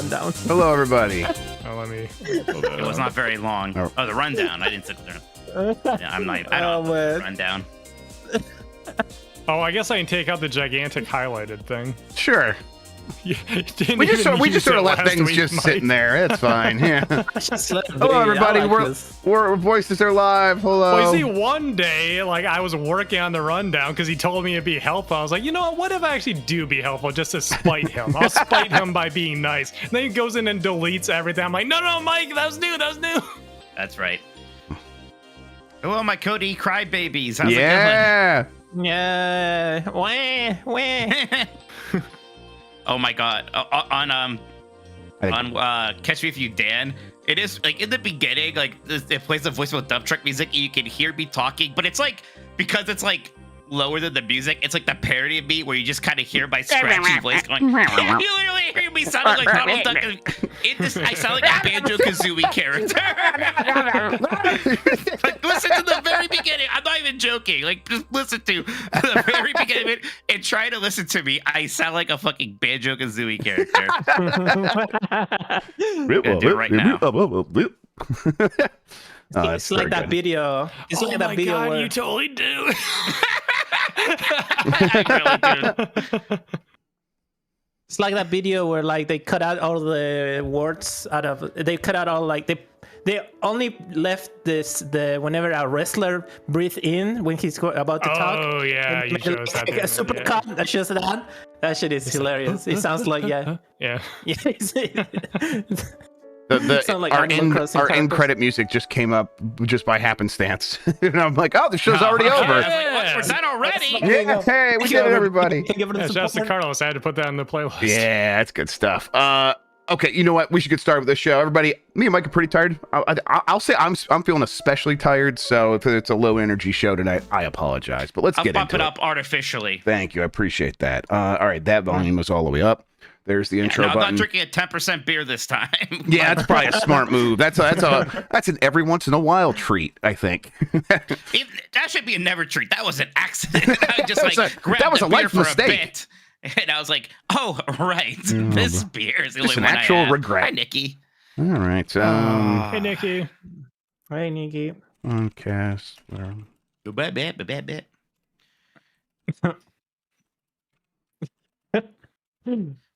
rundown. Hello, everybody. Let me. It was not very long. Oh, the rundown. I didn't sit there. Yeah, I'm not. I don't know the rundown. Oh, I guess I can take out the gigantic highlighted thing. Sure. We just sort of let things just sitting there. It's fine. Yeah. Hello, everybody. We're Voices Are Live. Hello. Well, you see, one day, like, I was working on the rundown because he told me it'd be helpful. I was like, you know what if I actually do be helpful just to spite him? I'll spite him by being nice. And then he goes in and deletes everything. I'm like, no, Mike, that was new. That's right. Hello, my Cody crybabies. How's yeah. it going? Yeah. Wah. Oh my god. On Catch Me If You Dan, it is like in the beginning, like it plays the voicemail dump truck music and you can hear me talking, but it's like because it's like lower than the music, it's like the parody of me where you just kind of hear my scratchy voice going. You literally hear me sounding like Donald Duck. I sound like a Banjo-Kazooie character. Like, listen to the very beginning. I'm not even joking. Like, just listen to the very beginning of it and try to listen to me. I sound like a fucking Banjo-Kazooie character. I'm gonna do it right now. It's like that video. It's like that video where you totally do. I really do. It's like that video where like they cut out all the words out of. They cut out all like they only left the whenever a wrestler breathes in when he's about to talk. Oh yeah, you showed us that. A super cut that shows that. That shit is hilarious. It sounds like yeah. Our end credit music just came up just by happenstance, and I'm like, "Oh, the show's already over." Like, was that already? Yeah, hey, we did it, everybody. Shouts to Carlos. I had to put that in the playlist. Yeah, that's good stuff. Okay, you know what? We should get started with this show. Everybody, me and Mike are pretty tired. I'll say I'm feeling especially tired. So if it's a low energy show tonight, I apologize. But let's get into it. I'll bump it up artificially. Thank you, I appreciate that. All right, that volume was all the way up. There's the intro button. I'm not drinking a 10% beer this time. Yeah, that's probably a smart move. That's an every once in a while treat, I think. That should be a never treat. That was an accident. I just grabbed that was the a beer life for mistake. A bit, and I was like, "Oh, right, this beer is the only an one actual I have." regret. Hi, Nikki. All right. Hey, Nikki. Hey, Nikki. Cast. Bet.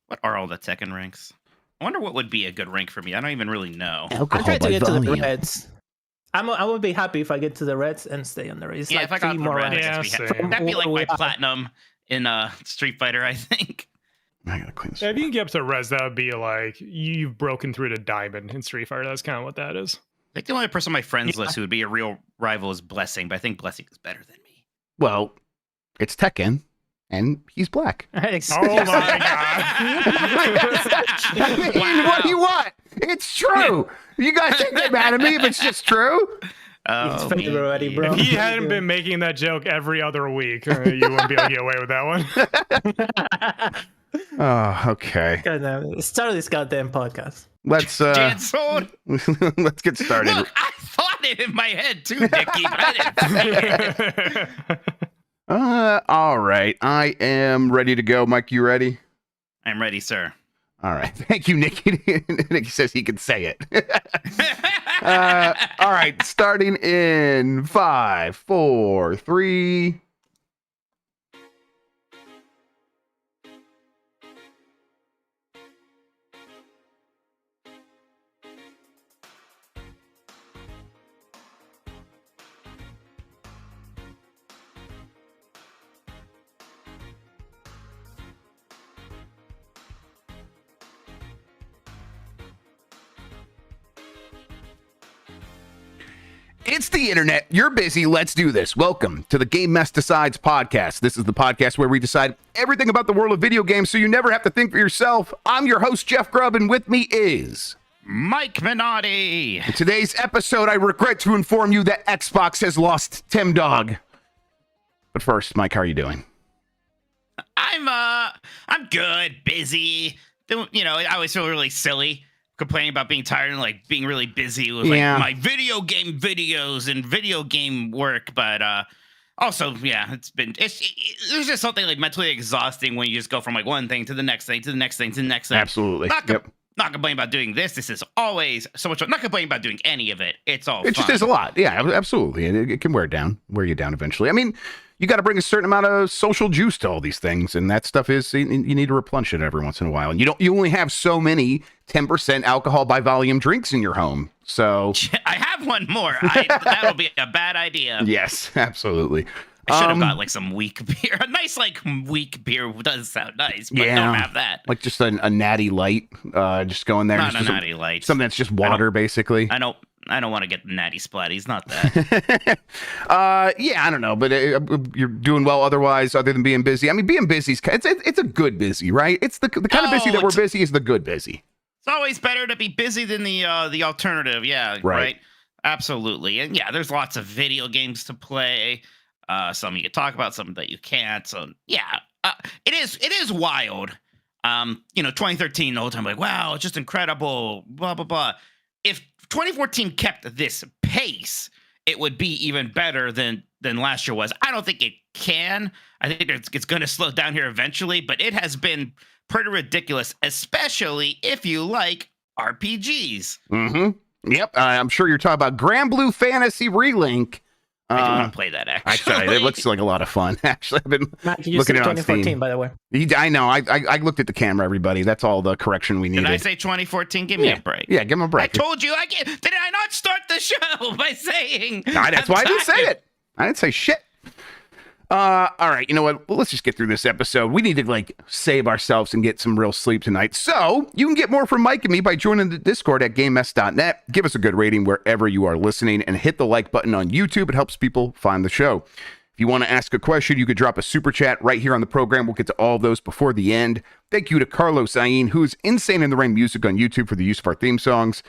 What are all the Tekken ranks? I wonder what would be a good rank for me. I don't even really know. I'm trying to get to the Reds. I would be happy if I get to the Reds and stay on the Reds. Yeah, like if I got the Reds, that'd be like my Yeah. platinum in Street Fighter, I think. I gotta clean this Yeah, up. if you can get up to res, that would be like you've broken through to diamond in Street Fighter. That's kind of what that is. Like the only person on my friends list who would be a real rival is Blessing, but I think Blessing is better than me. Well, it's Tekken, and he's black. Oh my god! Wow. What do you want? It's true. You guys think they're mad at me, but it's just true. It's February, bro. If he hadn't been making that joke every other week, you wouldn't be able to get away with that one. Oh, okay. Goddamn, start this goddamn podcast. Let's Cancelled. let's get started. Look, I thought it in my head too, Nikki, but I didn't say it. All right. I am ready to go. Mike, you ready? I'm ready, sir. All right. Thank you, Nikki. Nikki says he can say it. All right. Starting in 5, 4, 3. It's the internet. You're busy. Let's do this. Welcome to the Game Mess Decides podcast. This is the podcast where we decide everything about the world of video games so you never have to think for yourself. I'm your host, Jeff Grubb, and with me is Mike Minotti. In today's episode, I regret to inform you that Xbox has lost Tim Dog. But first, Mike, how are you doing? I'm good, busy. You know, I always feel really silly complaining about being tired and like being really busy with like my video game videos and video game work, but also there's just something like mentally exhausting when you just go from like one thing to the next thing to the next thing to the next thing. Absolutely. not complaining about doing this. This is always so much fun. Not complaining about doing any of it. It's all It fun. just is a lot. Yeah, absolutely. And it can wear you down eventually. I mean, you got to bring a certain amount of social juice to all these things, and that stuff is you need to replenish it every once in a while. And you only have so many 10% alcohol by volume drinks in your home. So I have one more. That'll be a bad idea. yes, absolutely. I should have got like some weak beer. A nice like weak beer does sound nice, but don't have that. Like just a natty light. Just go in there. Not just a natty light. Something that's just water, basically. I don't want to get natty splatties. Not that. Yeah, I don't know, but you're doing well otherwise, other than being busy. I mean, being busy is it's a good busy, right? It's the kind of busy that we're busy is the good busy. It's always better to be busy than the alternative. Yeah, right. Absolutely. And yeah, there's lots of video games to play. Some you can talk about, some that you can't. So yeah, it is wild. 2013, the whole time, like, wow, it's just incredible, blah, blah, blah. If 2014 kept this pace, it would be even better than last year was. I don't think it can. I think it's going to slow down here eventually, but it has been pretty ridiculous, especially if you like RPGs. Mm-hmm. Yep. I'm sure you're talking about Grand Blue Fantasy Relink. I do want to play that, actually. It looks like a lot of fun. Actually, I've been Matt, you looking said at it on 2014, Steam. by the way. I know. I looked at the camera, everybody. That's all the correction we needed. Did I say 2014? Give me a break. Yeah, give him a break. I told you. Did I not start the show by saying? That's why I didn't say it. I didn't say shit. All right, you know what? Well, let's just get through this episode. We need to save ourselves and get some real sleep tonight. So you can get more from Mike and me by joining the Discord at GameMess.net. Give us a good rating wherever you are listening, and hit the like button on YouTube. It helps people find the show. If you want to ask a question, you could drop a super chat right here on the program. We'll get to all of those before the end. Thank you to Carlos Ayin, who's Insane in the Rain Music on YouTube for the use of our theme songs.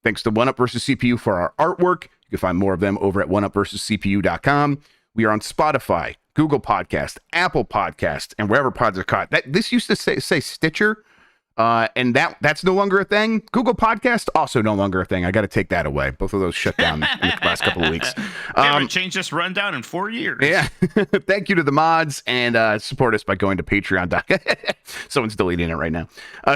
Thanks to 1UP vs. CPU for our artwork. You can find more of them over at 1UpVersusCPU.com. We are on Spotify, Google Podcast, Apple Podcast, and wherever pods are caught. This used to say Stitcher, and that's no longer a thing. Google Podcast, also no longer a thing. I got to take that away. Both of those shut down in the last couple of weeks. They haven't changed this rundown in 4 years. Yeah. Thank you to the mods, and support us by going to Patreon. Someone's deleting it right now.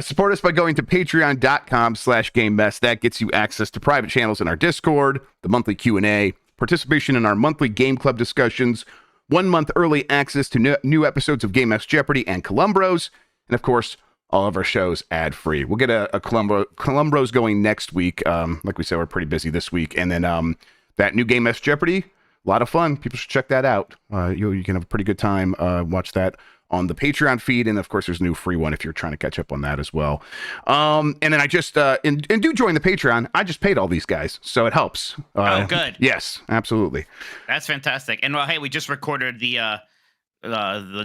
Support us by going to patreon.com/GameMess. That gets you access to private channels in our Discord, the monthly Q&A, participation in our monthly game club discussions, 1 month early access to new episodes of Game Mess Jeopardy and Columbros, and of course, all of our shows ad-free. We'll get a Columbros going next week. Like we said, we're pretty busy this week. And then that new Game Mess Jeopardy, a lot of fun. People should check that out. You can have a pretty good time. Watch that on the Patreon feed, and of course there's a new free one if you're trying to catch up on that as well. And then I just and do join the Patreon. I just paid all these guys, so it helps. Oh, good. Yes, absolutely. That's fantastic. And hey, we just recorded the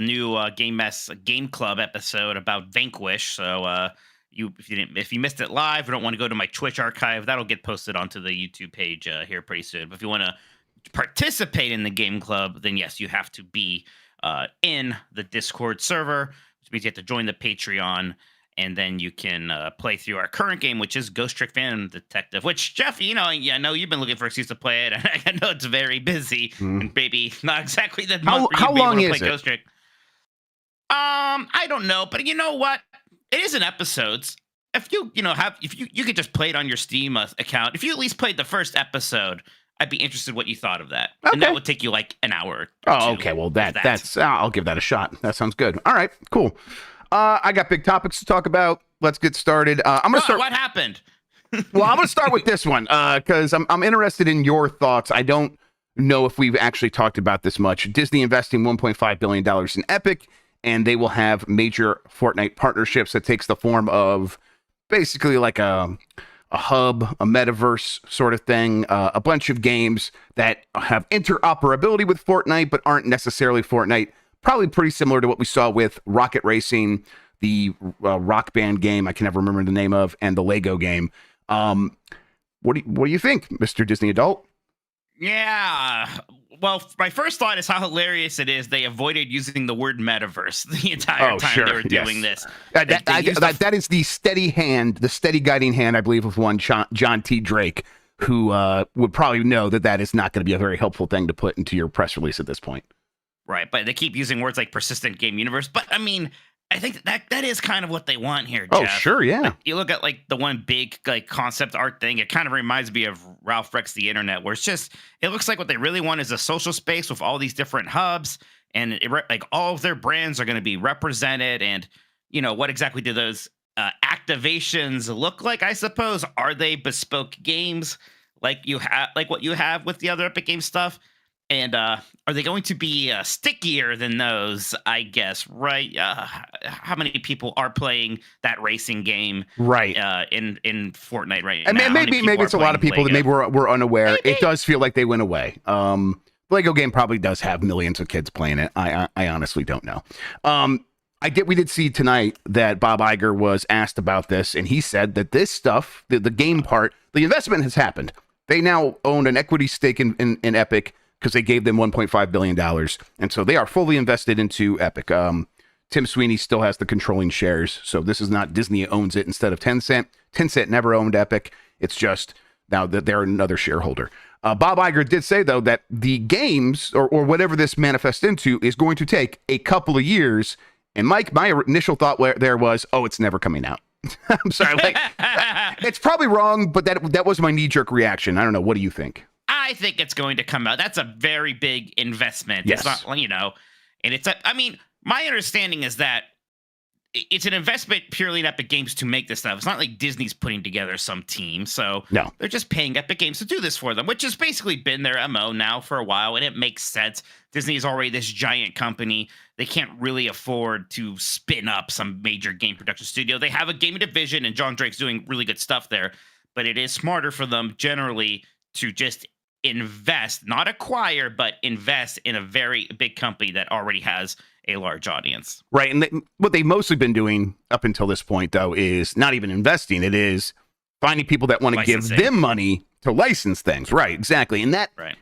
new Game Mess Game Club episode about Vanquish. So if you missed it live or don't want to go to my Twitch archive, that'll get posted onto the YouTube page here pretty soon. But if you want to participate in the Game Club, then yes, you have to be in the Discord server, which means you have to join the Patreon, and then you can play through our current game, which is Ghost Trick Phantom Detective, which, Jeff, I know you've been looking for an excuse to play it. I know it's very busy, and maybe not exactly the month how long is play Ghost Trick. I don't know, but you know what? It is in episodes. If you could just play it on your Steam account. If you at least played the first episode, I'd be interested what you thought of that. Okay. And that would take you like an hour. Oh, okay. Well, that's I'll give that a shot. That sounds good. All right, cool. I got big topics to talk about. Let's get started. I'm gonna start. What happened? Well, I'm gonna start with this one because I'm interested in your thoughts. I don't know if we've actually talked about this much. Disney investing $1.5 billion in Epic, and they will have major Fortnite partnerships that takes the form of basically like a hub, a metaverse sort of thing, a bunch of games that have interoperability with Fortnite, but aren't necessarily Fortnite. Probably pretty similar to what we saw with Rocket Racing, the Rock Band game I can never remember the name of, and the Lego game. What do you think, Mr. Disney Adult? Yeah. Well, my first thought is how hilarious it is they avoided using the word metaverse the entire time they were doing this. That is the steady guiding hand, I believe, of one John T. Drake, who would probably know that is not going to be a very helpful thing to put into your press release at this point. Right, but they keep using words like persistent game universe. But I mean, I think that is kind of what they want here, Oh, Jeff. sure, yeah. Like, you look at like the one big like concept art thing. It kind of reminds me of Ralph Breaks the Internet, where it looks like what they really want is a social space with all these different hubs, and like all of their brands are going to be represented. And what exactly do those activations look like? I suppose, are they bespoke games like what you have with the other Epic Games stuff? And are they going to be stickier than those, I guess, right? How many people are playing that racing game right in Fortnite right now? And maybe it's a lot of people that maybe were unaware. Maybe. It does feel like they went away. Lego game probably does have millions of kids playing it. I honestly don't know. We did see tonight that Bob Iger was asked about this, and he said that this stuff, the game part, the investment has happened. They now own an equity stake in Epic, because they gave them $1.5 billion. And so they are fully invested into Epic. Tim Sweeney still has the controlling shares. So this is not Disney owns it instead of Tencent. Tencent never owned Epic. It's just now that they're another shareholder. Bob Iger did say, though, that the games or whatever this manifests into is going to take a couple of years. And Mike, my initial thought there was, oh, it's never coming out. I'm sorry. It's probably wrong, but that was my knee-jerk reaction. I don't know. What do you think? I think it's going to come out. That's a very big investment. Yes. It's not, and my understanding is that it's an investment purely in Epic Games to make this stuff. It's not like Disney's putting together some team. So no, they're just paying Epic Games to do this for them, which has basically been their MO now for a while. And it makes sense. Disney is already this giant company. They can't really afford to spin up some major game production studio. They have a gaming division, and John Drake's doing really good stuff there. But it is smarter for them generally to just invest, not acquire, but invest in a very big company that already has a large audience. Right. And what they've mostly been doing up until this point, though, is not even investing. It is finding people that want to give them money to license things. Right. Exactly. And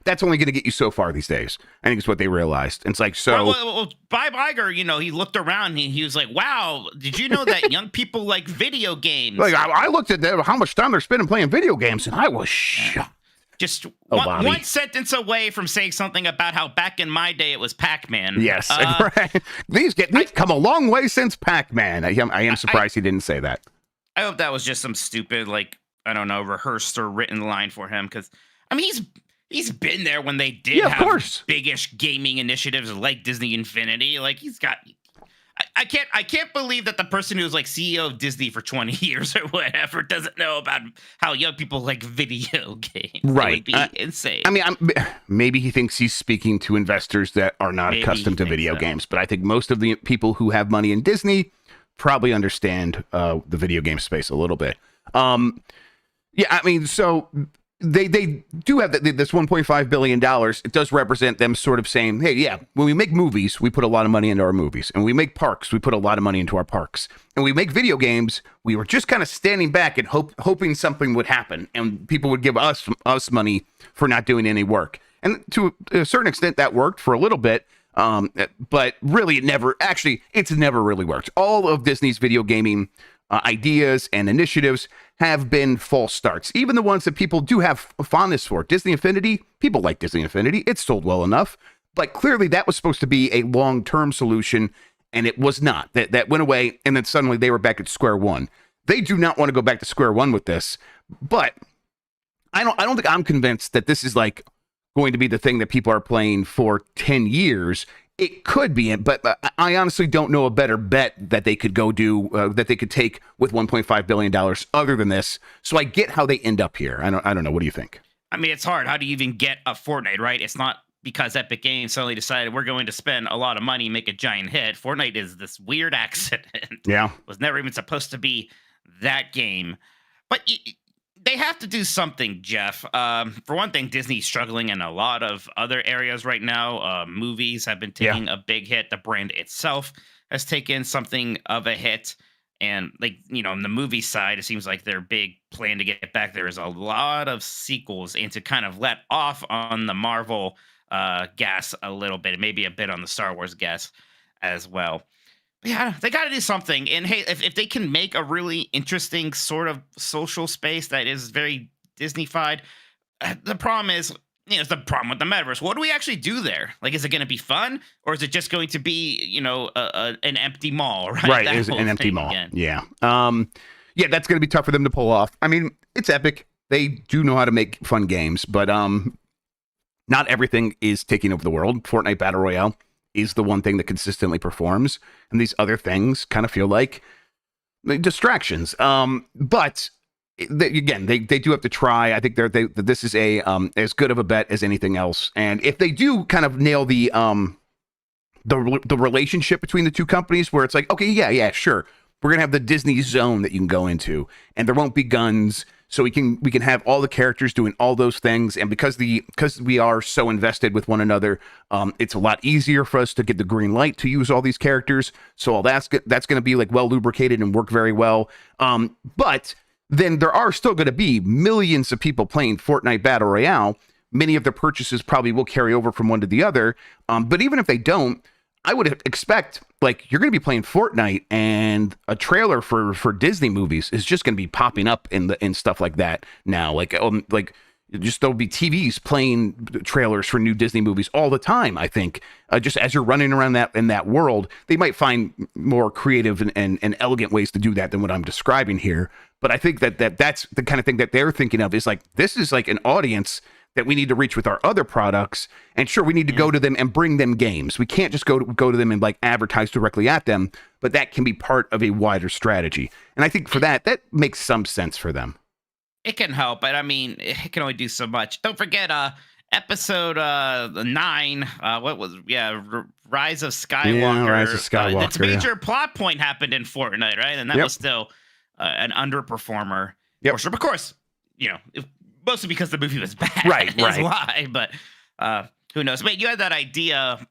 that's only going to get you so far these days. I think it's what they realized. And it's like, so. Well, Bob Iger, he looked around and he was like, wow, did you know that young people like video games? Like, I looked at how much time they're spending playing video games, and I was shocked. Just one sentence away from saying something about how back in my day it was Pac-Man. Yes, right. These come a long way since Pac-Man. I am surprised he didn't say that. I hope that was just some stupid, rehearsed or written line for him, because he's been there when they did have big-ish gaming initiatives like Disney Infinity. Like he's got. I can't believe that the person who's like CEO of Disney for 20 years or whatever doesn't know about how young people like video games. Right. It would be insane. Maybe he thinks he's speaking to investors that are not accustomed to video games, but I think most of the people who have money in Disney probably understand the video game space a little bit. So they do have this $1.5 billion. It does represent them sort of saying, hey, yeah, when we make movies, we put a lot of money into our movies. And we make parks, we put a lot of money into our parks. And we make video games, we were just kind of standing back and hoping something would happen. And people would give us money for not doing any work. And to a certain extent, that worked for a little bit. But really, it's never really worked. All of Disney's video gaming ideas and initiatives have been false starts. Even the ones that people do have fondness for. Disney Infinity, people like Disney Infinity. It's sold well enough. But clearly that was supposed to be a long-term solution, and it was not. That went away, and then suddenly they were back at square one. They do not want to go back to square one with this. But I don't think I'm convinced that this is like going to be the thing that people are playing for 10 years. It could be, but I honestly don't know a better bet that they could go do, that they could take with $1.5 billion other than this. So I get how they end up here. I don't know. What do you think? It's hard. How do you even get a Fortnite, right? It's not because Epic Games suddenly decided we're going to spend a lot of money and make a giant hit. Fortnite is this weird accident. Yeah. It was never even supposed to be that game. But they have to do something, Jeff. For one thing, Disney's struggling in a lot of other areas right now. Movies have been taking a big hit. The brand itself has taken something of a hit. And on the movie side, it seems like their big plan to get back there is a lot of sequels and to kind of let off on the Marvel gas a little bit, and maybe a bit on the Star Wars gas as well. But yeah, they got to do something. And hey, if they can make a really interesting sort of social space that is very Disney-fied, the problem is it's the problem with the metaverse. What do we actually do there? Like, is it going to be fun, or is it just going to be, an empty mall? Right. Right. That It's an whole empty thing mall. again. Yeah. Yeah, that's going to be tough for them to pull off. I mean, it's Epic. They do know how to make fun games, but not everything is taking over the world. Fortnite Battle Royale is the one thing that consistently performs, and these other things kind of feel like distractions. But again, they do have to try. I think this is a as good of a bet as anything else. And if they do kind of nail the relationship between the two companies, where it's like, okay, yeah, sure, we're gonna have the Disney zone that you can go into, and there won't be guns. So we can have all the characters doing all those things, and because we are so invested with one another, it's a lot easier for us to get the green light to use all these characters. So all that's going to be like well lubricated and work very well. But then there are still going to be millions of people playing Fortnite Battle Royale. Many of their purchases probably will carry over from one to the other. But even if they don't, I would expect, like, you're going to be playing Fortnite, and a trailer for Disney movies is just going to be popping up in stuff like that now. Like just there'll be TVs playing trailers for new Disney movies all the time. I think just as you're running around in that world, they might find more creative and elegant ways to do that than what I'm describing here. But I think that's the kind of thing that they're thinking of, is like, this is like an audience that we need to reach with our other products. And sure, we need to go to them and bring them games. We can't just go to them and like advertise directly at them, but that can be part of a wider strategy. And I think for that makes some sense for them. It can help, but I mean, it can only do so much. Don't forget, episode 9, Rise of Skywalker. Yeah, Rise of Skywalker. Its major plot point happened in Fortnite, right? And that was still an underperformer. Yep. For sure. Of course, mostly because the movie was bad. Right. Is why. But who knows? But you had that idea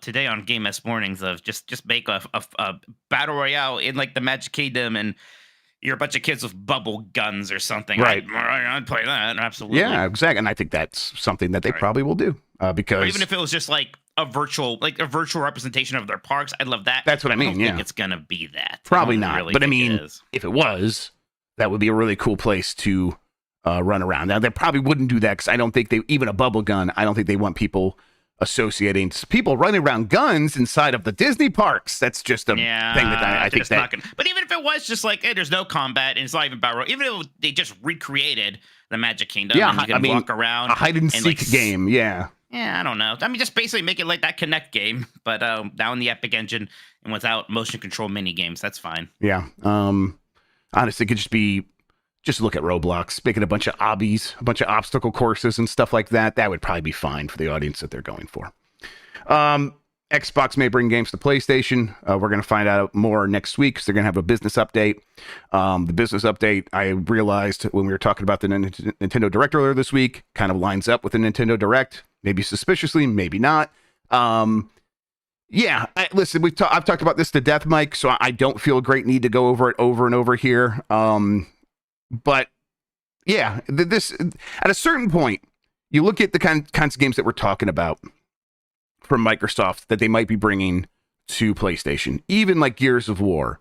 today on Game S Mornings of just make a battle royale in like the Magic Kingdom, and you're a bunch of kids with bubble guns or something. Right. I'd play that. Absolutely. Yeah, exactly. And I think that's something that they probably will do because, or even if it was just like a virtual representation of their parks, I'd love that. That's what I mean. I don't think it's gonna be that. Probably not. Really, but I mean, if it was, that would be a really cool place to run around. Now, they probably wouldn't do that because I don't think even a bubble gun, I don't think they want people associating people running around guns inside of the Disney parks. That's just a thing that I think that. But even if it was just like, hey, there's no combat and it's not even battle, even if they just recreated the Magic Kingdom, and you can walk around, a hide and seek game. Yeah, I don't know. I mean, just basically make it like that Connect game, but now in the Epic engine and without motion control mini games. That's fine. Yeah. Honestly, it could just look at Roblox, making a bunch of obbies, a bunch of obstacle courses and stuff like that. That would probably be fine for the audience that they're going for. Xbox may bring games to PlayStation. We're going to find out more next week because they're going to have a business update. The business update, I realized when we were talking about the Nintendo Direct earlier this week, kind of lines up with the Nintendo Direct, maybe suspiciously, maybe not. Listen, I've talked about this to death, Mike, so I don't feel a great need to go over it over and over here. But yeah, this at a certain point, you look at the kinds of games that we're talking about from Microsoft that they might be bringing to PlayStation, even like Gears of War.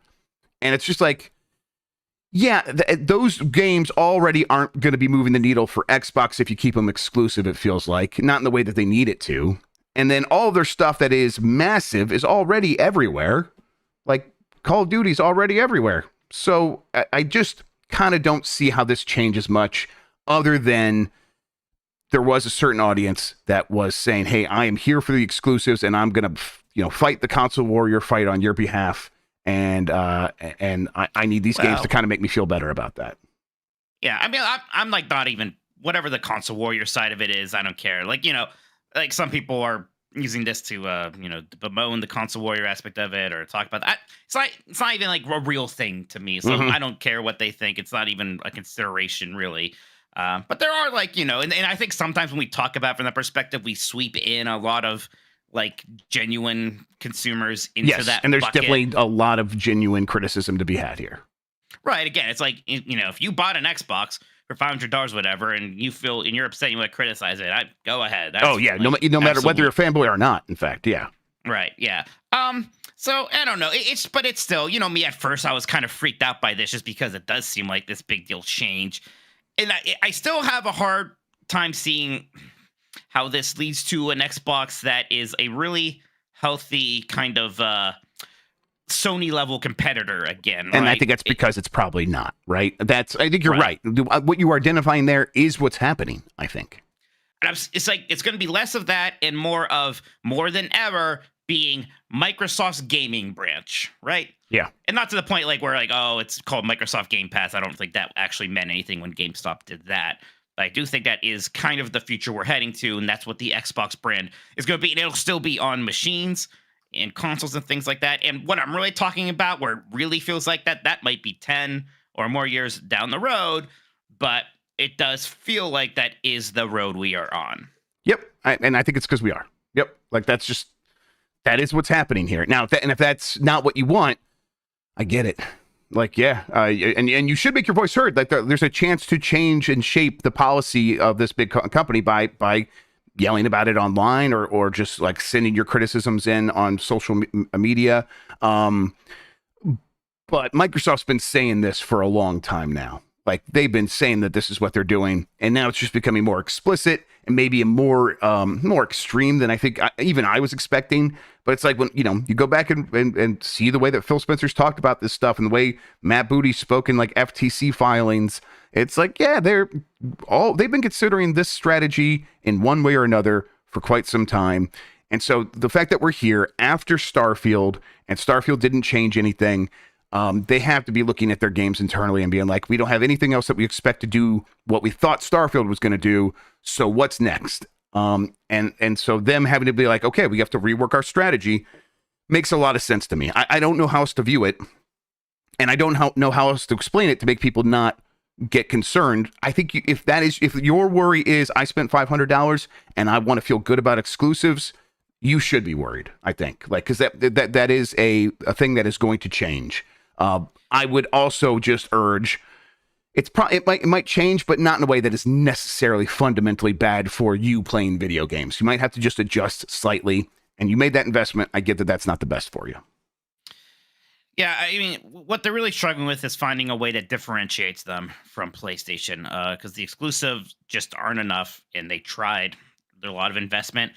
And it's just like, those games already aren't going to be moving the needle for Xbox if you keep them exclusive, it feels like, not in the way that they need it to. And then all of their stuff that is massive is already everywhere. Like Call of Duty's already everywhere. So I just kind of don't see how this changes much, other than there was a certain audience that was saying, hey, I am here for the exclusives and I'm going to fight the console warrior fight on your behalf. And I need these games to kind of make me feel better about that. Yeah. I mean, I'm like not even whatever the console warrior side of it is. I don't care. Like, like some people are using this to bemoan the console warrior aspect of it or talk about that. It's not even like a real thing to me. So I don't care what they think. It's not even a consideration really. But there are like, and I think sometimes when we talk about it from that perspective, we sweep in a lot of like genuine consumers into that. And there's bucket. Definitely a lot of genuine criticism to be had here. Right. Again, it's like, if you bought an Xbox for $500, whatever, and you're upset, you want to criticize it, go ahead. That's no matter whether you're a fanboy or not, in fact, yeah. Right, yeah. So I don't know. But it's still, me at first, I was kind of freaked out by this just because it does seem like this big deal change. And I still have a hard time seeing how this leads to an Xbox that is a really healthy kind of Sony level competitor again. And right? I think that's because it's probably not, right? I think you're Right. right. What you are identifying there is what's happening, I think. And it's like it's going to be less of that and more of more than ever being Microsoft's gaming branch, right? Yeah. And not to the point like where like, oh, it's called Microsoft Game Pass. I don't think that actually meant anything when GameStop did that. But I do think that is kind of the future we're heading to, and that's what the Xbox brand is going to be. And it'll still be on machines and consoles and things like that. And what I'm really talking about, where it really feels like that might be 10 or more years down the road, but it does feel like that is the road we are on. Yep. And I think it's because we are. Yep. Like that is what's happening here. Now, if that's not what you want, I get it. Like, yeah. And you should make your voice heard. Like there's a chance to change and shape the policy of this big company by yelling about it online or just like sending your criticisms in on social media. But Microsoft's been saying this for a long time now. Like they've been saying that this is what they're doing, and now it's just becoming more explicit and maybe more extreme than I think even I was expecting. But it's like when you go back and see the way that Phil Spencer's talked about this stuff and the way Matt Booty's spoken like FTC filings. It's like, yeah, they've been considering this strategy in one way or another for quite some time. And so the fact that we're here after Starfield and Starfield didn't change anything. They have to be looking at their games internally and being like, we don't have anything else that we expect to do what we thought Starfield was going to do. So what's next? And so them having to be like, okay, we have to rework our strategy makes a lot of sense to me. I don't know how else to view it. And I don't know how else to explain it to make people not get concerned. I think if your worry is I spent $500 and I want to feel good about exclusives, you should be worried, I think, like, because that is a thing that is going to change. I would also just urge it might change, but not in a way that is necessarily fundamentally bad for you playing video games. You might have to just adjust slightly, and you made that investment. I get that that's not the best for you. Yeah, I mean, what they're really struggling with is finding a way that differentiates them from PlayStation, because the exclusives just aren't enough, and they tried. There's a lot of investment.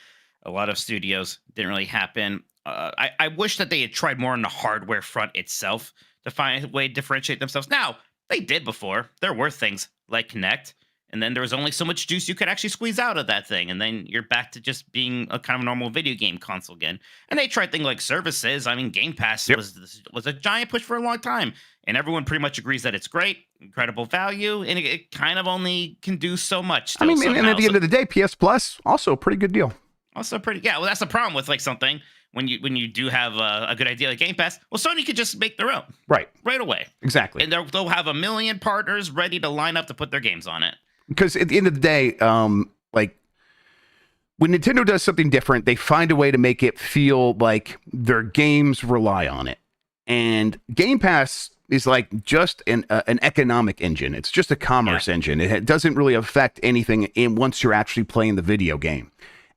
A lot of studios didn't really happen. I wish that they had tried more on the hardware front itself to find a way to differentiate themselves. Now, they did before. There were things like Kinect, and then there was only so much juice you could actually squeeze out of that thing, and then you're back to just being a kind of normal video game console again. And they tried things like services. I mean, Game Pass was a giant push for a long time, and everyone pretty much agrees that it's great, incredible value, and it kind of only can do so much. I mean, and at the end of the day, PS Plus, also a pretty good deal. Also pretty, yeah. Well, that's the problem with like something when you do have a good idea like Game Pass. Well, Sony could just make their own, right away, exactly, and they'll have a million partners ready to line up to put their games on it. Because at the end of the day, like when Nintendo does something different, they find a way to make it feel like their games rely on it, and Game Pass is like just an economic engine. It's just a commerce engine. It doesn't really affect anything once you're actually playing the video game.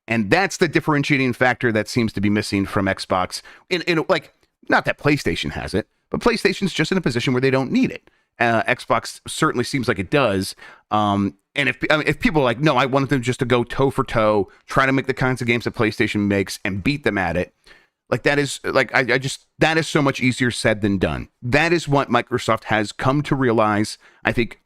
And that's the differentiating factor that seems to be missing from Xbox. In like, not that PlayStation has it, but PlayStation's just in a position where they don't need it. Xbox certainly seems like it does. And if people are like, no, I want them just to go toe for toe, try to make the kinds of games that PlayStation makes and beat them at it. Like that is like, that is so much easier said than done. That is what Microsoft has come to realize, I think,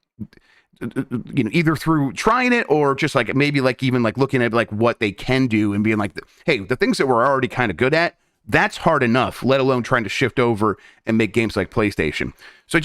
either through trying it or just like maybe like even like looking at like what they can do and being like, hey, the things that we're already kind of good at, that's hard enough, let alone trying to shift over and make games like PlayStation. So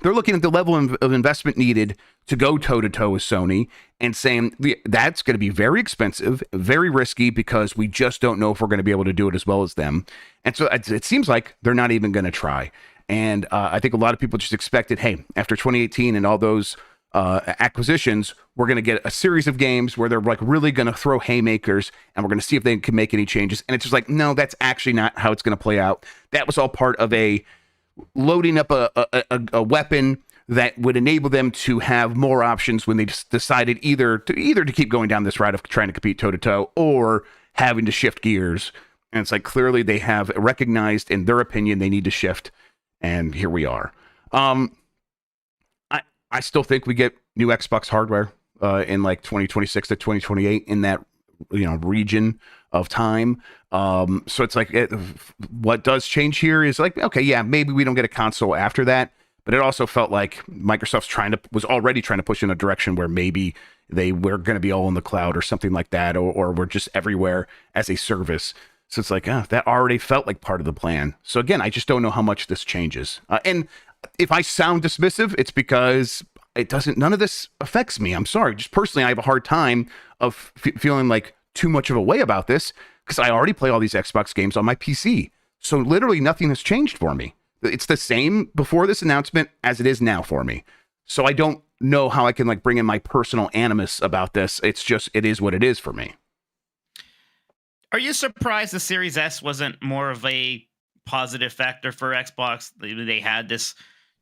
they're looking at the level of investment needed to go toe to toe with Sony and saying that's going to be very expensive, very risky because we just don't know if we're going to be able to do it as well as them. And so it seems like they're not even going to try. And I think a lot of people just expected, hey, after 2018 and all those acquisitions, we're going to get a series of games where they're like really going to throw haymakers and we're going to see if they can make any changes. And it's just like, no, that's actually not how it's going to play out. That was all part of a loading up a weapon that would enable them to have more options when they just decided either to keep going down this route of trying to compete toe to toe or having to shift gears. And it's like clearly they have recognized in their opinion they need to shift. And here we are. I still think we get new Xbox hardware. in like 2026 to 2028 in that region of time. So it's like what does change here is like, okay, yeah, maybe we don't get a console after that, but it also felt like Microsoft's was already trying to push in a direction where maybe they were going to be all in the cloud or something like that, or we're just everywhere as a service. So it's like, that already felt like part of the plan. So again, I just don't know how much this changes. And if I sound dismissive, it's because none of this affects me. I'm sorry. Just personally, I have a hard time of feeling like too much of a way about this because I already play all these Xbox games on my PC. So literally nothing has changed for me. It's the same before this announcement as it is now for me. So I don't know how I can like bring in my personal animus about this. It's just, it is what it is for me. Are you surprised the Series S wasn't more of a positive factor for Xbox? They had this,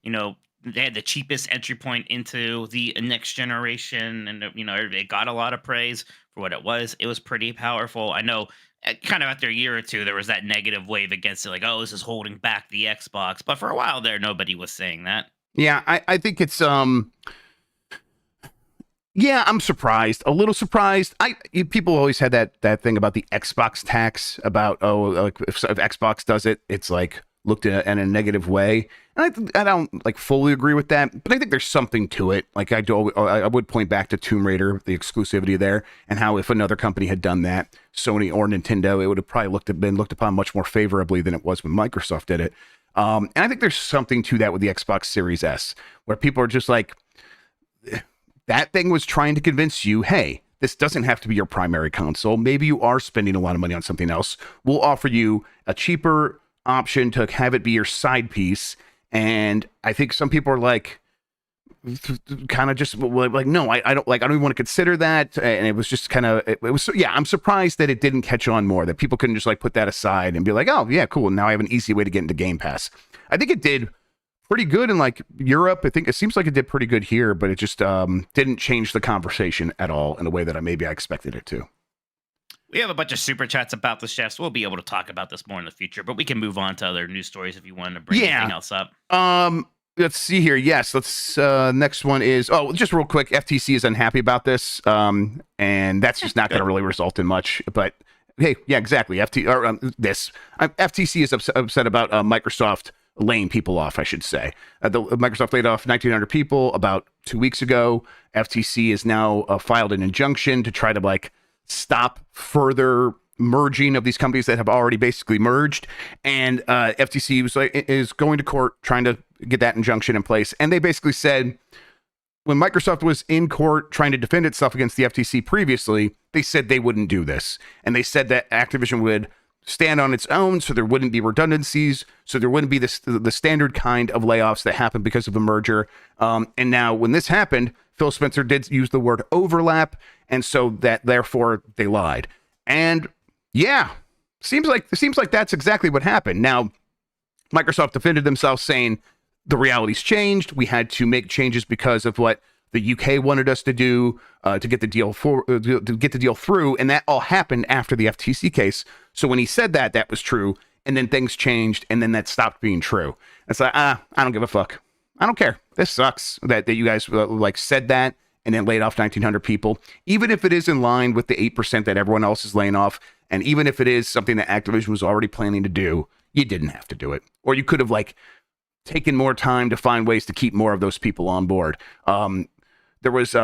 they had the cheapest entry point into the next generation, and it got a lot of praise for what it was. It was pretty powerful. I know, kind of after a year or two, there was that negative wave against it, like, oh, this is holding back the Xbox. But for a while there, nobody was saying that. Yeah, I think it's yeah, I'm surprised, a little surprised. People always had that thing about the Xbox tax, about like if Xbox does it, it's like looked at in a negative way. And I don't like fully agree with that, but I think there's something to it. Like I would point back to Tomb Raider, the exclusivity there, and how if another company had done that, Sony or Nintendo, it would have probably been looked upon much more favorably than it was when Microsoft did it. And I think there's something to that with the Xbox Series S, where people are just like, that thing was trying to convince you, hey, this doesn't have to be your primary console. Maybe you are spending a lot of money on something else. We'll offer you a cheaper option to have it be your side piece. And I think some people are like, kind of just like, no, I don't even want to consider that. And it was just kind of, it was, yeah, I'm surprised that it didn't catch on more, that people couldn't just like put that aside and be like, oh yeah, cool. Now I have an easy way to get into Game Pass. I think it did pretty good in like Europe. I think it seems like it did pretty good here, but it just didn't change the conversation at all in a way that I expected it to. We have a bunch of super chats about this, Chef, so we'll be able to talk about this more in the future, but we can move on to other news stories if you want to bring anything else up. Let's see here. Yes, let's next one is, just real quick, FTC is unhappy about this, and that's just not going to really result in much, but hey, yeah, exactly. FTC is upset about Microsoft laying people off, I should say. Microsoft laid off 1,900 people about 2 weeks ago. FTC has now filed an injunction to try to like stop further merging of these companies that have already basically merged. And FTC is going to court trying to get that injunction in place. And they basically said, when Microsoft was in court trying to defend itself against the FTC previously, they said they wouldn't do this. And they said that Activision would stand on its own, so there wouldn't be redundancies, so there wouldn't be the standard kind of layoffs that happen because of a merger. And now when this happened, Phil Spencer did use the word overlap, and so that therefore they lied. And yeah, seems like that's exactly what happened. Now, Microsoft defended themselves saying the reality's changed. We had to make changes because of what the UK wanted us to do to get the deal through, and that all happened after the FTC case. So when he said that was true, and then things changed, and then that stopped being true. It's like, I don't give a fuck. I don't care. This sucks that you guys like said that and then laid off 1,900 people. Even if it is in line with the 8% that everyone else is laying off, and even if it is something that Activision was already planning to do, you didn't have to do it, or you could have like taken more time to find ways to keep more of those people on board. There was,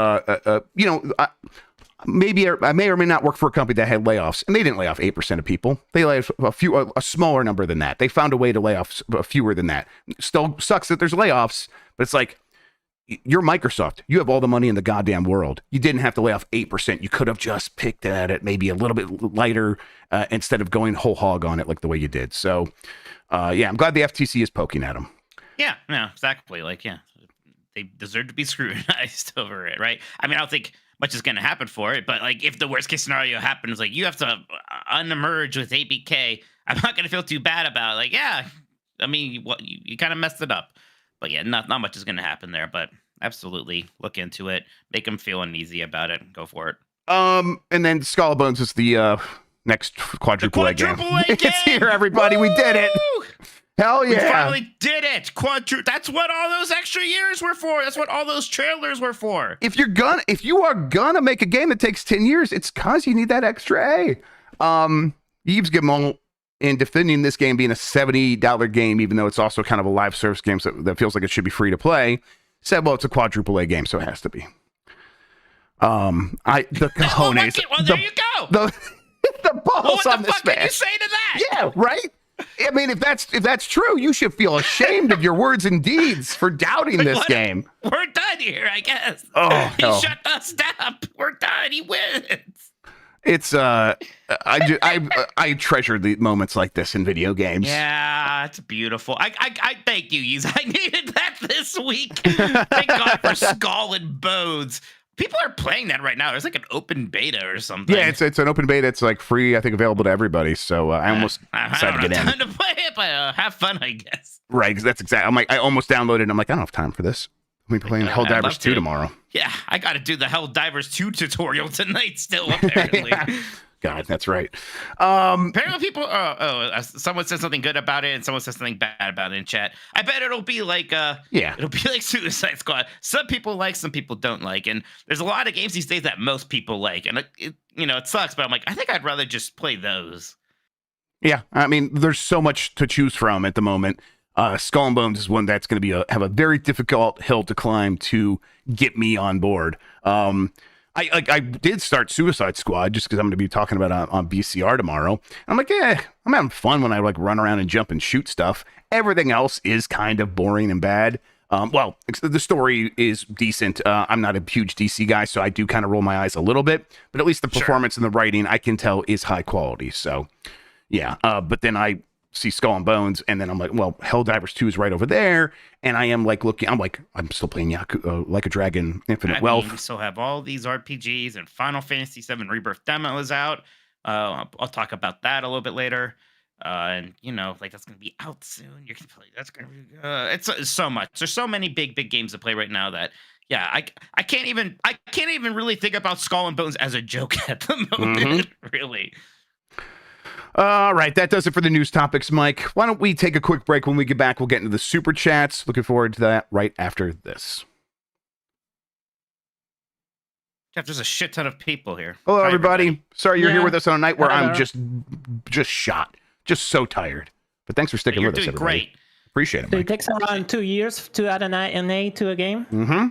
maybe I may or may not work for a company that had layoffs, and they didn't lay off 8% of people. They laid off a smaller number than that. They found a way to lay off fewer than that. Still sucks that there's layoffs, but it's like, you're Microsoft. You have all the money in the goddamn world. You didn't have to lay off 8%. You could have just picked at it maybe a little bit lighter instead of going whole hog on it like the way you did. So, yeah, I'm glad the FTC is poking at them. Yeah, no, exactly. Like, yeah, they deserve to be scrutinized over it, right? I mean, I don't think much is going to happen for it, but like if the worst case scenario happens, like you have to unemerge with ABK, I'm not going to feel too bad about it. Like, yeah, I mean, you kind of messed it up. But yeah, not much is going to happen there, but absolutely look into it. Make them feel uneasy about it. Go for it. And then Skull and Bones is the next quadruple A game. It's here, everybody. Woo! We did it. Hell We yeah. finally did it. That's what all those extra years were for. That's what all those trailers were for. If you are gonna make a game that takes 10 years, it's cause you need that extra A. Yves Guillemot, in defending this game being a $70 game, even though it's also kind of a live service game that feels like it should be free to play, said, well, it's a quadruple A game, so it has to be. The cojones. Well, there you go. The balls Well, on what the this fuck can man. you say to that? Yeah, right? I mean, if that's true, you should feel ashamed of your words and deeds for doubting this game. We're done here, I guess. Oh, He hell. shut us down. We're done. He wins. It's I treasure the moments like this in video games. Yeah, it's beautiful. I thank you, Yves. I needed that this week. Thank God for Skull and Bones. People are playing that right now. There's like an open beta or something. Yeah, it's an open beta. It's like free, I think, available to everybody. So I almost I decided to don't get have in. time to play it, but have fun, I guess. Right, 'cause that's exactly. I'm like, I almost downloaded. I'm like, I don't have time for this. We'll be playing I'd Helldivers love 2 to. tomorrow. Yeah, I got to do the Helldivers 2 tutorial tonight still, apparently. God, that's right. Apparently people, someone said something good about it and someone said something bad about it in chat. I bet it'll be like, it'll be like Suicide Squad. Some people like, some people don't like. And there's a lot of games these days that most people like. And it sucks, but I'm like, I think I'd rather just play those. Yeah, I mean, there's so much to choose from at the moment. Skull and Bones is one that's going to have a very difficult hill to climb to get me on board. I did start Suicide Squad just because I'm going to be talking about it on BCR tomorrow. I'm like, I'm having fun when I like run around and jump and shoot stuff. Everything else is kind of boring and bad. Well, the story is decent. I'm not a huge DC guy, so I do kind of roll my eyes a little bit. But at least the performance and the writing, I can tell, is high quality. So, yeah. But then I see Skull and Bones, and then I'm like, well, Helldivers 2 is right over there, and I am like looking. I'm still playing Like a Dragon, Infinite Wealth. We still have all these RPGs, and Final Fantasy VII Rebirth demo is out. I'll talk about that a little bit later. And that's gonna be out soon. You can play. That's gonna be. It's so much. There's so many big games to play right now that. Yeah, I can't even really think about Skull and Bones as a joke at the moment. Really. All right, that does it for the news topics, Mike. Why don't we take a quick break? When we get back, we'll get into the super chats. Looking forward to that right after this. Jeff, there's a shit ton of people here. Hello, everybody. Sorry you're here with us on a night where I'm Hello. just shot. Just so tired. But thanks for sticking You're with us, doing everybody. great. Appreciate it, So it Mike. takes around 2 years to add an A to a game. Mm-hmm.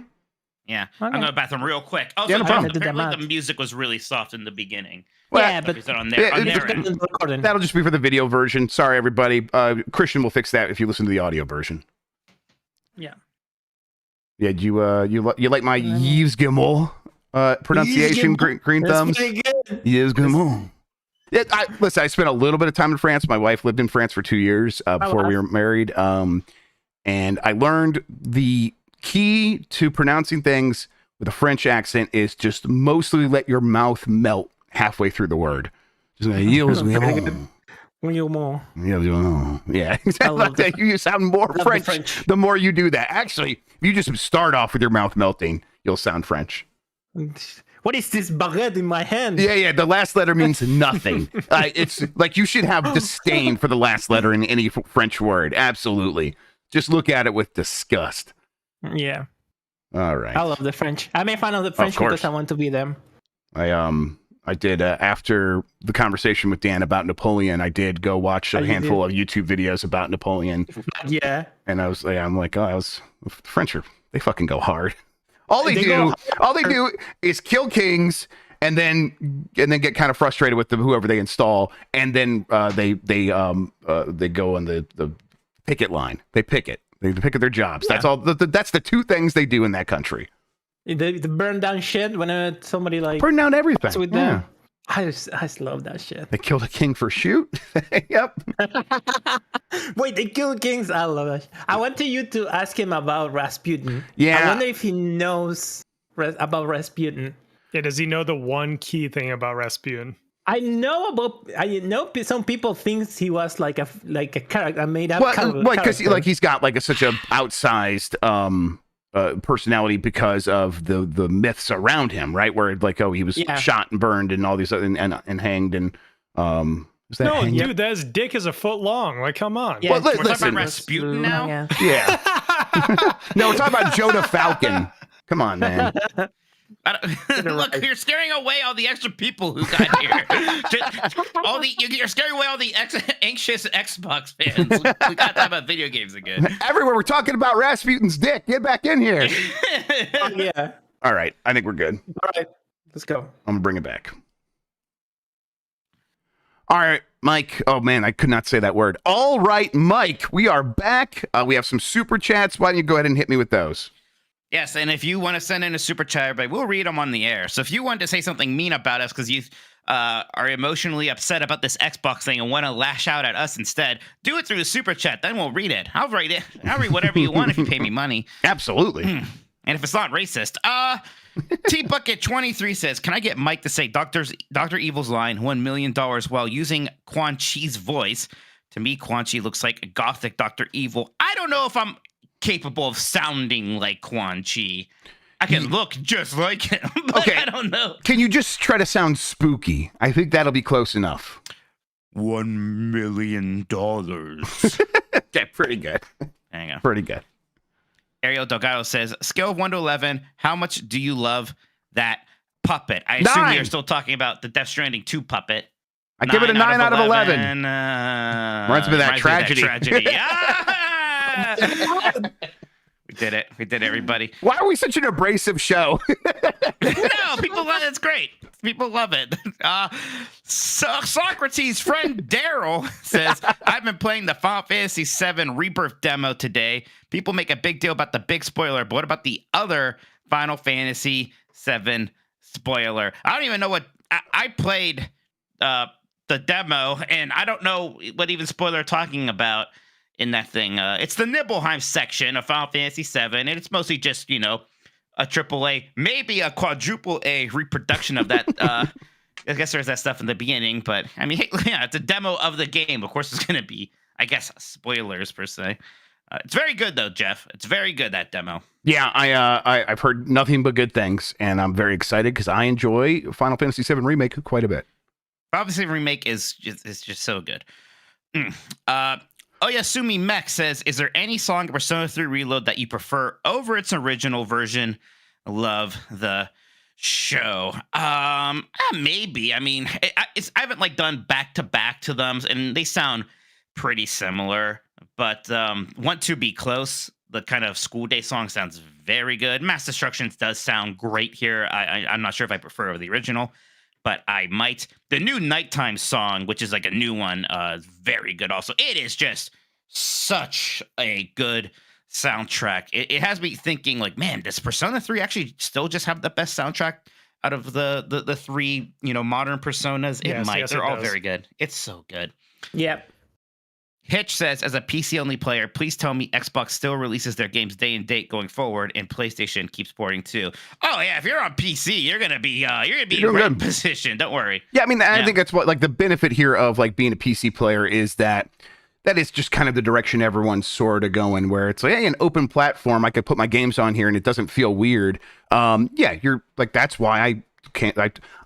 Yeah, Okay. I'm going to the bathroom real quick. Also, Yeah, no problem. apparently the music was really soft in the beginning. Well, Yeah, but Is it on there? On their end? recording. That'll just be for the video version. Sorry, everybody. Christian will fix that if you listen to the audio version. Yeah. Yeah, you like my Yves Guillemot pronunciation? Green That's thumbs. pretty good. Yves Guillemot. Yeah, listen, I spent a little bit of time in France. My wife lived in France for 2 years before we were married. And I learned the key to pronouncing things with a French accent is just mostly let your mouth melt halfway through the word. Just like, Yves Guillemot. Yeah, exactly. You sound more French the more you do that. Actually, if you just start off with your mouth melting, you'll sound French. What is this baguette in my hand? Yeah. The last letter means nothing. It's like you should have disdain for the last letter in any French word. Absolutely. Just look at it with disgust. Yeah. All right. I love the French. I made fun of the French course. because I want to be them. I did after the conversation with Dan about Napoleon. I did go watch a handful of YouTube videos about Napoleon. Yeah. And I'm like, the French they fucking go hard. All they do is kill kings and then get kind of frustrated with whoever they install, and then they go on the picket line. They picket their jobs. Yeah. That's all. That's the two things they do in that country. They burn down shit whenever somebody Burn down everything. with them. I just love that shit. They killed a king for shoot. Yep. Wait, they killed kings? I love that. I went to you to ask him about Rasputin. Yeah. I wonder if he knows about Rasputin. Yeah, does he know the one key thing about Rasputin? I know some people think he was like a character, made up character. Because he's got such a outsized personality because of the myths around him, right? Where he was shot and burned and all these other and hanged and Was that No, hanging? dude, that dick is a foot long. Like, come on. Yeah, Well, We're talking listen. about Rasputin now. Yeah. Yeah. No, we're talking about Jonah Falcon. Come on, man. Look, you're scaring away all the extra people who got here. You're scaring away all the anxious Xbox fans. We got to talk about video games again. Everywhere we're talking about Rasputin's dick. Get back in here. Yeah. All right. I think we're good. All right. Let's go. I'm going to bring it back. All right, Mike. Oh, man, I could not say that word. All right, Mike. We are back. We have some super chats. Why don't you go ahead and hit me with those? Yes, and if you want to send in a super chat, everybody, we'll read them on the air. So if you want to say something mean about us because you are emotionally upset about this Xbox thing and want to lash out at us instead, do it through the super chat. Then we'll read it. I'll read it. I'll read whatever you want if you pay me money. Absolutely. And if it's not racist. T-Bucket23 says, can I get Mike to say Dr. Evil's line, $1 million while using Quan Chi's voice? To me, Quan Chi looks like a gothic Dr. Evil. I don't know if I'm capable of sounding like Quan Chi. I can look just like him, but Okay. I don't know. Can you just try to sound spooky? I think that'll be close enough. $1 million. Okay, pretty good. There you go. Pretty good. Ariel Delgado says, scale of 1 to 11, how much do you love that puppet? I assume 9. you're still talking about the Death Stranding 2 puppet. I give it a 9 out of 11. Reminds me of that tragedy. Ah! We did it. We did it, everybody. Why are we such an abrasive show? No, people love it. It's great. People love it. Socrates' friend Daryl says, I've been playing the Final Fantasy VII Rebirth demo today. People make a big deal about the big spoiler, but what about the other Final Fantasy VII spoiler? I don't even know what... I played the demo, and I don't know what even spoiler they're talking about in that thing. It's the Nibelheim section of Final Fantasy VII, and it's mostly just, you know, a triple A, maybe a quadruple A reproduction of that. I guess there's that stuff in the beginning, but I mean, yeah, it's a demo of the game. Of course, it's going to be, I guess, spoilers per se. It's very good though, Jeff. It's very good, that demo. Yeah, I've heard nothing but good things, and I'm very excited because I enjoy Final Fantasy VII Remake quite a bit. Obviously, remake is just so good. Oyasumi Mech says, is there any song in Persona 3 Reload that you prefer over its original version? Love the show. Maybe. I mean, I haven't like done back to back to them, and they sound pretty similar. But Want to Be Close, the kind of school day song, sounds very good. Mass Destruction does sound great here. I'm not sure if I prefer the original, but I might. The new Nighttime song, which is like a new one, is very good also. It is just such a good soundtrack. It has me thinking like, man, does Persona 3 actually still just have the best soundtrack out of the three, you know, modern Personas? It Yes, might. yes, They're it all does. very good. It's so good. Yep. Hitch says, as a PC-only player, please tell me Xbox still releases their games day and date going forward, and PlayStation keeps porting too. Oh yeah, if you're on PC, you're gonna be in the right position. Don't worry. Yeah, I mean, I think that's what like the benefit here of like being a PC player is that is just kind of the direction everyone's sort of going, where it's like, hey, an open platform, I could put my games on here and it doesn't feel weird. Yeah, you're like, that's why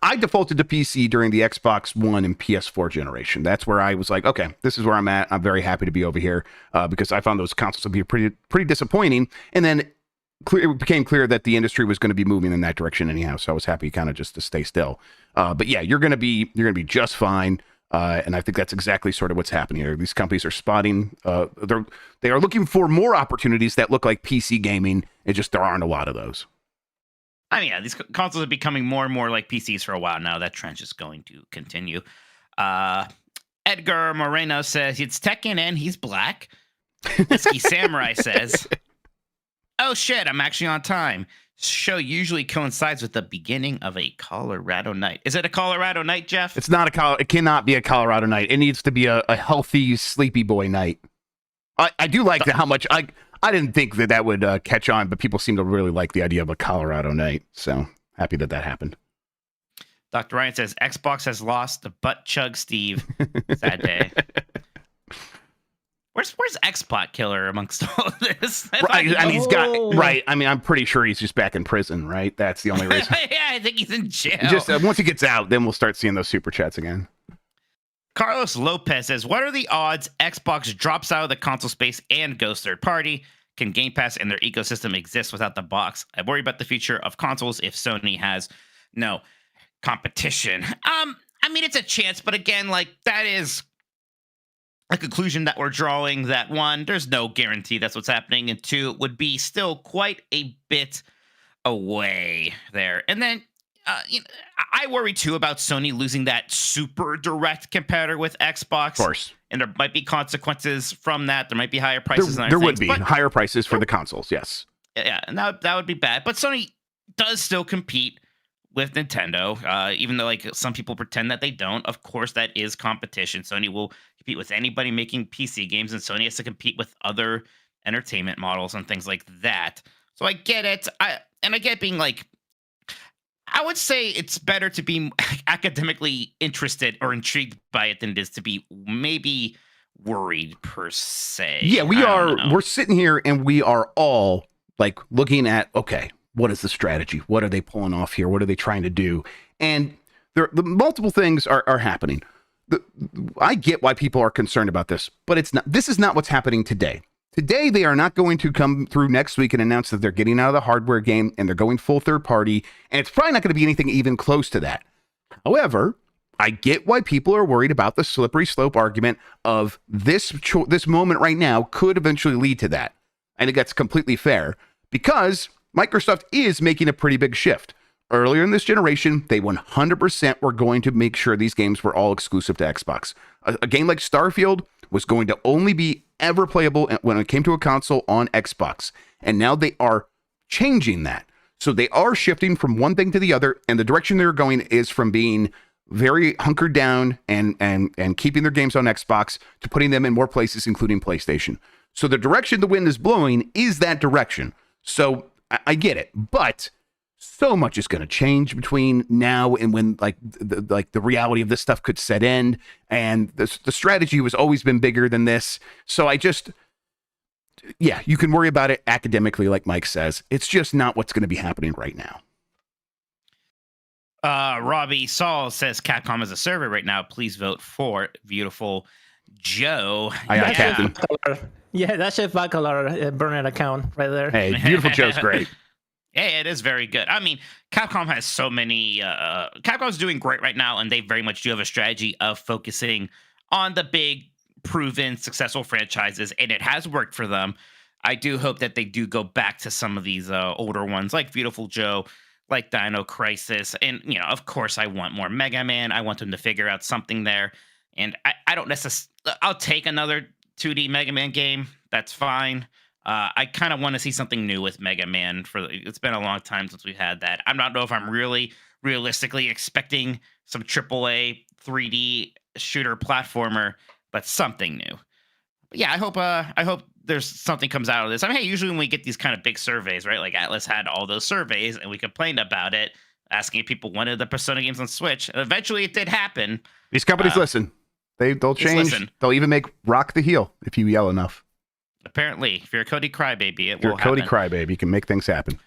I defaulted to PC during the Xbox One and PS4 generation. That's where I was like, okay, this is where I'm at. I'm very happy to be over here because I found those consoles to be pretty disappointing. And then it became clear that the industry was going to be moving in that direction anyhow. So I was happy kind of just to stay still. But yeah, you're going to be just fine. And I think that's exactly sort of what's happening here. These companies are spotting, they are looking for more opportunities that look like PC gaming. It just, there aren't a lot of those. I mean, yeah, these consoles are becoming more and more like PCs for a while now. That trend is going to continue. Edgar Moreno says, it's Tekken and he's black. Whiskey Samurai says, oh shit, I'm actually on time. Show usually coincides with the beginning of a Colorado night. Is it a Colorado night, Jeff? It's not it cannot be a Colorado night. It needs to be a healthy sleepy boy night. I do like how much I didn't think that would catch on, but people seem to really like the idea of a Colorado night. So happy that happened. Dr. Ryan says, Xbox has lost the butt chug Steve. Sad day. Where's Xbot Killer amongst all this? Right, I mean, he's got right. I mean, I'm pretty sure he's just back in prison, right? That's the only reason. Yeah, I think he's in jail. Just once he gets out, then we'll start seeing those super chats again. Carlos Lopez says, what are the odds Xbox drops out of the console space and goes third party? Can Game Pass and their ecosystem exist without the box? I worry about the future of consoles if Sony has no competition. I mean, it's a chance, but again, like, that is a conclusion that we're drawing. That one, there's no guarantee that's what's happening, and two, it would be still quite a bit away there. And then I worry too about Sony losing that super direct competitor with Xbox. Of course. And there might be consequences from that. There might be higher prices. There would be higher prices for the consoles, yes. Yeah, and that would be bad. But Sony does still compete with Nintendo, even though like some people pretend that they don't. Of course, that is competition. Sony will compete with anybody making PC games, and Sony has to compete with other entertainment models and things like that. So I get it. I get being like, I would say it's better to be academically interested or intrigued by it than it is to be maybe worried per se. Yeah, we're sitting here and we are all like looking at, okay, what is the strategy? What are they pulling off here? What are they trying to do? And the multiple things are happening. I get why people are concerned about this, but this is not what's happening today. Today, they are not going to come through next week and announce that they're getting out of the hardware game and they're going full third party. And it's probably not going to be anything even close to that. However, I get why people are worried about the slippery slope argument of this moment right now could eventually lead to that. I think that's completely fair because Microsoft is making a pretty big shift. Earlier in this generation, they 100% were going to make sure these games were all exclusive to Xbox. A game like Starfield was going to only be ever playable when it came to a console on Xbox. And now they are changing that. So they are shifting from one thing to the other, and the direction they're going is from being very hunkered down and keeping their games on Xbox to putting them in more places, including PlayStation. So the direction the wind is blowing is that direction. So I get it, but so much is going to change between now and when the reality of this stuff could set in, and the strategy has always been bigger than this. So you can worry about it academically, like Mike says. It's just not what's going to be happening right now. Robbie Saul says Capcom is a server right now. Please vote for Beautiful Joe. Yeah, that's a Bacalar Burnet account right there. Hey, Beautiful Joe's great. Yeah, it is very good. I mean, Capcom has so many. Capcom's doing great right now, and they very much do have a strategy of focusing on the big, proven, successful franchises, and it has worked for them. I do hope that they do go back to some of these older ones, like Beautiful Joe, like Dino Crisis, and of course, I want more Mega Man. I want them to figure out something there, and I don't necessarily. I'll take another 2D Mega Man game. That's fine. I kind of want to see something new with Mega Man. It's been a long time since we've had that. I don't know if I'm really realistically expecting some AAA 3D shooter platformer, but something new. But yeah, I hope there's something comes out of this. I mean, hey, usually when we get these kind of big surveys, right? Like Atlas had all those surveys, and we complained about it, asking if people wanted the Persona games on Switch. And eventually, it did happen. These companies listen. They'll change. Listen. They'll even make Rock the Heel if you yell enough. Apparently, if you're a Cody Crybaby, it will happen. Cody Crybaby, you can make things happen.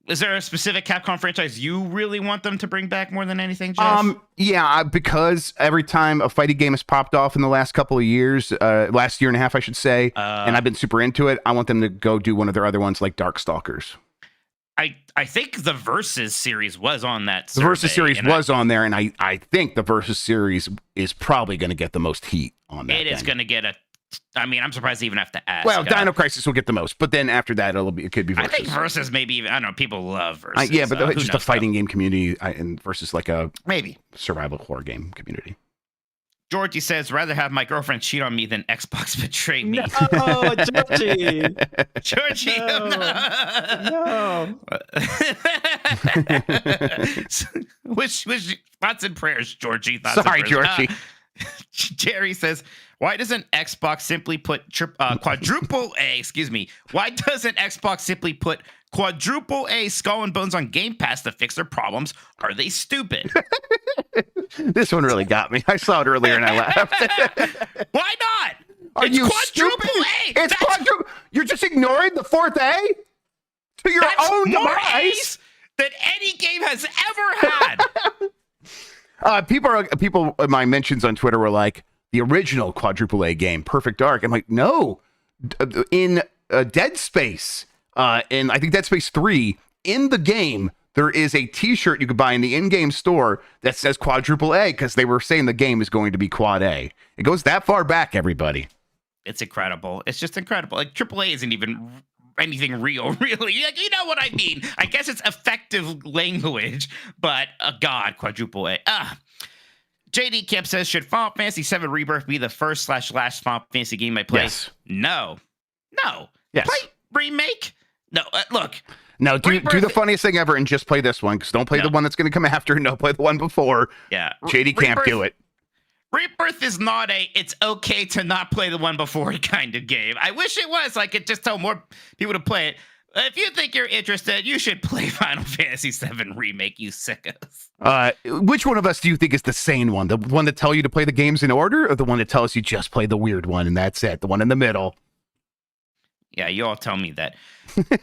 Is there a specific Capcom franchise you really want them to bring back more than anything, Jeff? Yeah, because every time a fighting game has popped off in the last couple of years, last year and a half, I should say, and I've been super into it, I want them to go do one of their other ones like Darkstalkers. I think the Versus series was on that survey. The Versus series was on there, and I think the Versus series is probably going to get the most heat on that. It is going to get I'm surprised they even have to ask. Well, Dino Crisis will get the most, but then after that, it could be Versus. I think Versus maybe even, I don't know, people love Versus. Yeah, but it's just a fighting game community and versus like a maybe survival horror game community. Georgie says, rather have my girlfriend cheat on me than Xbox betray me. No, Georgie. Georgie. No. Wish thoughts and prayers, Georgie. Sorry, Georgie. Jerry says, why doesn't Xbox simply put quadruple A, excuse me, why doesn't Xbox simply put quadruple A Skull and Bones on Game Pass to fix their problems? Are they stupid? This one really got me. I saw it earlier and I laughed. Why not? It's you quadruple stupid? It's quadruple. You're just ignoring the fourth A to your own more device A's than any game has ever had. People in my mentions on Twitter were like, the original quadruple A game, Perfect Dark. I'm like, no. In Dead Space, in I think Dead Space 3, in the game, there is a T-shirt you could buy in the in-game store that says quadruple A because they were saying the game is going to be quad A. It goes that far back, everybody. It's incredible. It's just incredible. Like AAA isn't even anything real, really. Like, you know what I mean? I guess it's effective language, but God, quadruple A. JD Kemp says, should Final Fantasy VII Rebirth be the first / last Final Fantasy game I play? Yes. No. Yes. Play remake? No. Look. No, do the funniest thing ever and just play this one, because don't play the one that's going to come after. No, play the one before. Yeah. JD can't do it. Rebirth is not it's okay to not play the one before kind of game. I wish it was. I could just tell more people to play it. If you think you're interested, you should play Final Fantasy VII Remake, you sickos. Which one of us do you think is the sane one? The one that tell you to play the games in order, or the one that tells you just play the weird one and that's it? The one in the middle. Yeah, you all tell me that.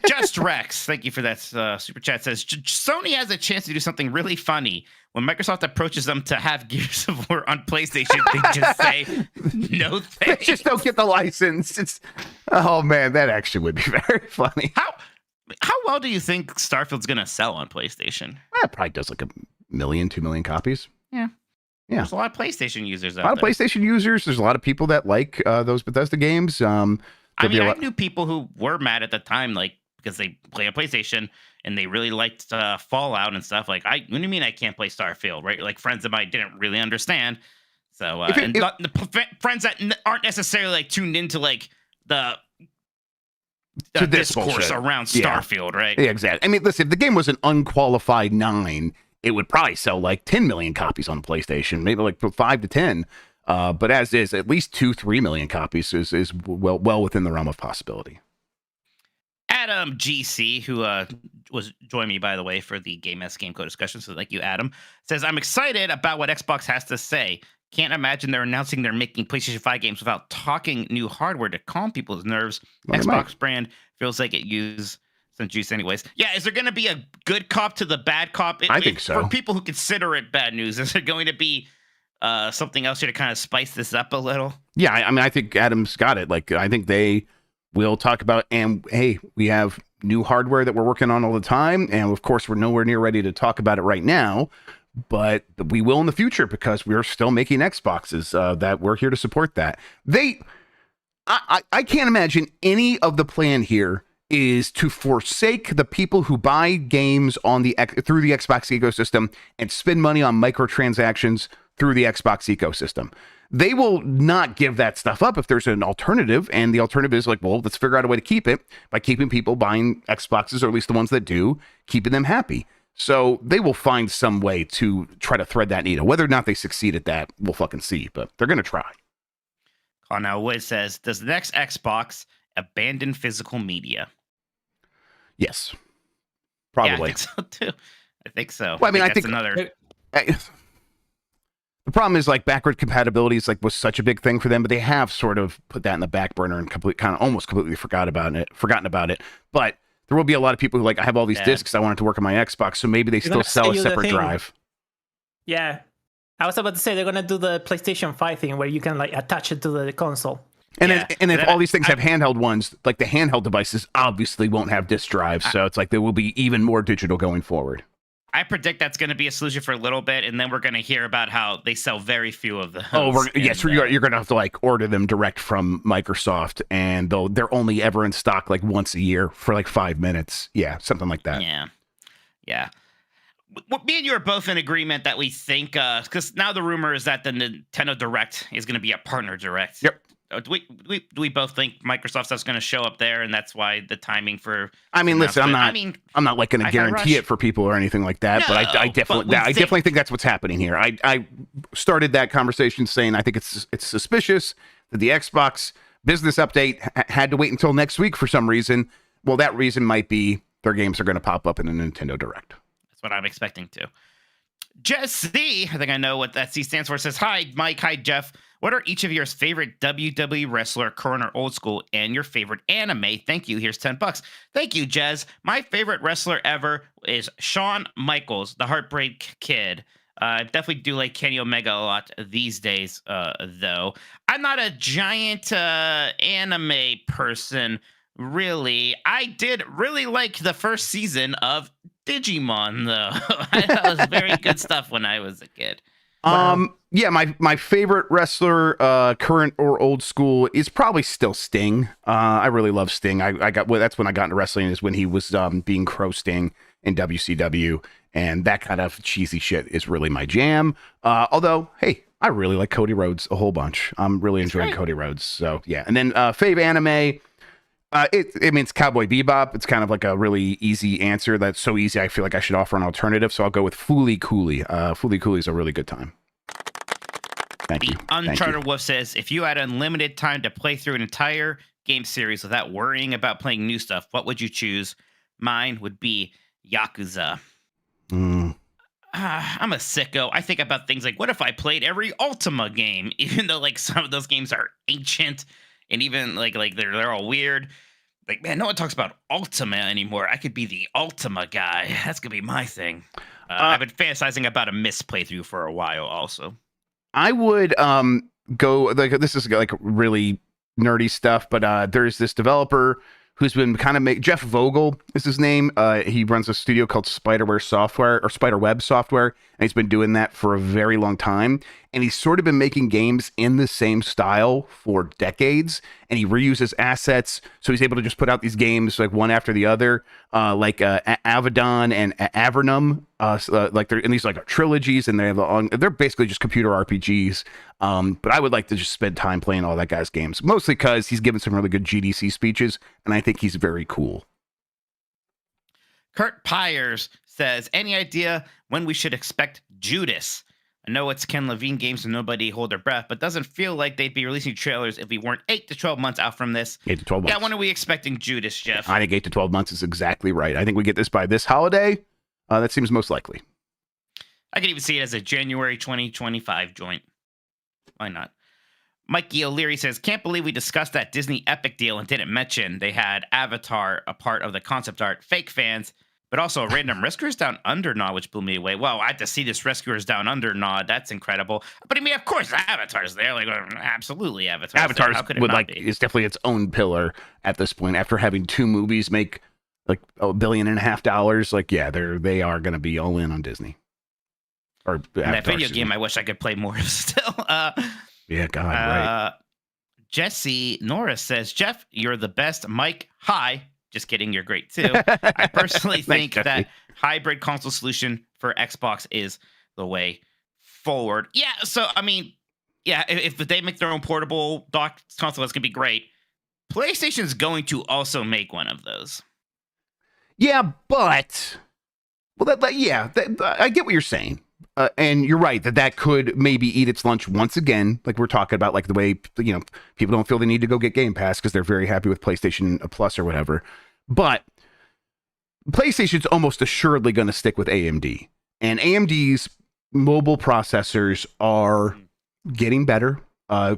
Just Rex, thank you for that super chat. Says Sony has a chance to do something really funny. When Microsoft approaches them to have Gears of War on PlayStation, they just say no thanks. Just don't get the license. Oh man, that actually would be very funny. How well do you think Starfield's gonna sell on PlayStation? It probably does like 1 million, 2 million copies. Yeah. Yeah. There's a lot of PlayStation users out there. A lot of PlayStation users. There's a lot of people that like those Bethesda games. I knew people who were mad at the time, like, because they play a PlayStation and they really liked Fallout and stuff. Like, what do you mean I can't play Starfield, right? Like, friends of mine didn't really understand. So, friends that aren't necessarily like tuned into like the discourse bullshit around Starfield, right? Yeah, exactly. I mean, listen, if the game was an unqualified 9, it would probably sell like 10 million copies on PlayStation, maybe like 5 to 10. But as is, at least 2-3 million copies is well within the realm of possibility. Adam GC, who was joined me, by the way, for the Game S Game Code discussion, so thank you, Adam, says, I'm excited about what Xbox has to say. Can't imagine they're announcing they're making PlayStation 5 games without talking new hardware to calm people's nerves. Well, Xbox brand feels like it used some juice anyways. Yeah, is there going to be a good cop to the bad cop? I think so. For people who consider it bad news, is there going to be something else here to kind of spice this up a little? Yeah, I mean, I think Adam's got it. Like, I think they will talk about, and hey, we have new hardware that we're working on all the time, and of course, we're nowhere near ready to talk about it right now, but we will in the future because we're still making Xboxes that we're here to support that. I can't imagine any of the plan here is to forsake the people who buy games on through the Xbox ecosystem and spend money on microtransactions through the Xbox ecosystem. They will not give that stuff up if there's an alternative, and the alternative is like, well, let's figure out a way to keep it by keeping people buying Xboxes, or at least the ones that do, keeping them happy. So they will find some way to try to thread that needle. Whether or not they succeed at that, we'll fucking see, but they're going to try. Oh, now Wiz says, does the next Xbox abandon physical media? Yes. Probably. Yeah, I think so, too. I think so. Well, I mean, I think another... The problem is, like, backward compatibility is was such a big thing for them, but they have sort of put that in the back burner and almost completely forgotten about it. But there will be a lot of people who I have all these discs I want it to work on my Xbox, so maybe they still sell a separate drive. Yeah. I was about to say they're going to do the PlayStation 5 thing where you can attach it to the console. And if all these things have handheld ones, like the handheld devices obviously won't have disk drives, so it's like there will be even more digital going forward. I predict that's going to be a solution for a little bit, and then we're going to hear about how they sell very few of them. Oh, you're going to have to order them direct from Microsoft, and they're only ever in stock once a year for 5 minutes. Yeah, something like that. Yeah. Me and you are both in agreement that we think, because now the rumor is that the Nintendo Direct is going to be a partner direct. Yep. Do we both think Microsoft stuff's going to show up there, and that's why the timing for? I mean, listen, I'm not going to guarantee it for people or anything like that, but I definitely think that's what's happening here. I started that conversation saying I think it's suspicious that the Xbox business update had to wait until next week for some reason. Well, that reason might be their games are going to pop up in a Nintendo Direct. That's what I'm expecting to. Jesse, I think I know what that C stands for, says, hi, Mike. Hi, Jeff. What are each of your favorite WWE wrestler, current or old school, and your favorite anime? Thank you. Here's $10. Thank you, Jez. My favorite wrestler ever is Shawn Michaels, the Heartbreak Kid. I definitely do like Kenny Omega a lot these days, though. I'm not a giant anime person, really. I did really like the first season of Digimon, though. That was very good stuff when I was a kid. Wow. Yeah, my favorite wrestler, current or old school, is probably still Sting. I really love Sting. That's when I got into wrestling, is when he was being Crow Sting in WCW, and that kind of cheesy shit is really my jam. Although, hey, I really like Cody Rhodes a whole bunch. I'm really enjoying great. Cody Rhodes. So yeah, and then fave anime. It's Cowboy Bebop. It's kind of like a really easy answer. That's so easy, I feel like I should offer an alternative. So I'll go with Foolie Cooley. Foolie Cooley is a really good time. Thank you. Uncharted Wolf says, if you had unlimited time to play through an entire game series without worrying about playing new stuff, what would you choose? Mine would be Yakuza. I'm a sicko. I think about things like, what if I played every Ultima game, even though like some of those games are ancient and even like they're all weird. Like, man, no one talks about Ultima anymore. I could be the Ultima guy. That's gonna be my thing. I've been fantasizing about a missed playthrough for a while, also. I would go like, this is like really nerdy stuff, but there's this developer who's been kind of Jeff Vogel is his name. He runs a studio called Spiderweb Software, and he's been doing that for a very long time. And he's sort of been making games in the same style for decades, and he reuses assets, so he's able to just put out these games like one after the other, like Avedon and Avernum, like they're in these like trilogies, and they're basically just computer RPGs. But I would like to just spend time playing all that guy's games, mostly because he's given some really good GDC speeches, and I think he's very cool. Kurt Pyers says, any idea when we should expect Judas? I know it's Ken Levine games and nobody hold their breath, but doesn't feel like they'd be releasing trailers if we weren't 8 to 12 months out from this. 8 to 12 months. Yeah, when are we expecting Judas, Jeff? I think 8 to 12 months is exactly right. I think we get this by this holiday. That seems most likely. I could even see it as a January 2025 joint. Why not? Mikey O'Leary says, can't believe we discussed that Disney Epic deal and didn't mention they had Avatar a part of the concept art. Fake fans. But also a random Rescuers Down Under nod, which blew me away. Wow, I had to see this Rescuers Down Under nod. That's incredible. But I mean, of course, Avatar's there. Like, absolutely, Avatar's Avatar's there. How could it would not like be? It's definitely its own pillar at this point. After having 2 movies make like $1.5 billion, like they are going to be all in on Disney. Or that video game, I wish I could play more of still. Yeah, God, right. Jesse Norris says, Jeff, you're the best. Mike, hi. Just kidding, you're great too. I personally think that hybrid console solution for Xbox is the way forward. Yeah, so I mean, yeah, if they make their own portable dock console, that's gonna be great. PlayStation's going to also make one of those. Yeah, but I get what you're saying. And you're right that could maybe eat its lunch once again, like we're talking about, like the way, people don't feel they need to go get Game Pass because they're very happy with PlayStation Plus or whatever. But PlayStation's almost assuredly going to stick with AMD. And AMD's mobile processors are getting better.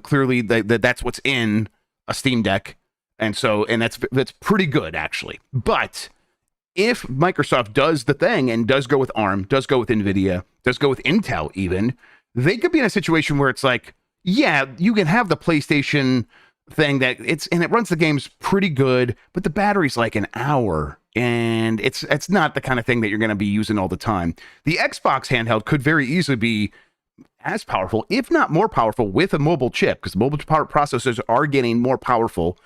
Clearly, that's what's in a Steam Deck. And that's pretty good, actually. But if Microsoft does the thing and does go with ARM, does go with NVIDIA, does go with Intel even, they could be in a situation where it's like, yeah, you can have the PlayStation thing it runs the games pretty good, but the battery's like an hour, and it's not the kind of thing that you're going to be using all the time. The Xbox handheld could very easily be as powerful, if not more powerful, with a mobile chip, because mobile power processors are getting more powerful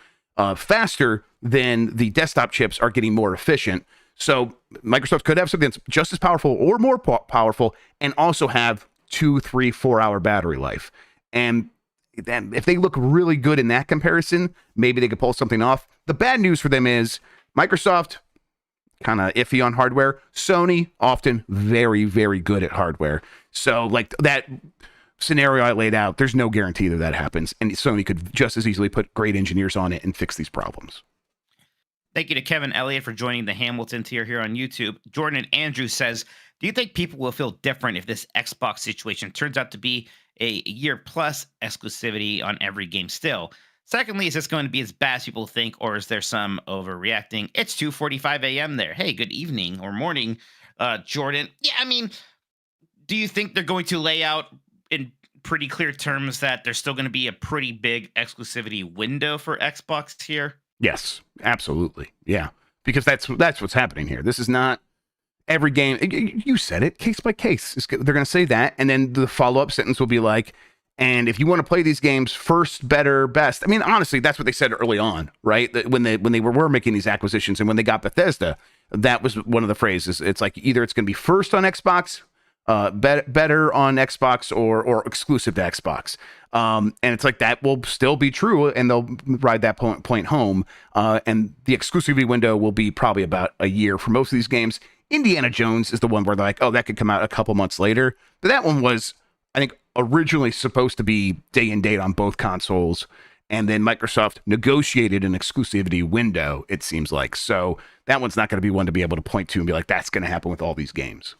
faster than the desktop chips are getting more efficient. So Microsoft could have something that's just as powerful or more powerful, and also have 2, 3, 4 hour battery life. And then if they look really good in that comparison, maybe they could pull something off. The bad news for them is Microsoft, kind of iffy on hardware. Sony, often very, very good at hardware. So like that scenario I laid out, there's no guarantee that happens. And Sony could just as easily put great engineers on it and fix these problems. Thank you to Kevin Elliott for joining the Hamilton tier here on YouTube. Jordan Andrews says, do you think people will feel different if this Xbox situation turns out to be a year plus exclusivity on every game still? Secondly, is this going to be as bad as people think, or is there some overreacting? It's 2:45 a.m. there. Hey, good evening or morning, Jordan. Yeah, I mean, do you think they're going to lay out in pretty clear terms that there's still going to be a pretty big exclusivity window for Xbox here? Yes, absolutely. Yeah, because that's what's happening here. This is not every game. You said it, case by case. They're going to say that, and then the follow-up sentence will be like, and if you want to play these games first, better, best. I mean, honestly, that's what they said early on, right? That when they were making these acquisitions, and when they got Bethesda, that was one of the phrases. It's like either it's going to be first on Xbox, better on Xbox, or exclusive to Xbox. And it's like that will still be true, and they'll ride that point home. And the exclusivity window will be probably about a year for most of these games. Indiana Jones is the one where they're like, oh, that could come out a couple months later. But that one was, I think, originally supposed to be day and date on both consoles, and then Microsoft negotiated an exclusivity window, it seems like. So that one's not going to be one to be able to point to and be like, that's going to happen with all these games.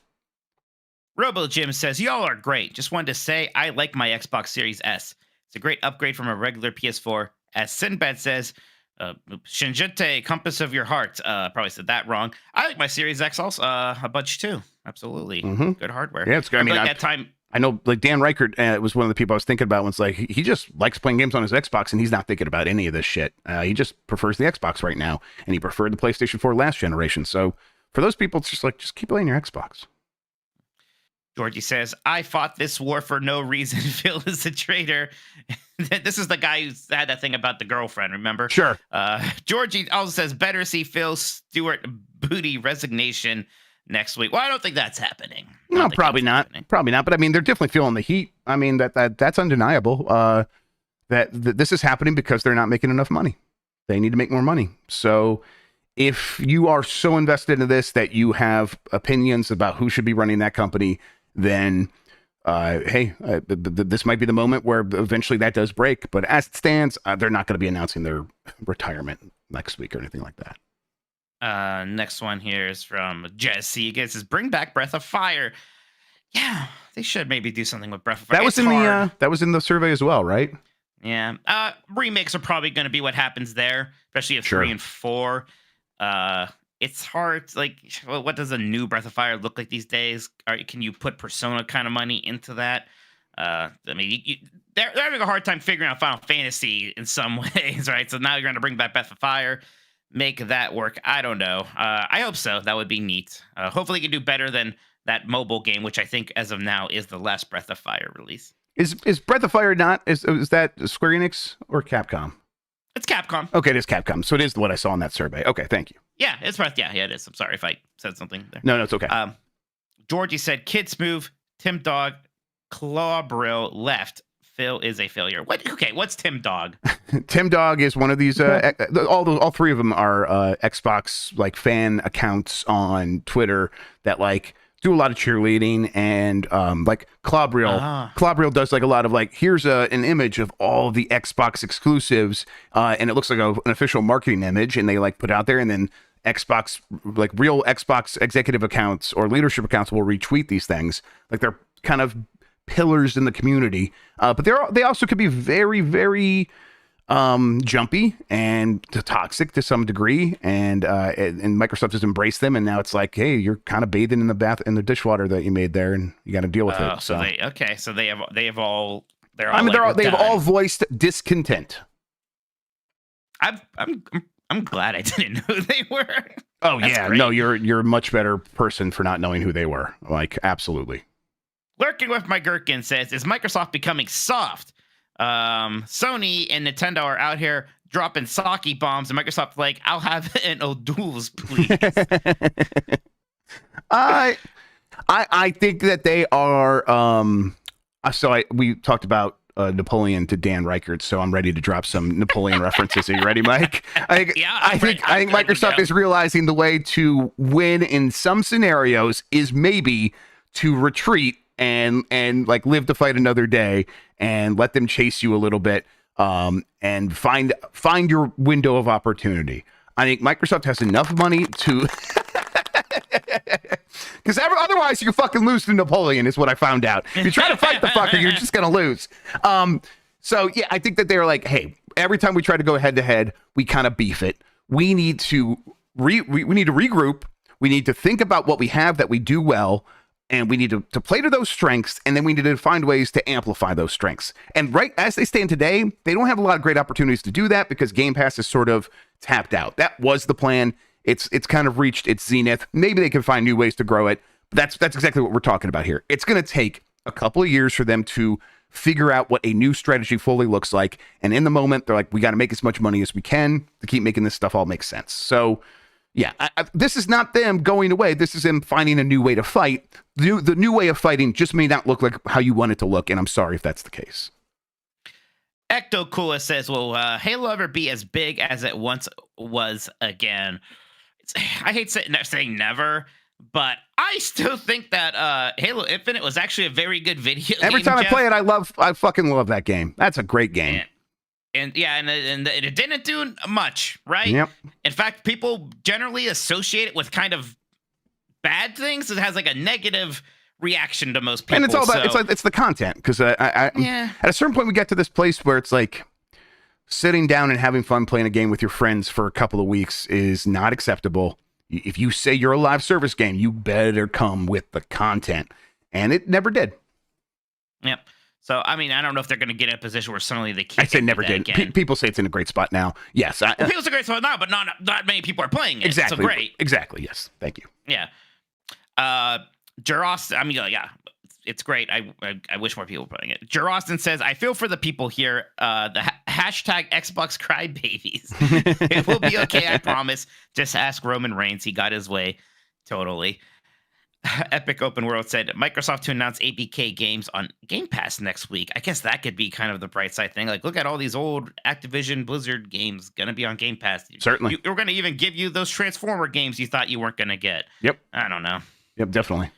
Robo Jim says, y'all are great. Just wanted to say I like my Xbox Series S. It's a great upgrade from a regular PS4. As Sinbad says, Shinjite, compass of your heart. Probably said that wrong. I like my Series X also a bunch too. Absolutely. Mm-hmm. Good hardware. Yeah, it's good. I mean, like that time. I know, like Dan Reichert was one of the people I was thinking about. It's like he just likes playing games on his Xbox, and he's not thinking about any of this shit. He just prefers the Xbox right now, and he preferred the PlayStation 4 last generation. So for those people, it's just like, just keep playing your Xbox. Georgie says, I fought this war for no reason. Phil is a traitor. This is the guy who had that thing about the girlfriend, remember? Sure. Georgie also says, better see Phil Stewart booty resignation next week. Well, I don't think that's happening. No, probably not. Probably not. But I mean, they're definitely feeling the heat. I mean, that's undeniable. That this is happening because they're not making enough money. They need to make more money. So if you are so invested in this that you have opinions about who should be running that company, then this might be the moment where eventually that does break. But as it stands, they're not going to be announcing their retirement next week or anything like that. Next one here is from Jesse. It says, bring back Breath of Fire. Yeah, they should maybe do something with Breath of Fire. That was in the survey as well, right? Yeah. Remakes are probably going to be what happens there, especially if 3 and 4. It's hard. Like, what does a new Breath of Fire look like these days? Can you put Persona kind of money into that? I mean, they're having a hard time figuring out Final Fantasy in some ways, right? So now you're going to bring back Breath of Fire, make that work. I don't know. I hope so. That would be neat. Hopefully, you can do better than that mobile game, which I think, as of now, is the last Breath of Fire release. Is Breath of Fire not? Is that Square Enix or Capcom? It's Capcom. Okay, it is Capcom. So it is what I saw in that survey. Okay, thank you. Yeah, it's Breath. Yeah, it is. I'm sorry if I said something there. No, it's okay. Georgie said, kids move. Tim Dog, Clawbrill left. Phil is a failure. What? Okay, what's Tim Dog? Tim Dog is one of these. All three of them are Xbox like fan accounts on Twitter that like do a lot of cheerleading, and like Clawbrill does like a lot of like, here's an image of all the Xbox exclusives, and it looks like an official marketing image, and they like put it out there, and then Xbox, like real Xbox executive accounts or leadership accounts, will retweet these things. Like they're kind of pillars in the community, but they also could be very, very jumpy and toxic to some degree, and Microsoft has embraced them, and now it's like, hey, you're kind of bathing in the dishwater that you made there, and you got to deal with it. So they've all voiced discontent. I'm glad I didn't know who they were. Oh, that's yeah, great. No, you're a much better person for not knowing who they were. Like, absolutely. Lurking with my gherkin says, is Microsoft becoming soft? Sony and Nintendo are out here dropping sake bombs, and Microsoft like, I'll have an O'Doul's, please. I think that they are. We talked about Napoleon to Dan Reichert, so I'm ready to drop some Napoleon references. Are you ready, Mike? I think Microsoft is realizing the way to win in some scenarios is maybe to retreat and like live to fight another day and let them chase you a little bit, and find your window of opportunity. I think Microsoft has enough money to, because otherwise you fucking lose to Napoleon is what I found out. If you try to fight the fucker, you're just gonna lose. So yeah, I think that they're like, hey, every time we try to go head to head, we kind of beef it. We need to we need to regroup. We need to think about what we have that we do well. And we need to play to those strengths, and then we need to find ways to amplify those strengths. And right as they stand today, they don't have a lot of great opportunities to do that because Game Pass is sort of tapped out. That was the plan. It's kind of reached its zenith. Maybe they can find new ways to grow it. But that's exactly what we're talking about here. It's going to take a couple of years for them to figure out what a new strategy fully looks like. And in the moment, they're like, we got to make as much money as we can to keep making this stuff all make sense. So yeah, this is not them going away. This is them finding a new way to fight. The new way of fighting just may not look like how you want it to look, and I'm sorry if that's the case. Ecto Kula says, will Halo ever be as big as it once was again? I hate saying never, but I still think that Halo Infinite was actually a very good video game. Every time Jeff. I play it, I fucking love that game. That's a great game. And it didn't do much, right? Yep. In fact, people generally associate it with kind of bad things. It has like a negative reaction to most people. And it's all about it's the content because at a certain point we get to this place where it's like sitting down and having fun playing a game with your friends for a couple of weeks is not acceptable. If you say you're a live service game, you better come with the content, and it never did. Yep. So, I mean, I don't know if they're going to get in a position where suddenly they can't. I say never did. People say it's in a great spot now. Yes. People say great spot now, but not many people are playing it. Exactly. So great. Exactly. Yes. Thank you. Yeah. Austin, I mean, yeah, it's great. I wish more people were playing it. Austin says, I feel for the people here. The hashtag Xbox crybabies. It will be okay, I promise. Just ask Roman Reigns. He got his way. Totally. Epic Open World said Microsoft to announce ABK games on Game Pass next week. I guess that could be kind of the bright side thing. Like, look at all these old Activision Blizzard games going to be on Game Pass. Certainly. We're going to even give you those Transformer games you thought you weren't going to get. Yep. I don't know. Yep, definitely.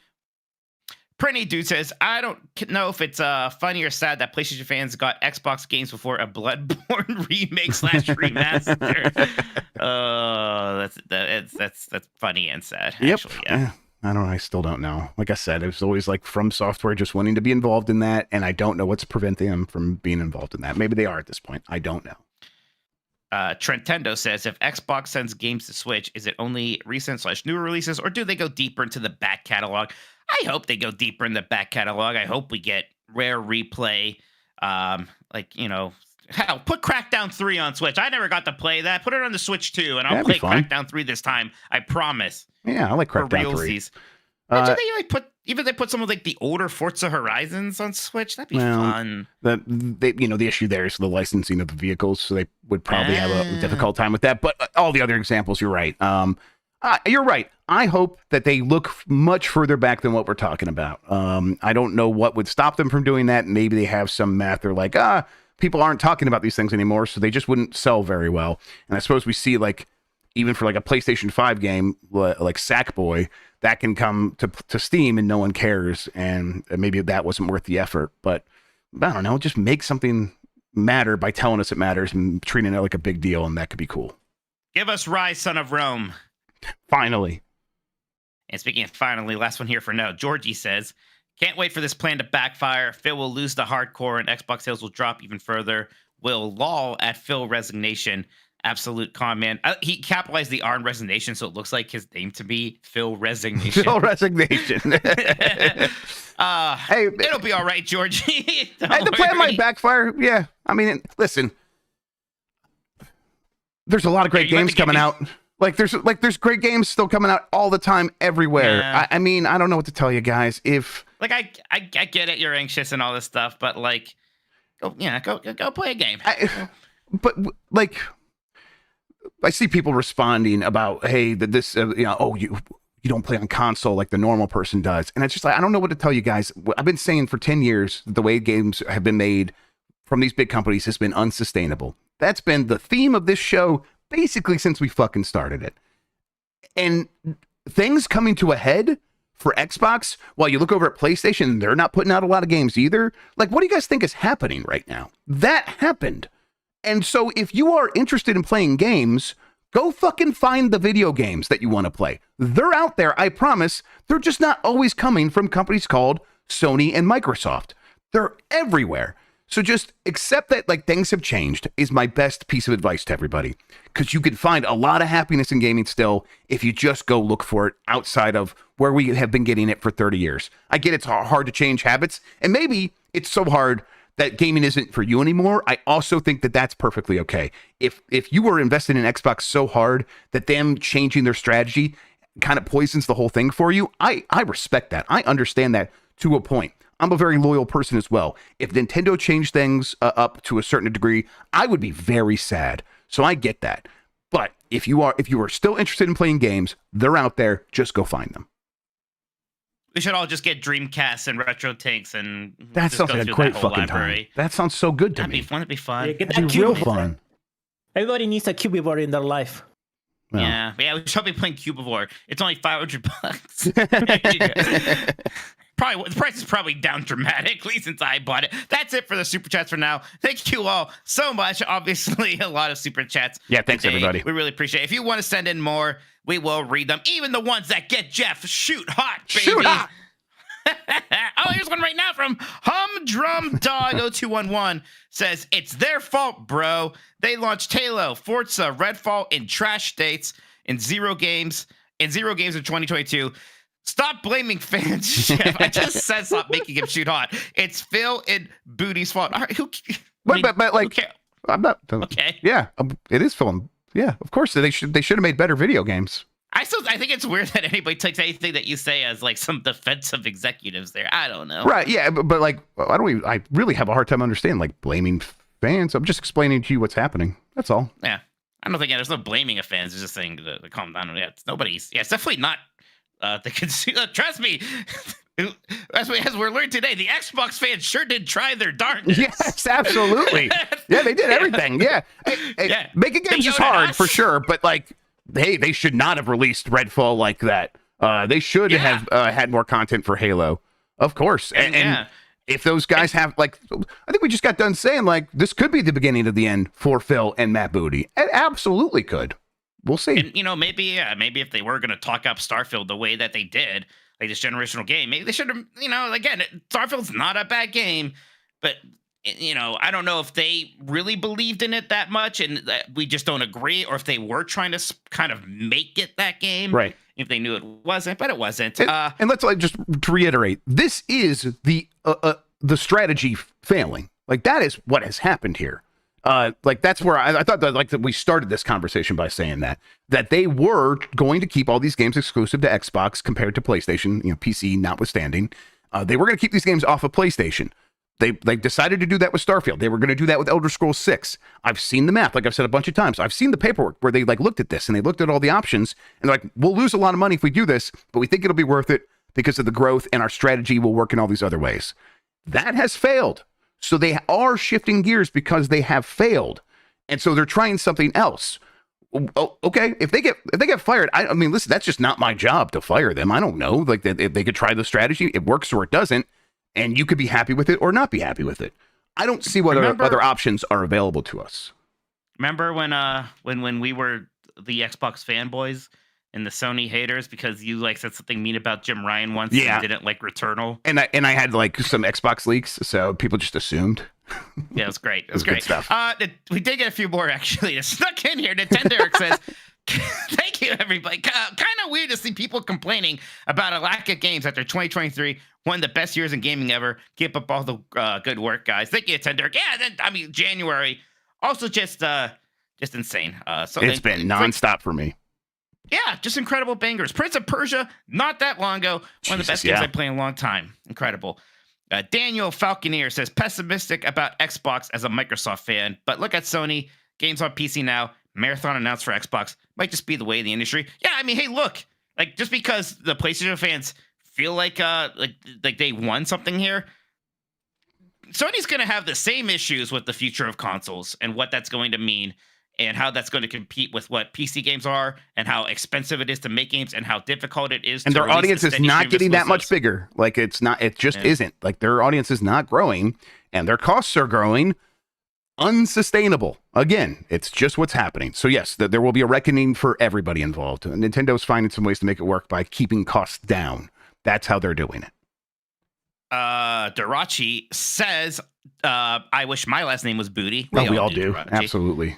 Pretty Dude says, I don't know if it's funny or sad that PlayStation fans got Xbox games before a Bloodborne remake / remaster. That's funny and sad. Yep. Actually, yeah. I don't know. I still don't know. Like I said, it was always like From Software just wanting to be involved in that, and I don't know what's preventing them from being involved in that. Maybe they are at this point. I don't know. Trentendo says, if Xbox sends games to Switch, is it only recent / new releases, or do they go deeper into the back catalog? I hope they go deeper in the back catalog. I hope we get Rare Replay. Hell, put Crackdown 3 on Switch. I never got to play that. Put it on the Switch too, and I'll play Crackdown 3 this time. I promise. Yeah, I like Crackdown 3. They put some of like the older Forza Horizons on Switch. That'd be fun. The issue there is the licensing of the vehicles, so they would probably have a difficult time with that. But all the other examples, you're right. You're right. I hope that they look much further back than what we're talking about. I don't know what would stop them from doing that. Maybe they have some math. They're like, people aren't talking about these things anymore, so they just wouldn't sell very well. And I suppose we see like, even for like a PlayStation 5 game, like Sackboy, that can come to Steam and no one cares. And maybe that wasn't worth the effort. But I don't know, just make something matter by telling us it matters and treating it like a big deal, and that could be cool. Give us Rise, Son of Rome. Finally. And speaking of finally, last one here for now. Georgie says, can't wait for this plan to backfire. Phil will lose the hardcore and Xbox sales will drop even further. Will loll at Phil resignation. Absolute comment. He capitalized the R in resignation, so it looks like his name to be Phil Resignation. Phil Resignation. Hey, it'll be all right, Georgie. The plan might backfire. Yeah. I mean, listen. There's a lot of great games coming out. There's great games still coming out all the time everywhere. Yeah. I mean, I don't know what to tell you guys. If I get it, you're anxious and all this stuff, but go play a game. I see people responding about, hey, this you don't play on console like the normal person does, and it's just like, I don't know what to tell you guys. I've been saying for 10 years the way games have been made from these big companies has been unsustainable. That's been the theme of this show basically since we fucking started it. And things coming to a head for Xbox, while you look over at PlayStation, they're not putting out a lot of games either. Like, what do you guys think is happening right now? That happened. And so if you are interested in playing games, go fucking find the video games that you want to play. They're out there, I promise. They're just not always coming from companies called Sony and Microsoft. They're everywhere. So just accept that like things have changed is my best piece of advice to everybody, because you can find a lot of happiness in gaming still if you just go look for it outside of where we have been getting it for 30 years. I get it's hard to change habits, and maybe it's so hard that gaming isn't for you anymore. I also think that that's perfectly okay. If you were invested in Xbox so hard that them changing their strategy kind of poisons the whole thing for you, I respect that. I understand that to a point. I'm a very loyal person as well. If Nintendo changed things up to a certain degree, I would be very sad. So I get that. But if you are still interested in playing games, they're out there. Just go find them. We should all just get Dreamcasts and retro tanks and That just sounds go like a through great that whole fucking library. time. That sounds so good to That'd me. be fun. That'd be fun. Yeah, get that That'd be real cube. fun. Everybody needs a cubivore in their life. Well. Yeah, we should be playing Cubivore. It's only $500. Probably the price is probably down dramatically since I bought it. That's it for the super chats for now. Thank you all so much. Obviously, a lot of super chats. Yeah, thanks today. everybody. We really appreciate it. If you want to send in more, we will read them. Even the ones that get Jeff shoot hot, baby. Shoot hot. Oh, here's one right now from Humdrum Dog 0211 says, it's their fault, bro. They launched Halo, Forza, Redfall in trash states in zero games in 2022. Stop blaming fans, Jeff. I just said stop making him shoot hot. It's Phil and Booty's fault. All right, But like, I'm not. Okay. Yeah, it is film. Yeah, of course they should have made better video games. I think it's weird that anybody takes anything that you say as like some defensive executives there. I don't know. Right? Yeah, but like, I really have a hard time understanding like blaming fans. I'm just explaining to you what's happening. That's all. Yeah, I don't think there's no blaming of fans. It's just saying to calm down. Yeah, it's nobody's. Yeah, it's definitely not. The consumer. Trust me. As we're learning today, the Xbox fans sure did try their darndest. Yes, absolutely. Yeah, they did everything. Yeah. Hey, making games is hard for sure, but like, hey, they should not have released Redfall like that. They should have had more content for Halo, of course. And if those guys have like, I think we just got done saying like this could be the beginning of the end for Phil and Matt Booty. It absolutely could. We'll see. And maybe if they were going to talk up Starfield the way that they did, like this generational game, maybe they should have. Again, Starfield's not a bad game, but I don't know if they really believed in it that much, and that we just don't agree, or if they were trying to kind of make it that game, right? If they knew it wasn't, but it wasn't. And let's just to reiterate, this is the strategy failing. Like that is what has happened here. Like that's where I thought that we started this conversation by saying that they were going to keep all these games exclusive to Xbox compared to PlayStation, PC notwithstanding. They were going to keep these games off of PlayStation. They decided to do that with Starfield. They were going to do that with Elder Scrolls 6. I've seen the math, like I've said a bunch of times. I've seen the paperwork where they like looked at this and they looked at all the options and they're like, we'll lose a lot of money if we do this, but we think it'll be worth it because of the growth and our strategy will work in all these other ways. That has failed. So they are shifting gears because they have failed. And so they're trying something else. Oh, okay. If they get fired, I mean, listen, that's just not my job to fire them. I don't know. Like if they could try the strategy, it works or it doesn't. And you could be happy with it or not be happy with it. I don't see what other options are available to us. Remember when we were the Xbox fanboys and the Sony haters because you like said something mean about Jim Ryan once and didn't like Returnal? And I had like some Xbox leaks, so people just assumed. Yeah, it was great. It was great stuff. We did get a few more actually. It snuck in here. Nintendo says, thank you, everybody. Kind of weird to see people complaining about a lack of games after 2023, one of the best years in gaming ever. Keep up all the good work, guys. Thank you, Nintendo. Yeah, January also just insane. So it's been nonstop for me. Yeah, just incredible bangers. Prince of Persia, not that long ago. One of the best games I've played in a long time. Incredible. Daniel Falconeer says, pessimistic about Xbox as a Microsoft fan, but look at Sony. Games on PC now. Marathon announced for Xbox. Might just be the way of the industry. Yeah, I mean, hey, look. Like, just because the PlayStation fans feel like they won something here, Sony's going to have the same issues with the future of consoles and what that's going to mean and how that's going to compete with what PC games are and how expensive it is to make games and how difficult it is. And their audience is not getting that much bigger. Like it just isn't. Like their audience is not growing and their costs are growing. Unsustainable. Again, it's just what's happening. So yes, there will be a reckoning for everybody involved. Nintendo's finding some ways to make it work by keeping costs down. That's how they're doing it. Darachi says, I wish my last name was Booty. We all do. Absolutely.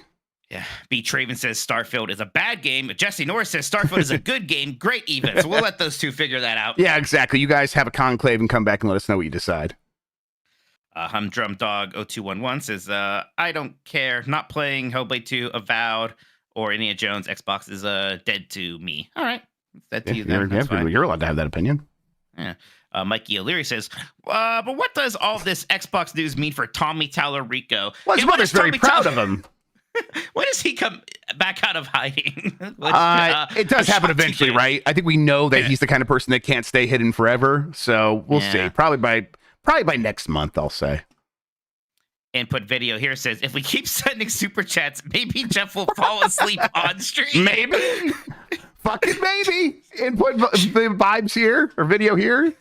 Yeah. B. Traven says Starfield is a bad game. Jesse Norris says Starfield is a good game. Great even. So we'll let those two figure that out. Yeah, exactly. You guys have a conclave and come back and let us know what you decide. Humdrum Dog 0211 says, I don't care. Not playing Hellblade 2, Avowed, or Indiana Jones. Xbox is dead to me. All right. That's dead to you then. You're allowed to have that opinion. Yeah. Mikey O'Leary says, but what does all this Xbox news mean for Tommy Tallarico? Well, his mother's very proud of him. When does he come back out of hiding? It does happen eventually, right? I think we know that he's the kind of person that can't stay hidden forever. So we'll see. Probably by next month, I'll say. Input video here says, if we keep sending super chats, maybe Jeff will fall asleep on stream. Maybe. Fucking maybe. Input vibes here or video here.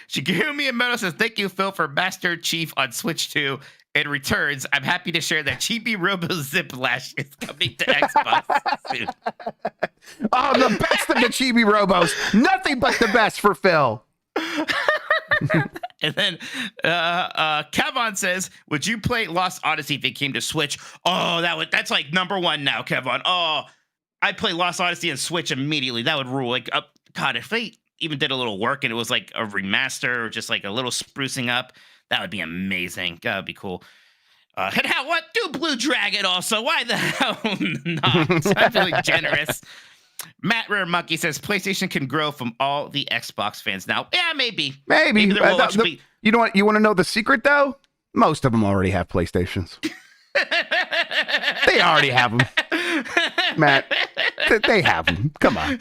Shigeru Miyamoto says, thank you, Phil, for Master Chief on Switch 2. In returns, I'm happy to share that Chibi Robo Ziplash is coming to Xbox soon. Oh, the best of the Chibi Robos. Nothing but the best for Phil. And then Kevon says, would you play Lost Odyssey if it came to Switch? Oh, that's like number one now, Kevon. Oh, I'd play Lost Odyssey and Switch immediately. That would rule. Like, God, if they even did a little work and it was like a remaster or just like a little sprucing up, that would be amazing. That would be cool. And how, what? Do Blue Dragon also? Why the hell not? I'm feeling generous. Matt Rare Monkey says PlayStation can grow from all the Xbox fans now. Yeah, maybe. You know what? You want to know the secret, though? Most of them already have PlayStations. They already have them. Matt, they have them. Come on.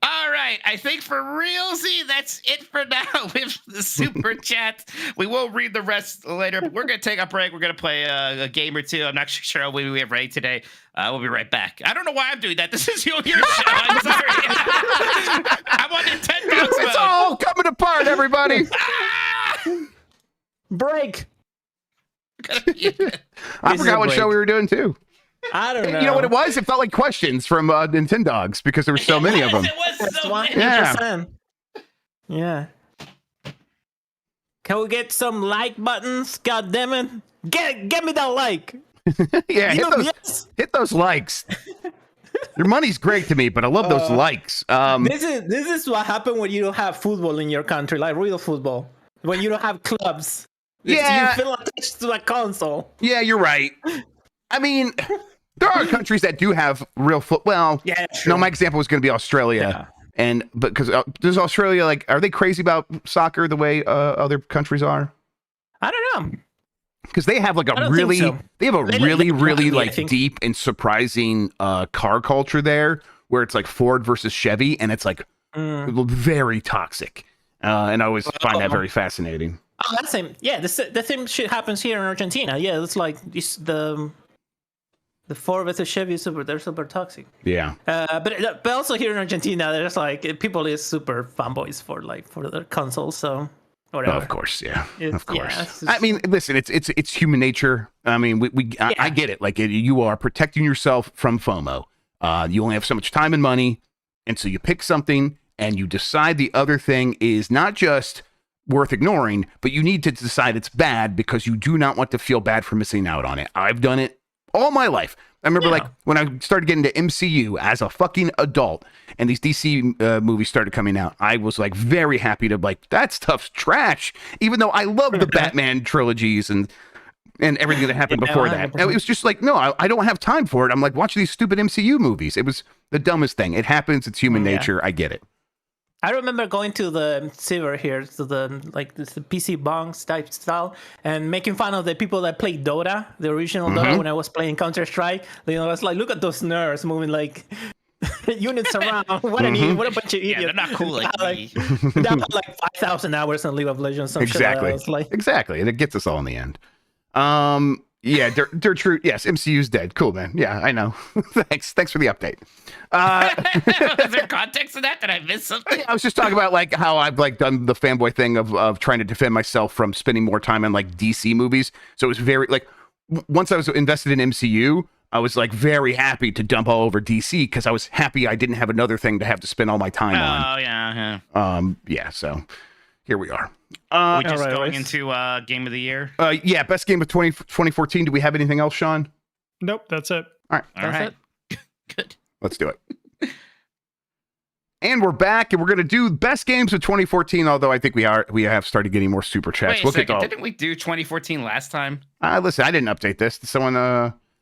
All right. I think for realsy, that's it for now with the super chat. We will read the rest later, but we're going to take a break. We're going to play a game or two. I'm not sure what we have ready today. We'll be right back. I don't know why I'm doing that. This is your show. I'm sorry. I'm on Nintendo. It's all coming apart, everybody. Break. I forgot what show we were doing, too. I don't know. You know what it was? It felt like questions from Nintendogs because there were so many of them. It was so many. Yeah. Can we get some like buttons? God damn it. Get me that like. Yeah, hit those likes. Your money's great to me, but I love those likes. This is what happened when you don't have football in your country, like real football. When you don't have clubs. Yeah. You feel attached to a console. Yeah, you're right. I mean, there are countries that do have real Well, yeah, true. No, my example was going to be Australia. Yeah. Because does Australia, like, are they crazy about soccer the way other countries are? I don't know. Because they have like a really, they have a really like deep and surprising car culture there, where it's like Ford versus Chevy, and it's like very toxic. And I always find that very fascinating. Oh, that's same. Yeah, the same shit happens here in Argentina. Yeah, it's like the Ford versus Chevy they're super toxic. Yeah. But also here in Argentina, there's like people is super fanboys for their consoles. So. Whatever. Oh, of course, yeah, of course. Yeah, just... I mean, listen, it's human nature. I mean, I get it. Like, you are protecting yourself from FOMO. You only have so much time and money, and so you pick something, and you decide the other thing is not just worth ignoring, but you need to decide it's bad because you do not want to feel bad for missing out on it. I've done it all my life. I remember like when I started getting to MCU as a fucking adult and these DC movies started coming out, I was like very happy to like, that stuff's trash, even though I love the Batman trilogies and everything that happened before that. It was just like, no, I don't have time for it. I'm like, watching these stupid MCU movies. It was the dumbest thing. It happens. It's human nature. I get it. I remember going to the server here, to the PC bongs type style, and making fun of the people that played Dota, the original Dota, when I was playing Counter-Strike. You know, I was like, look at those nerds moving like units around. What a bunch of idiots. Yeah, they're not cool like me. They have like 5,000 hours in League of Legends. Exactly. Exactly. And it gets us all in the end. Yeah, Dirt True. Yes, MCU's dead. Cool, man. Yeah, I know. Thanks for the update. Is there context to that? Did I miss something? I was just talking about like how I've like done the fanboy thing of trying to defend myself from spending more time on like DC movies. So it was very like once I was invested in MCU, I was like very happy to dump all over DC because I was happy I didn't have another thing to have to spend all my time on. Oh yeah. Yeah. So here we are. Are we just Alright, going let's- into game of the year? Yeah, best game of 2014. Do we have anything else, Sean? Nope, that's it. All That's right. Good. Let's do it. And we're back, and we're going to do best games of 2014, although I think we have started getting more super chats. Wait a Look second. at Didn't we do 2014 last time? listen, I didn't update this. Did someone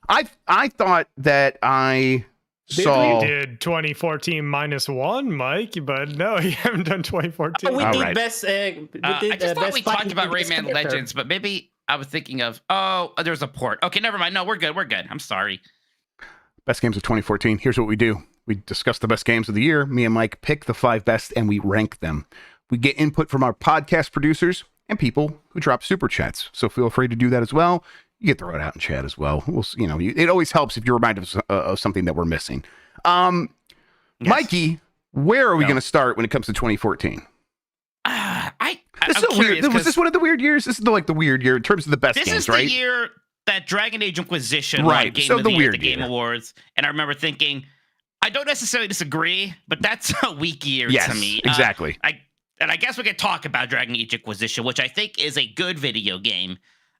I thought that I saw We did 2014 -1, Mike, but no, you haven't done 2014. We All did right. best. We did, I just thought best we talked fighting about best Rayman character. Legends, but maybe I was thinking of, there's a port. Okay, never mind. No, we're good. We're good. I'm sorry. best games of 2014. Here's what we do. We discuss the best games of the year. Me and Mike pick the 5 best and we rank them. We get input from our podcast producers and people who drop super chats. So feel free to do that as well. You can throw it out in chat as well. It always helps if you're reminded of something that we're missing. Yes. Mikey, where are we No. going to start when it comes to 2014? I'm This is a curious, weird. Was 'cause this one of the weird years? This is the weird year in terms of the best this games, is the right? year that Dragon Age Inquisition Right, won Game so of the the Year at weird the Game year. Awards, and I remember thinking, I don't necessarily disagree, but that's a weak year Yes, to me. exactly. I guess we could talk about Dragon Age Inquisition, which I think is a good video game.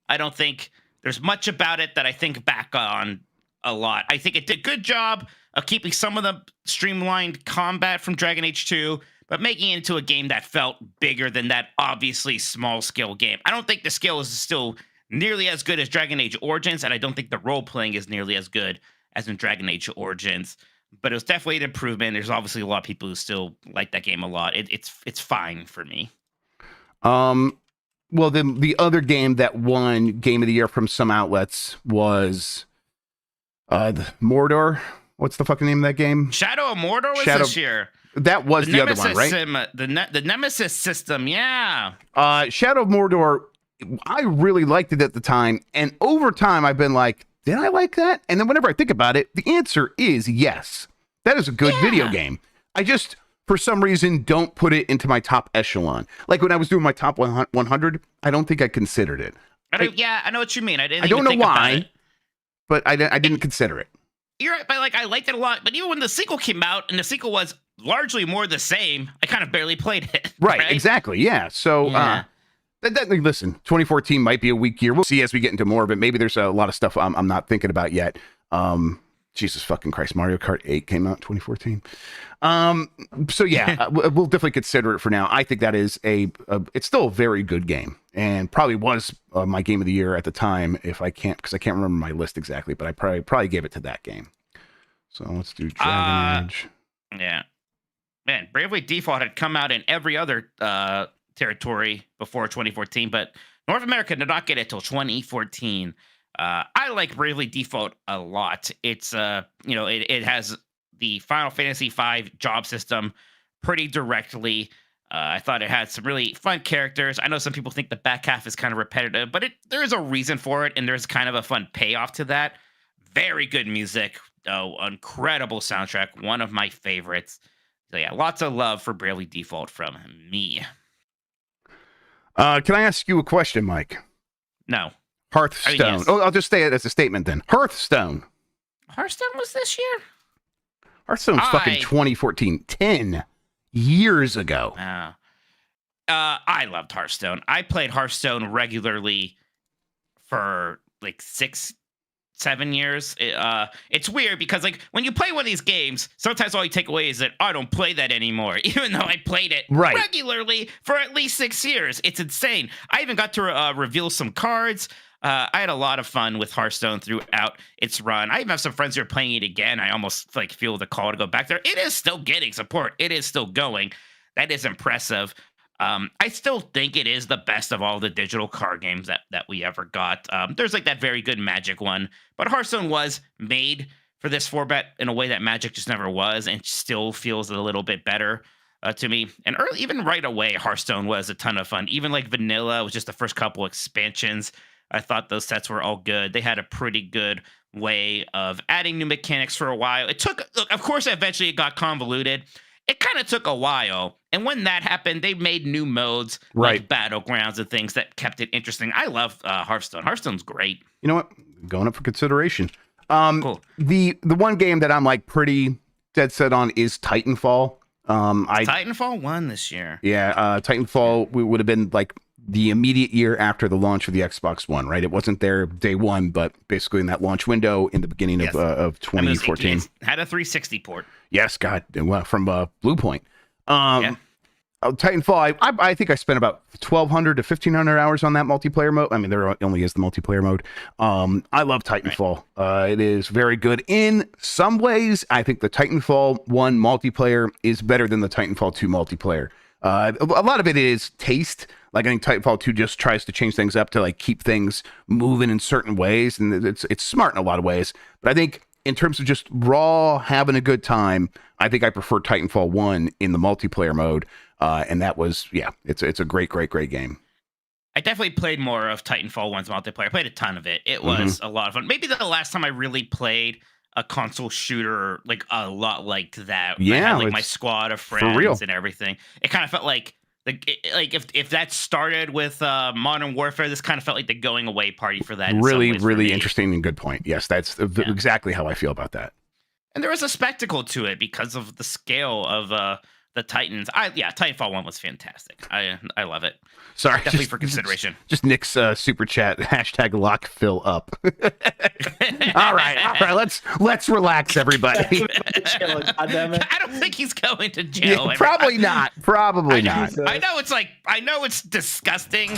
I don't think there's much about it that I think back on a lot. I think it did a good job of keeping some of the streamlined combat from Dragon Age 2, but making it into a game that felt bigger than that obviously small scale game. I don't think the scale is still nearly as good as Dragon Age Origins, and I don't think the role playing is nearly as good as in Dragon Age Origins. But it was definitely an improvement. There's obviously a lot of people who still like that game a lot. It's fine for me. Well, the other game that won Game of the Year from some outlets was Mordor. What's the fucking name of that game? Shadow of Mordor was Shadow- this year. That was the other one, right? The Nemesis system, yeah. Shadow of Mordor, I really liked it at the time. And over time, I've been like, did I like that? And then whenever I think about it, the answer is yes. That is a good video game. I just, for some reason, don't put it into my top echelon. Like when I was doing my top 100, I don't think I considered it. I know what you mean. I I don't know why, but I didn't consider it. You're right, but I liked it a lot. But even when the sequel came out, and the sequel was largely more the same, I kind of barely played it. Right, exactly. Yeah. So, Yeah. Listen, 2014 might be a weak year. We'll see as we get into more of it. Maybe there's a lot of stuff I'm not thinking about yet. Jesus fucking Christ, Mario Kart 8 came out in 2014. So yeah, we'll definitely consider it for now. I think that is it's still a very good game, and probably was my game of the year at the time. Because I can't remember my list exactly, but I probably gave it to that game. So let's do Dragon Age. Yeah. Man, Bravely Default had come out in every other territory before 2014, but North America did not get it till 2014. I like Bravely Default a lot. It's it has the Final Fantasy V job system pretty directly. I thought it had some really fun characters. I know some people think the back half is kind of repetitive, but there is a reason for it, and there's kind of a fun payoff to that. Very good music, though. Incredible soundtrack. One of my favorites. So yeah, lots of love for Bravely Default from me. Can I ask you a question, Mike? No. Hearthstone. yes. Oh, I'll just say it as a statement then. Hearthstone. Hearthstone was this year? Hearthstone's fucking 2014. 10 years ago. I loved Hearthstone. I played Hearthstone regularly for like 6-7 years. It's weird because like when you play one of these games, sometimes all you take away is that I don't play that anymore, even though I played it regularly for at least 6 years. It's insane. I even got to reveal some cards. I had a lot of fun with Hearthstone throughout its run. I even have some friends who are playing it again. I almost feel the call to go back there. It is still getting support. It is still going. That is impressive. I still think it is the best of all the digital card games that we ever got. There's that very good Magic one, but Hearthstone was made for this format in a way that Magic just never was, and still feels a little bit better to me. And even right away, Hearthstone was a ton of fun. Even vanilla was just the first couple expansions. I thought those sets were all good. They had a pretty good way of adding new mechanics for a while. Of course, eventually it got convoluted. It kind of took a while. And when that happened, they made new modes like Battlegrounds and things that kept it interesting. I love Hearthstone. Hearthstone's great. You know what? Going up for consideration. Cool. The one game that I'm pretty dead set on is Titanfall. Titanfall 1 this year. Yeah, Titanfall would have been like the immediate year after the launch of the Xbox One, right? It wasn't there day one, but basically in that launch window in the beginning of 2014. It had a 360 port. Yes, God, from Blue Point. Yeah. Titanfall, I think I spent about 1,200 to 1,500 hours on that multiplayer mode. I mean, there only is the multiplayer mode. I love Titanfall. Right. It is very good. In some ways, I think the Titanfall 1 multiplayer is better than the Titanfall 2 multiplayer. A lot of it is taste. Like, I think Titanfall 2 just tries to change things up to like keep things moving in certain ways, and it's smart in a lot of ways. But I think in terms of just raw having a good time, I think I prefer Titanfall 1 in the multiplayer mode. And that was, it's a great game. I definitely played more of Titanfall 1's multiplayer. I played a ton of it. It was a lot of fun. Maybe the last time I really played a console shooter like a lot like that. Yeah, I had like my squad of friends and everything. It kind of felt like if that started with Modern Warfare, this kind of felt like the going away party for that. Really interesting and good point. Yes, that's exactly how I feel about that. And there was a spectacle to it because of the scale of the Titans. Titanfall 1 was fantastic. I love it. Sorry, definitely for consideration. Just Nick's super chat hashtag lock Phil up. all right, let's relax, everybody. I don't think he's going to jail. Yeah, probably not. I know it's disgusting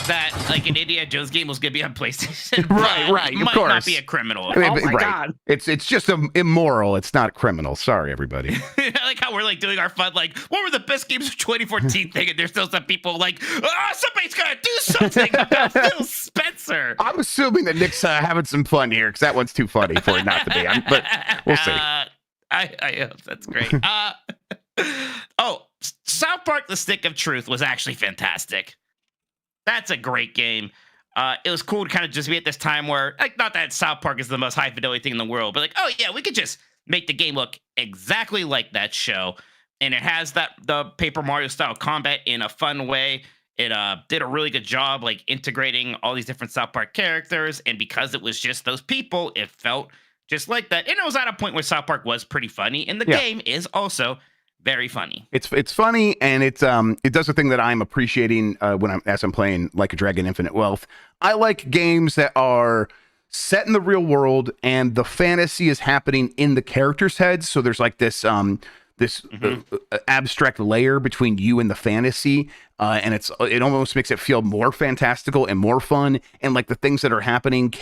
that like an Indiana Jones game was going to be on PlayStation. right. He of might course. not be a criminal. Oh my God. It's just immoral. It's not criminal. Sorry, everybody. I like how we're like doing our fun. Like, what were the best games of 2014 thing? And there's still some people like, somebody's got to do something about Phil Spencer. I'm assuming that Nick's having some fun here because that one's too funny for it not to be. But we'll see. I hope that's great. South Park: The Stick of Truth was actually fantastic. That's a great game. It was cool to kind of just be at this time where, like, not that South Park is the most high fidelity thing in the world, but like, oh yeah, we could just make the game look exactly like that show. And it has the Paper Mario style combat in a fun way. It did a really good job like integrating all these different South Park characters. And because it was just those people, it felt just like that. And it was at a point where South Park was pretty funny. And the game is also very funny. It's funny, and it does the thing that I'm appreciating as I'm playing Like a Dragon Infinite Wealth. I like games that are set in the real world and the fantasy is happening in the characters' heads. So there's like this abstract layer between you and the fantasy, and it almost makes it feel more fantastical and more fun. And like the things that are happening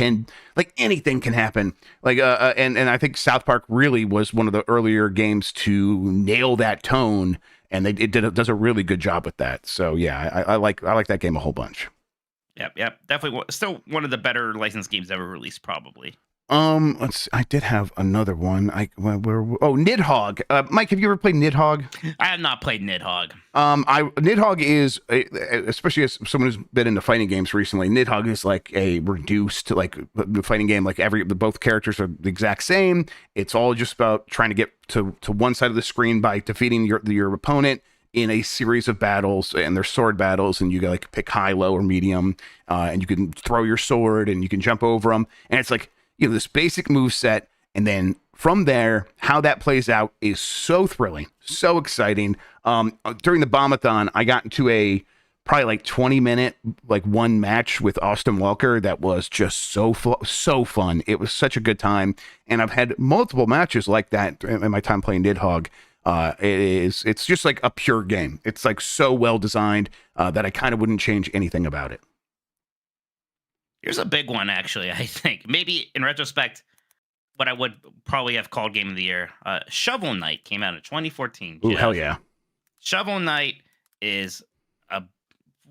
anything can happen. Like and I think South Park really was one of the earlier games to nail that tone, and it does a really good job with that. So yeah, I like that game a whole bunch. Yep, definitely still one of the better licensed games ever released, probably. I did have another one. Nidhogg. Mike, have you ever played Nidhogg? I have not played Nidhogg. Nidhogg is especially as someone who's been into fighting games recently. Nidhogg is like a reduced like the fighting game. Like both characters are the exact same. It's all just about trying to get to one side of the screen by defeating your opponent in a series of battles, and they're sword battles, and you can like pick high, low, or medium, and you can throw your sword and you can jump over them, and it's like, you know, this basic move set, and then from there, how that plays out is so thrilling, so exciting. During the Bombathon, I got into a probably like 20-minute like one match with Austin Walker that was just so fun. It was such a good time, and I've had multiple matches like that in my time playing Nidhogg. It's just like a pure game. It's like so well designed that I kind of wouldn't change anything about it. Here's a big one, actually. I think maybe in retrospect, what I would probably have called Game of the Year. Shovel Knight came out in 2014. Ooh, hell yeah! Shovel Knight is a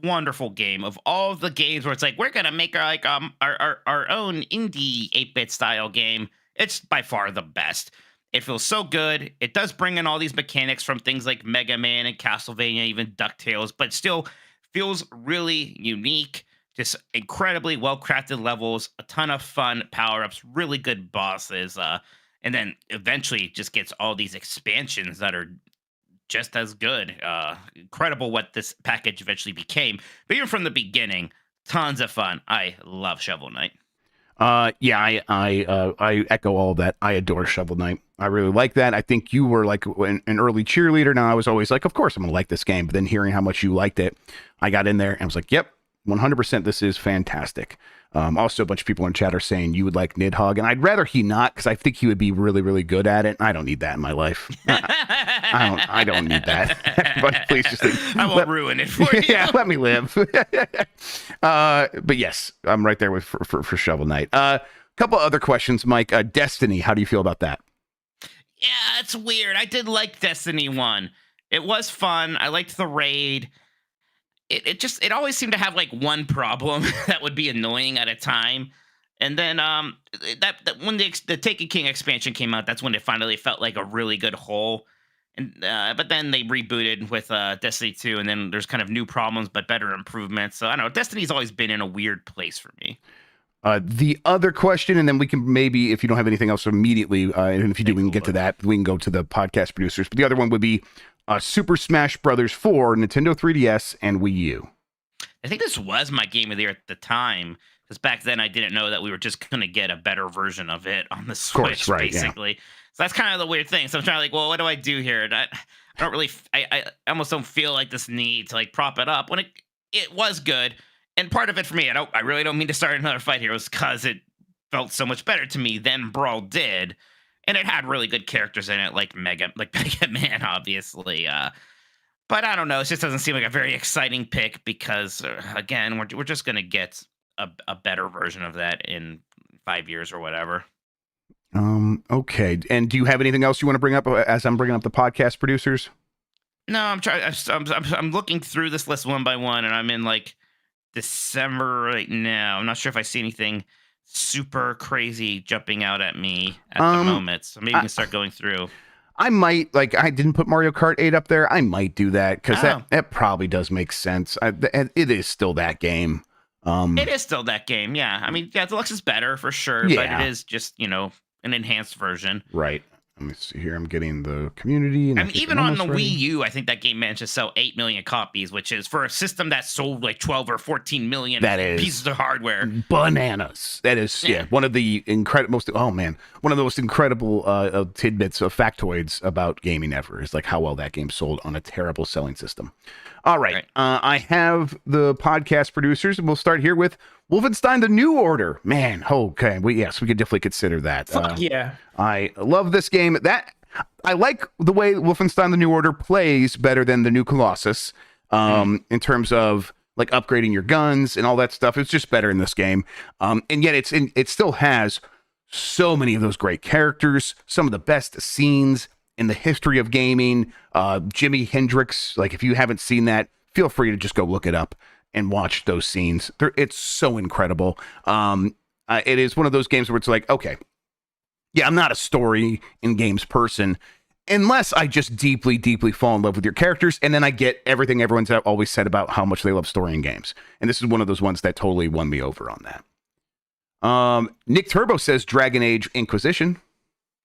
wonderful game. Of all of the games where it's like we're gonna make our own indie 8-bit style game, it's by far the best. It feels so good. It does bring in all these mechanics from things like Mega Man and Castlevania, even DuckTales, but still feels really unique. Just incredibly well-crafted levels, a ton of fun power-ups, really good bosses, and then eventually just gets all these expansions that are just as good. Incredible what this package eventually became. But even from the beginning, tons of fun. I love Shovel Knight. I echo all of that. I adore Shovel Knight. I really like that. I think you were like an early cheerleader. Now I was always like, of course I'm going to like this game. But then hearing how much you liked it, I got in there and was like, yep, 100%. This is fantastic. Also, a bunch of people in chat are saying you would like Nidhogg, and I'd rather he not, because I think he would be really, really good at it. I don't need that in my life. I don't need that. But please just I won't ruin it for you. Yeah, let me live. But yes, I'm right there with for Shovel Knight. Couple other questions, Mike. Destiny, how do you feel about that? Yeah, it's weird. I did like Destiny 1. It was fun. I liked the raid. It always seemed to have like one problem that would be annoying at a time. And then that when the Taken King expansion came out, that's when it finally felt like a really good whole. And but then they rebooted with Destiny 2, and then there's kind of new problems but better improvements. So I don't know. Destiny's always been in a weird place for me. The other question, and then we can maybe, if you don't have anything else immediately, and if you do, we can get to that. We can go to the podcast producers. But the other one would be Super Smash Brothers 4, Nintendo 3DS, and Wii U. I think this was my game of the year at the time, because back then I didn't know that we were just going to get a better version of it on the Switch, basically. Yeah. So that's kind of the weird thing. So I'm trying to like, well, what do I do here? And I don't really, I almost don't feel like this need to like prop it up when it was good. And part of it for me, I really don't mean to start another fight here, was because it felt so much better to me than Brawl did. And it had really good characters in it, like Mega Man, obviously. But I don't know. It just doesn't seem like a very exciting pick because, again, we're just going to get a better version of that in 5 years or whatever. Okay. And do you have anything else you want to bring up as I'm bringing up the podcast producers? No, I'm looking through this list one by one, and I'm in like December right now. I'm not sure if I see anything super crazy jumping out at me at the moment, so maybe we can start going through. I might, like, I didn't put Mario Kart 8 up there. I might do that because that probably does make sense. It is still that game. It is still that game, yeah. I mean, yeah, Deluxe is better for sure, but it is just, an enhanced version. Right. Let me see here. I'm getting the community. And I mean, even on the Wii U, I think that game managed to sell 8 million copies, which is for a system that sold like 12 or 14 million pieces of hardware. Bananas. That is, one of the one of the most incredible tidbits of factoids about gaming ever is like how well that game sold on a terrible selling system. All right. I have the podcast producers, and we'll start here with Wolfenstein: The New Order. Man, okay. We could definitely consider that. Fuck yeah. I love this game. I like the way Wolfenstein: The New Order plays better than the new Colossus, in terms of like upgrading your guns and all that stuff. It's just better in this game. And yet it still has so many of those great characters, some of the best scenes in the history of gaming. Jimi Hendrix, like if you haven't seen that, feel free to just go look it up and watch those scenes. It's so incredible. It is one of those games where it's like, okay, yeah, I'm not a story in games person unless I just deeply, deeply fall in love with your characters, and then I get everything everyone's always said about how much they love story in games. And this is one of those ones that totally won me over on that. Nick Turbo says Dragon Age Inquisition.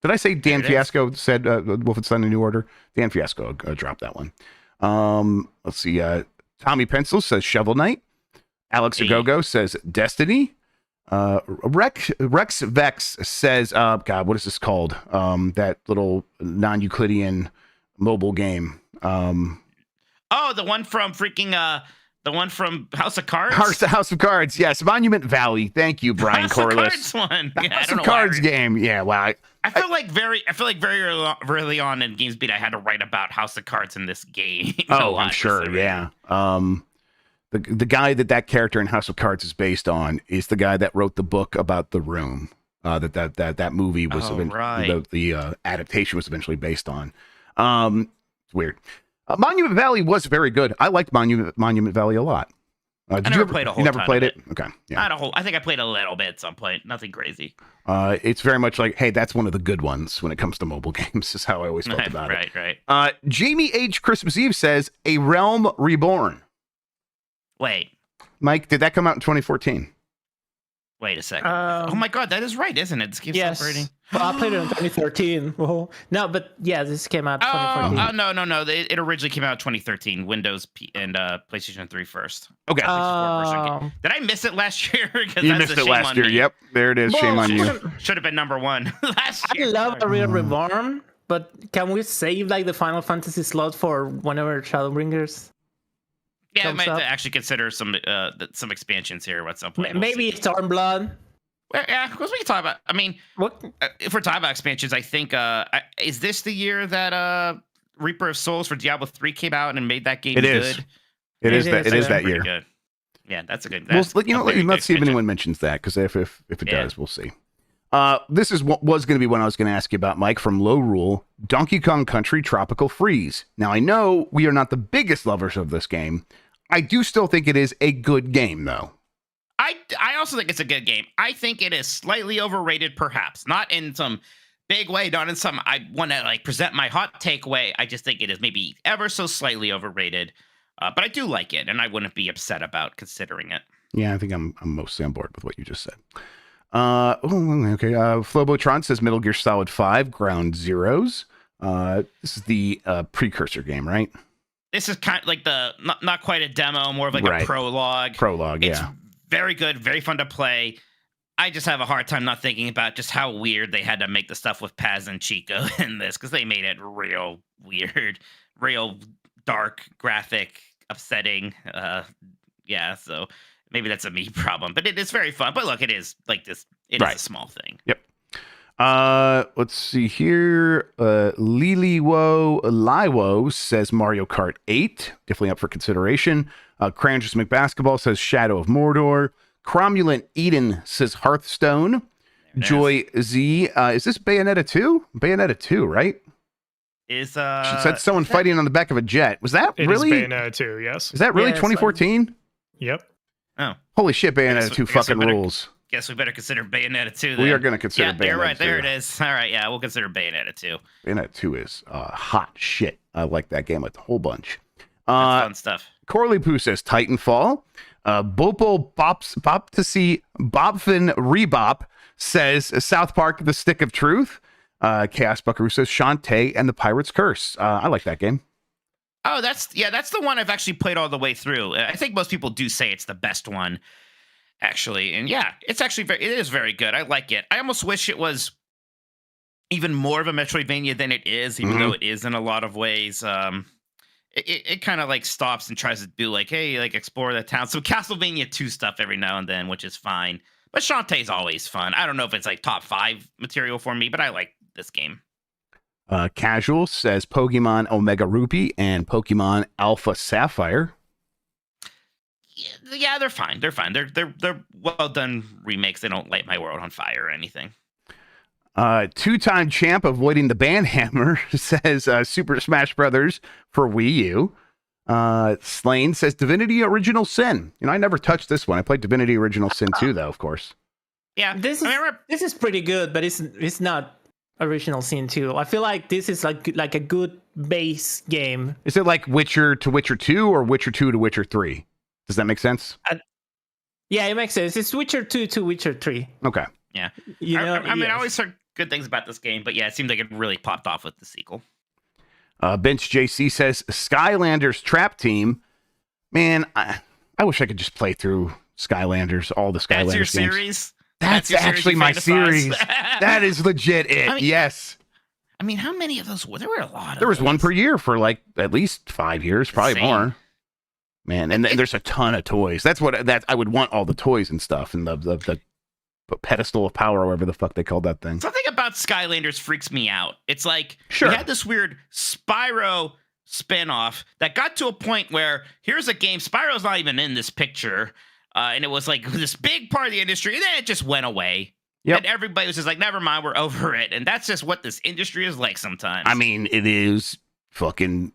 Did I say Dan Fiasco said Wolfenstein: The New Order? Dan Fiasco dropped that one. Let's see. Tommy Pencil says Shovel Knight. Alex Agogo says Destiny. Rex Vex says, God, what is this called? That little non-Euclidean mobile game. The one from the one from House of Cards? House of Cards, yes. Monument Valley. Thank you, Brian Corliss. House of Cards one. The House of Cards game. Yeah, wow. I feel like very early on in GamesBeat, I had to write about House of Cards in this game. I'm sure, yeah. The guy that character in House of Cards is based on is the guy that wrote the book about The Room. That movie was the adaptation was eventually based on. It's weird. Monument Valley was very good. I liked Monument Valley a lot. I never played a whole. You never played it? Okay. Yeah. Not a whole. I think I played a little bit at some point. Nothing crazy. It's very much like, hey, that's one of the good ones when it comes to mobile games. Is how I always felt about it. Right. Jamie H. Christmas Eve says A Realm Reborn. Wait, Mike, did that come out in 2014? Wait a second. Oh my god, that is right, isn't it? This keeps Yes. celebrating. Well, I played it in 2013. Whoa. No, but yeah, this came out 2014. No. It originally came out in 2013. Windows and PlayStation 3 first. Okay. Did I miss it last year? You missed it last year. Yep. There it is. Well, Shame on you. Should have been number one last I year. love A Real Reborn, but can we save like the Final Fantasy slot for whenever Shadowbringers? Yeah, I comes might up? actually consider some expansions here at some point. We'll Maybe see. Stormblood. Well, yeah, because we can talk about. I mean, What? if we're talking about expansions, I think is this the year that Reaper of Souls for Diablo 3 came out and made that game It good? is. It is that Pretty year. good. Yeah, that's a good. Well, That's let's see if anyone mentions that, because if it does, we'll see. This is what was going to be one I was going to ask you about, Mike, from Low Rule, Donkey Kong Country Tropical Freeze. Now, I know we are not the biggest lovers of this game. I do still think it is a good game, though. I also think it's a good game. I think it is slightly overrated, perhaps. Not in some big way, not in some I want to like present my hot take way. I just think it is maybe ever so slightly overrated. But I do like it, and I wouldn't be upset about considering it. Yeah, I think I'm mostly on board with what you just said. Okay. Flobotron says Metal Gear Solid 5 Ground Zeroes. This is the precursor game, right? This is kind of like the not quite a demo, more of like a prologue. It's very good, very fun to play. I just have a hard time not thinking about just how weird they had to make the stuff with Paz and Chico in this, because they made it real weird, real dark, graphic, upsetting. Yeah, so maybe that's a me problem, but it is very fun. But look, it is like this. It is a small thing. Yep. Let's see here. Liwo says Mario Kart 8. Definitely up for consideration. Crangus McBasketball says Shadow of Mordor. Cromulent Eden says Hearthstone. Joy Z. Is this Bayonetta 2? Bayonetta 2, right? She said someone fighting on the back of a jet. Was that really? It is Bayonetta 2, yes. Is that really 2014? Yep. Oh. Holy shit, Bayonetta 2 fucking rules. Guess we better consider Bayonetta 2 then. We are going to consider Bayonetta 2. You're right. There it is. All right, yeah, we'll consider Bayonetta 2. Bayonetta 2 is hot shit. I like that game a whole bunch. That's fun stuff. Corley Poo says Titanfall. Bopo Boptasy Bobfin Rebop says South Park The Stick of Truth. Chaos Buckaroo says Shantae and the Pirate's Curse. I like that game. Oh, that's the one I've actually played all the way through. I think most people do say it's the best one, actually. And yeah, it's actually it is very good. I like it. I almost wish it was even more of a Metroidvania than it is, even though it is in a lot of ways. It kind of like stops and tries to do like, hey, like explore the town. Some Castlevania 2 stuff every now and then, which is fine. But Shantae's always fun. I don't know if it's like top 5 material for me, but I like this game. Casual says Pokemon Omega Ruby and Pokemon Alpha Sapphire. Yeah, they're fine. They're fine. They're well done remakes. They don't light my world on fire or anything. Two-time champ avoiding the banhammer says Super Smash Brothers for Wii U. Slane says Divinity Original Sin. You know, I never touched this one. I played Divinity Original Sin 2, though, of course. Yeah, This is pretty good, but it's not Original Sin 2. I feel like this is like a good base game. Is it like Witcher to Witcher 2 or Witcher 2 to Witcher 3? Does that make sense? Yeah, it makes sense. It's Witcher 2 to Witcher 3. Okay. Yeah. You know, I mean, I always heard good things about this game, but yeah, it seemed like it really popped off with the sequel. Bench JC says Skylanders Trap Team. Man, I wish I could just play through Skylanders, all the Skylanders That's your games. series? That's your actually you my fantasize? series. That is legit it. I mean, yes. I mean, how many of those were there? Were a lot of There was those. one per year for like at least 5 years, probably Insane. more. Man, and there's a ton of toys. That's what I would want, all the toys and stuff, and the pedestal of power, whatever the fuck they called that thing. Something about Skylanders freaks me out. It's like Sure. we had this weird Spyro spinoff that got to a point where here's a game. Spyro's not even in this picture, and it was like this big part of the industry, and then it just went away. Yep. And everybody was just like, never mind, we're over it. And that's just what this industry is like sometimes. I mean, it is fucking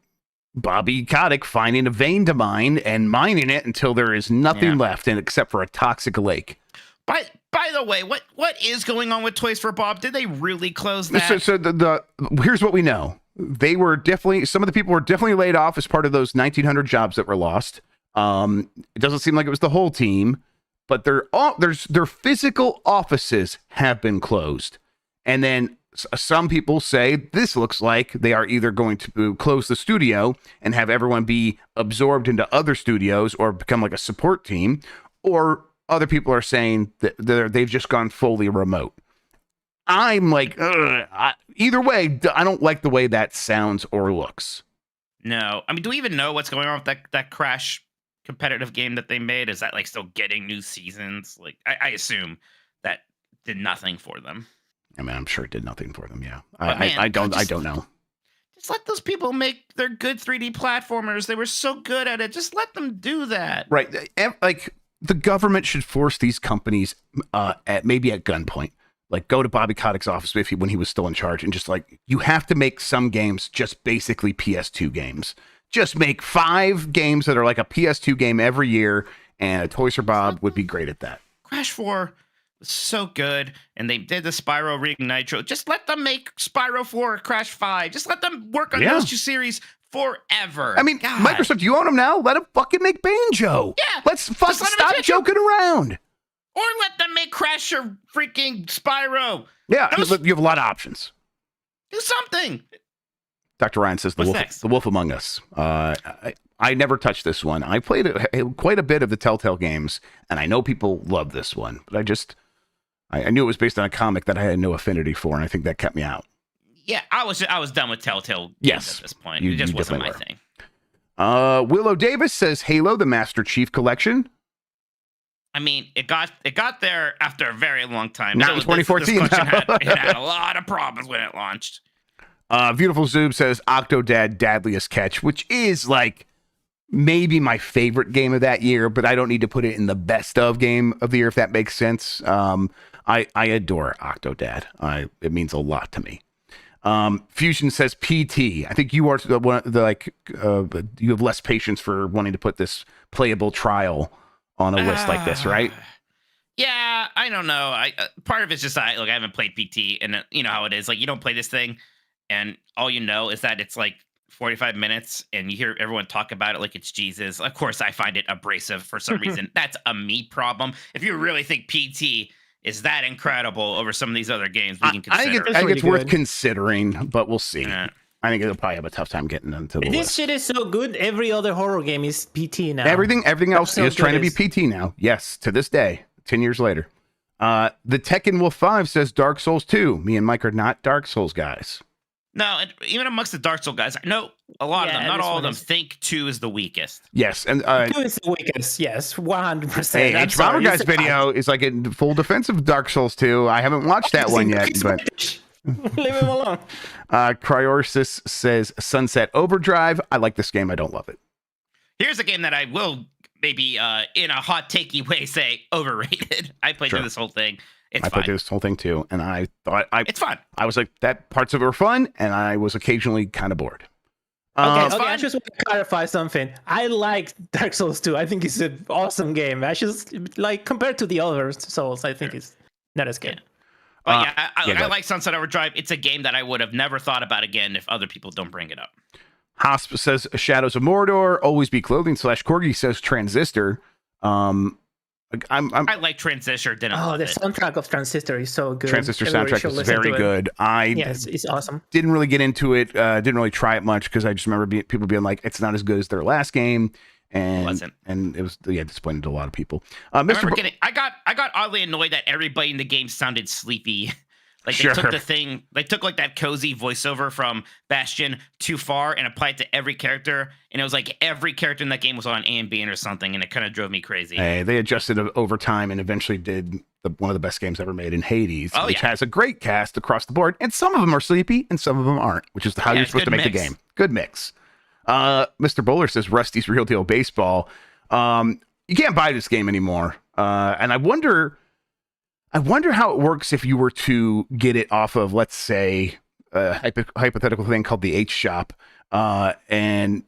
Bobby Kotick finding a vein to mine and mining it until there is nothing left except for a toxic lake. By the way, what is going on with Toys for Bob? Did they really close that? So here's what we know. They were definitely, some of the people were definitely laid off as part of those 1,900 jobs that were lost. It doesn't seem like it was the whole team, but their physical offices have been closed. And then some people say this looks like they are either going to close the studio and have everyone be absorbed into other studios or become like a support team, or other people are saying that they've just gone fully remote. I'm like, either way, I don't like the way that sounds or looks. No, I mean, do we even know what's going on with that Crash competitive game that they made? Is that like still getting new seasons? Like, I assume that did nothing for them. I mean, I'm sure it did nothing for them. Yeah, I don't know. Just let those people make their good 3D platformers. They were so good at it. Just let them do that. Right, like the government should force these companies maybe at gunpoint. Like, go to Bobby Kotick's office when he was still in charge and just like, you have to make some games just basically PS2 games. Just make 5 games that are like a PS2 game every year, and a Toys for Bob would be great at that. Crash 4 was so good, and they did the Spyro Rig Nitro. Just let them make Spyro 4 or Crash 5. Just let them work on those 2 series forever. I mean, God. Microsoft, you own them now? Let them fucking make Banjo. Yeah. Let's stop joking around. Or let them make Crash or freaking Spyro. Yeah, you have a lot of options. Do something. Dr. Ryan says the Wolf Among Us. I never touched this one. I played quite a bit of the Telltale games, and I know people love this one. But I knew it was based on a comic that I had no affinity for, and I think that kept me out. Yeah, I was done with Telltale games at this point. It just wasn't my thing. Willow Davis says Halo, the Master Chief Collection. I mean, it got there after a very long time. Not in 2014. It had a lot of problems when it launched. Beautiful Zoob says Octodad Dadliest Catch, which is like maybe my favorite game of that year, but I don't need to put it in the best of game of the year, if that makes sense. I adore Octodad. It means a lot to me. Fusion says PT. I think you are you have less patience for wanting to put this playable trial on a list like this, right? Yeah, I don't know. Part of it's just I haven't played PT, and you know how it is. Like, you don't play this thing, and all you know is that it's like 45 minutes, and you hear everyone talk about it like it's Jesus. Of course, I find it abrasive for some reason. That's a me problem. If you really think PT is that incredible over some of these other games, we can consider. I think it's worth considering, but we'll see. I think it'll probably have a tough time getting into the list. Shit is so good. Every other horror game is PT now. Everything else is trying to be PT now. Yes, to this day, 10 years later. The Tekken Wolf 5 says Dark Souls 2. Me and Mike are not Dark Souls guys. No, even amongst the Dark Souls guys, I know a lot of them, not all of them, think 2 is the weakest. Yes, and 2 is the weakest. Yes, 100%. Hey, H-Bomber Guy's video is like in full defense of Dark Souls 2. I haven't watched that one yet, but leave him alone. Cryorsis says Sunset Overdrive. I like this game. I don't love it. Here's a game that I will maybe in a hot takey way say overrated. I played through this whole thing. I played through this whole thing too, and I thought it's fun. I was like, that parts of it were fun, and I was occasionally kind of bored. Okay, I just want to clarify something. I like Dark Souls 2. I think it's an awesome game. I just like compared to the other Souls, I think it's not as good. I like Sunset Overdrive. It's a game that I would have never thought about again if other people don't bring it up. Hosp says Shadows of Mordor. Always Be Clothing / Corgi says Transistor. I like Transistor. The soundtrack of Transistor is so good. Transistor soundtrack is very good. Yes, it's awesome. Didn't really get into it. Didn't really try it much because I just remember people being like, it's not as good as their last game. And it was disappointed to a lot of people. I got oddly annoyed that everybody in the game sounded sleepy. Like they took like that cozy voiceover from Bastion too far and applied it to every character, and it was like every character in that game was on Ambient or something, and it kind of drove me crazy. Hey, they adjusted it over time and eventually did one of the best games ever made in Hades, which has a great cast across the board, and some of them are sleepy and some of them aren't, which is how you're supposed to make the game. Good mix. Mr. Bowler says Rusty's Real Deal Baseball. You can't buy this game anymore, and I wonder how it works if you were to get it off of, let's say, a hypothetical thing called the H Shop, and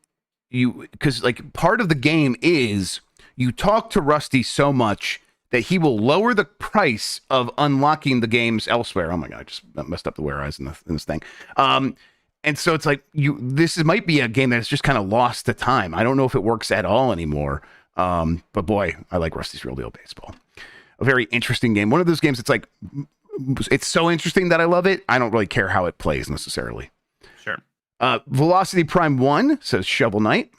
because like part of the game is you talk to Rusty so much that he will lower the price of unlocking the games elsewhere. Oh my god, I just messed up the where eyes in this thing. And so it's like this might be a game that's just kind of lost to time. I don't know if it works at all anymore. But boy, I like Rusty's Real Deal Baseball. A very interesting game. One of those games, it's so interesting that I love it. I don't really care how it plays necessarily. Sure. Velocity Prime 1 says Shovel Knight.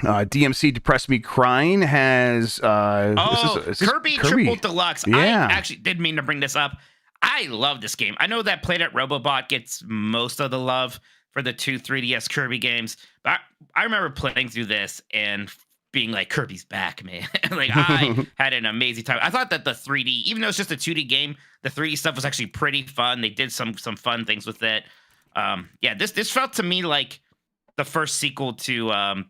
DMC Depressed Me Crying has Kirby Triple Deluxe. Yeah. I actually did mean to bring this up. I love this game. I know that Planet Robobot gets most of the love for the 2 3DS Kirby games, but I remember playing through this and being like, Kirby's back, man. Like, I had an amazing time. I thought that the 3D, even though it's just a 2D game, the 3D stuff was actually pretty fun. They did some fun things with it. This felt to me like the first sequel to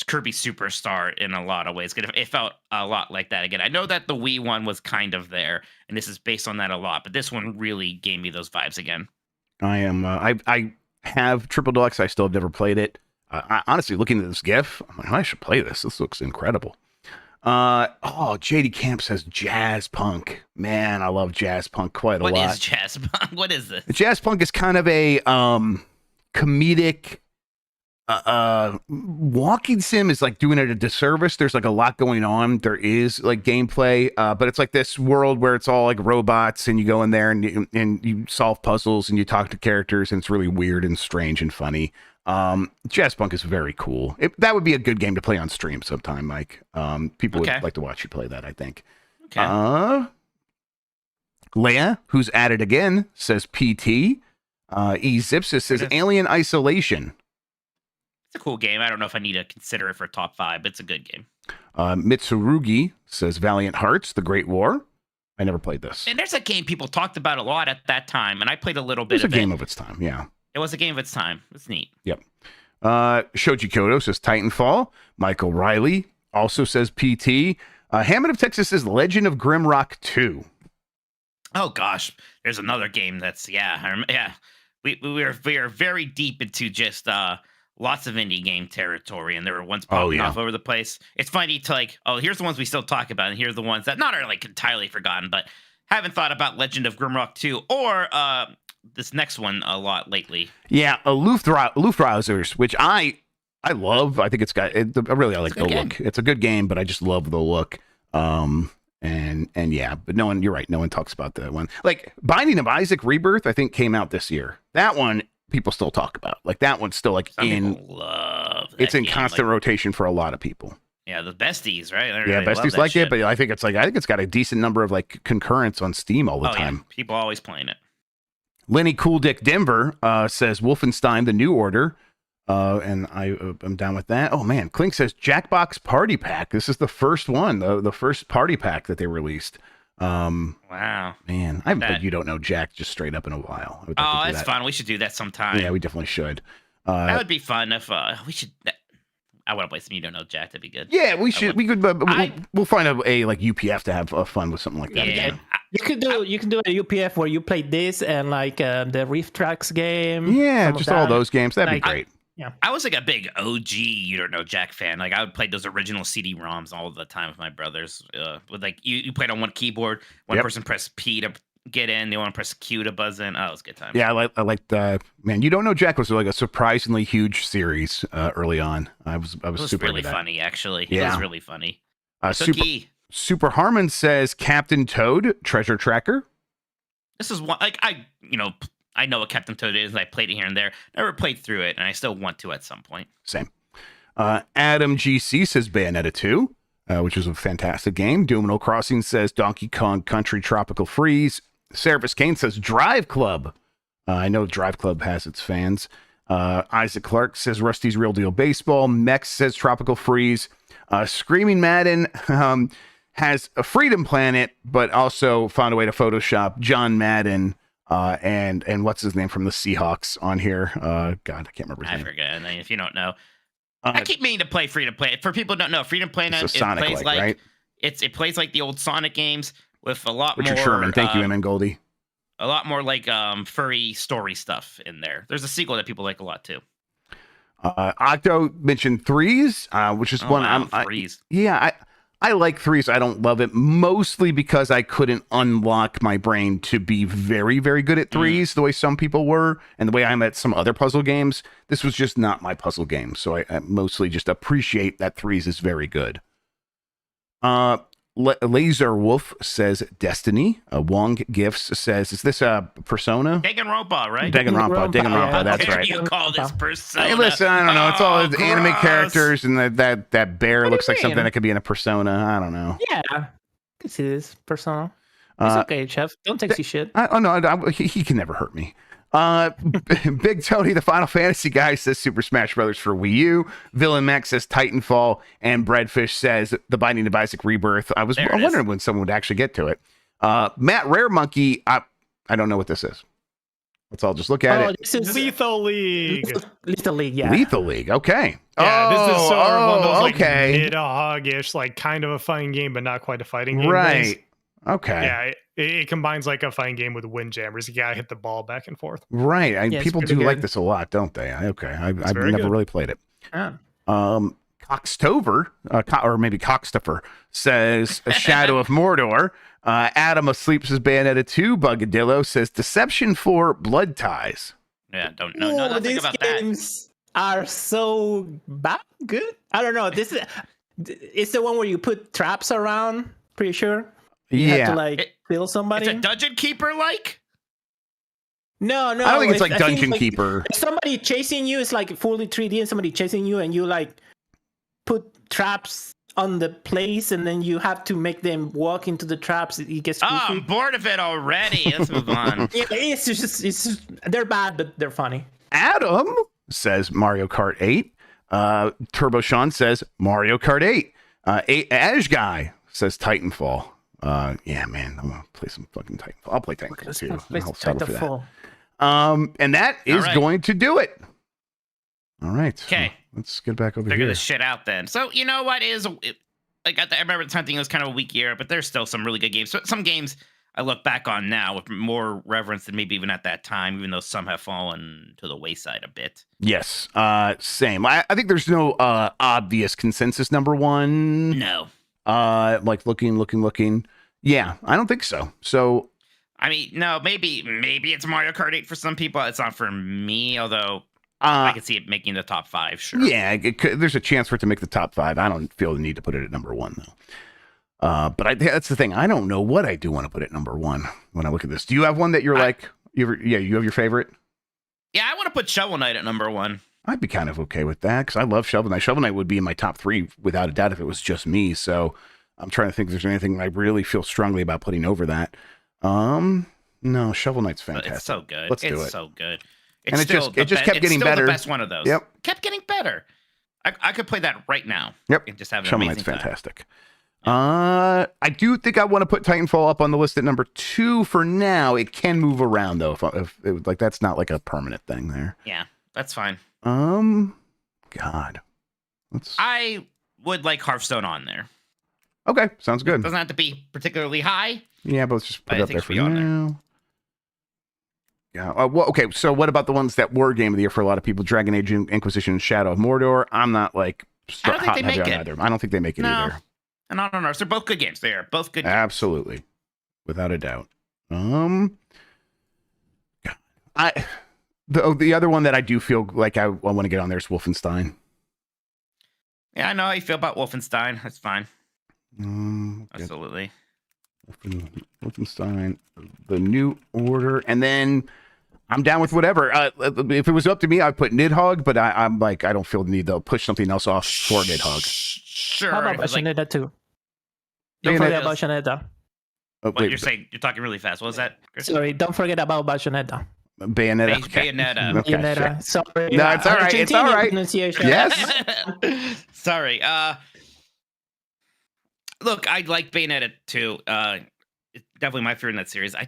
Kirby Superstar in a lot of ways. It felt a lot like that again. I know that the Wii one was kind of there, and this is based on that a lot, but this one really gave me those vibes again. I have Triple Deluxe. I still have never played it. Honestly, looking at this GIF, I'm like, I should play this. This looks incredible. JD Camp says Jazz Punk. Man, I love Jazz Punk quite a lot. What is Jazz Punk? What is this? Jazz Punk is kind of a comedic walking sim. Is like doing it a disservice. There's like a lot going on. There is like gameplay, but it's like this world where it's all like robots, and you go in there and you solve puzzles and you talk to characters, and it's really weird and strange and funny. Jazz Punk is very cool. That would be a good game to play on stream sometime, Mike. People would like to watch you play that, I think. Okay. Leia, who's at it again, says PT. Zipsis says Alien Isolation. It's a cool game. I don't know if I need to consider it for top 5, but it's a good game. Mitsurugi says Valiant Hearts, The Great War. I never played this. And there's a game people talked about a lot at that time, and I played a little bit of it. It's a game of its time, yeah. It was a game of its time. It's neat. Yep. Shoji Kodo says Titanfall. Michael Riley also says PT. Hammond of Texas says Legend of Grimrock 2. Oh gosh, there's another game that's We are very deep into just lots of indie game territory, and there were ones popping off over the place. It's funny to like, here's the ones we still talk about, and here's the ones that not are like entirely forgotten, but haven't thought about Legend of Grimrock 2 or this next one a lot lately. Yeah, Luftrausers, which I love. I think it's got. I like the look. It's a good game, but I just love the look. And yeah, but no one. You're right. No one talks about that one. Like Binding of Isaac Rebirth, I think came out this year. That one people still talk about. Like that one's still like Some people love that it's in game. constant rotation for a lot of people. Yeah, the besties, right? Besties like it, but I think it's got a decent number of like concurrents on Steam all the time. Yeah. People always playing it. Lenny Cool Dick Denver says Wolfenstein: The New Order, and I'm down with that. Oh man, Clink says Jackbox Party Pack. This is the first one, the first party pack that they released. Wow, man, I haven't played You Don't Know Jack just straight up in a while. That's fun. We should do that sometime. Yeah, we definitely should. That would be fun if we should. I want to play some You Don't Know Jack. That'd be good. Yeah, we should. We could. We'll find a like UPF to have fun with something like that. Yeah. Again. You could do a UPF where you play this and like the Reef Tracks game. Yeah, just all those games. That'd be great. I was like a big OG You Don't Know Jack fan. Like I would play those original CD-ROMs all the time with my brothers. With like you played on one keyboard, one person pressed P to get in, the other one pressed Q to buzz in. Oh, it was a good time. Yeah, I liked man. You Don't Know Jack was like a surprisingly huge series early on. I was super really into that. funny actually. It was really funny. Super Harmon says Captain Toad Treasure Tracker. This is one like I know what Captain Toad is, and I played it here and there. Never played through it, and I still want to at some point. Same. Adam GC says Bayonetta 2, which is a fantastic game. Domino Crossing says Donkey Kong Country Tropical Freeze. Serapis Kane says Drive Club. I know Drive Club has its fans. Isaac Clark says Rusty's Real Deal Baseball. Mex says Tropical Freeze. Screaming Madden has a Freedom Planet, but also found a way to Photoshop John Madden and what's his name from the Seahawks on here. God, I can't remember his name. I forget. If you don't know, I keep meaning to play Freedom Planet. For people who don't know, Freedom Planet plays like right? It plays like the old Sonic games with a lot Richard more. Sherman, thank you, M. and Goldie. A lot more like furry story stuff in there. There's a sequel that people like a lot too. Octo mentioned Threes, which is one Threes. I like Threes. I don't love it, mostly because I couldn't unlock my brain to be very, very good at Threes the way some people were, and the way I'm at some other puzzle games. This was just not my puzzle game, so I mostly just appreciate that Threes is very good. Laser Wolf says Destiny. Wong Gifts says, is this a Persona? Danganronpa, right? Danganronpa, Yeah, that's What right. do you call this Persona? Hey, listen, I don't know. It's all Oh, anime gross. characters, and that bear What do looks you like something mean? that could be in a Persona. I don't know. Yeah, I can see this Persona. It's okay, Chef. Don't take shit. He can never hurt me. Big Tony, the Final Fantasy guy, says Super Smash Brothers for Wii U. Villain Max says Titanfall, and Breadfish says The Binding of Isaac Rebirth. I was wondering when someone would actually get to it. Matt Rare Monkey, I don't know what this is. Let's all just look at it. This is Lethal League. Lethal League, yeah. Lethal League, okay. Yeah, this is sort of one of those like okay. mid-hog-ish, like kind of a fighting game, but not quite a fighting game. Right. things. Okay. Yeah, it combines like a fighting game with windjammers. You gotta hit the ball back and forth. Right. Yeah, it's People pretty do good. like this a lot, don't they? Okay. I've very never good. really played it. Yeah. Coxtover, or maybe Coxtuffer, says A Shadow of Mordor. Adam Asleep says Bayonetta 2. Bugadillo says Deception 4 Blood Ties. Yeah, don't know nothing These about that. games are so bad. Good. I don't know. This is it's the one where you put traps around. Pretty sure. You have to like kill somebody. It's a dungeon keeper like. No. I don't think it's like I think, Dungeon Keeper. if somebody chasing you, it's like fully 3D, and somebody chasing you, and you like put traps on the place, and then you have to make them walk into the traps. It gets Oh, goofy. I'm bored of it already. Let's move on. Yeah, it's just they're bad, but they're funny. Adam says Mario Kart 8. Turbo Sean says Mario Kart 8. Ash Guy says Titanfall. Yeah, man, I'm gonna play some fucking Titanfall. I'll play Titanfall too. I'll settle for that. And that is right. going to do it. All right. Okay. Let's get back over Figure here. this shit out then. So you know what is like I remember the time thing was kind of a weak year, but there's still some really good games. So some games I look back on now with more reverence than maybe even at that time, even though some have fallen to the wayside a bit. Yes. Same. I think there's no obvious consensus number one. No. Like looking. Yeah, I don't think so. So I mean, no, maybe it's Mario Kart 8 for some people. It's not for me, although I can see it making the top 5, sure. Yeah, there's a chance for it to make the top 5. I don't feel the need to put it at number 1 though. But that's the thing. I don't know what I do want to put at number 1 when I look at this. Do you have one that you're like, you have your favorite? Yeah, I want to put Shovel Knight at number 1. I'd be kind of okay with that because I love Shovel Knight. Shovel Knight would be in my top 3 without a doubt if it was just me. So I'm trying to think if there's anything I really feel strongly about putting over that. No, Shovel Knight's fantastic. It's so good. Let's do it. It's so good. And it just kept getting it's still better. The best one of those. Yep. Kept getting better. I could play that right now. Yep. And just have an Shovel amazing Knight's time. fantastic. I do think I want to put Titanfall up on the list at number 2 for now. It can move around though. If it, like that's not like a permanent thing there. Yeah, that's fine. God. I would like Hearthstone on there. Okay, sounds good. Doesn't have to be particularly high. Yeah, but let's just put I it up think there it for should be on there. now. Yeah. Well, okay. So, what about the ones that were game of the year for a lot of people? Dragon Age Inquisition, Shadow of Mordor. I'm not like I don't think hot they and heavy make on it. either. I don't think they make it No. either. And I don't know. They're both good games. They are both good games. Absolutely, without a doubt. The other one that I do feel like I want to get on there is Wolfenstein. Yeah, I know how you feel about Wolfenstein. That's fine. Get Absolutely. Wolfenstein, the New Order, and then I'm down with whatever. If it was up to me, I'd put Nidhogg, but I'm like, I don't feel the need to push something else off for Nidhogg. Sure. How about if it's like- Bayonetta too? Don't Bayonetta- forget about Bayonetta. Oh, what you're saying? You're talking really fast. What was that, Chris? Sorry, don't forget about Bayonetta. Bayonetta. Okay. Bayonetta. Okay, Bayonetta. Sorry. No, it's all right. It's all Argentinian right. pronunciation. Yes. Sorry. Look, I like Bayonetta too. It's definitely my favorite in that series. I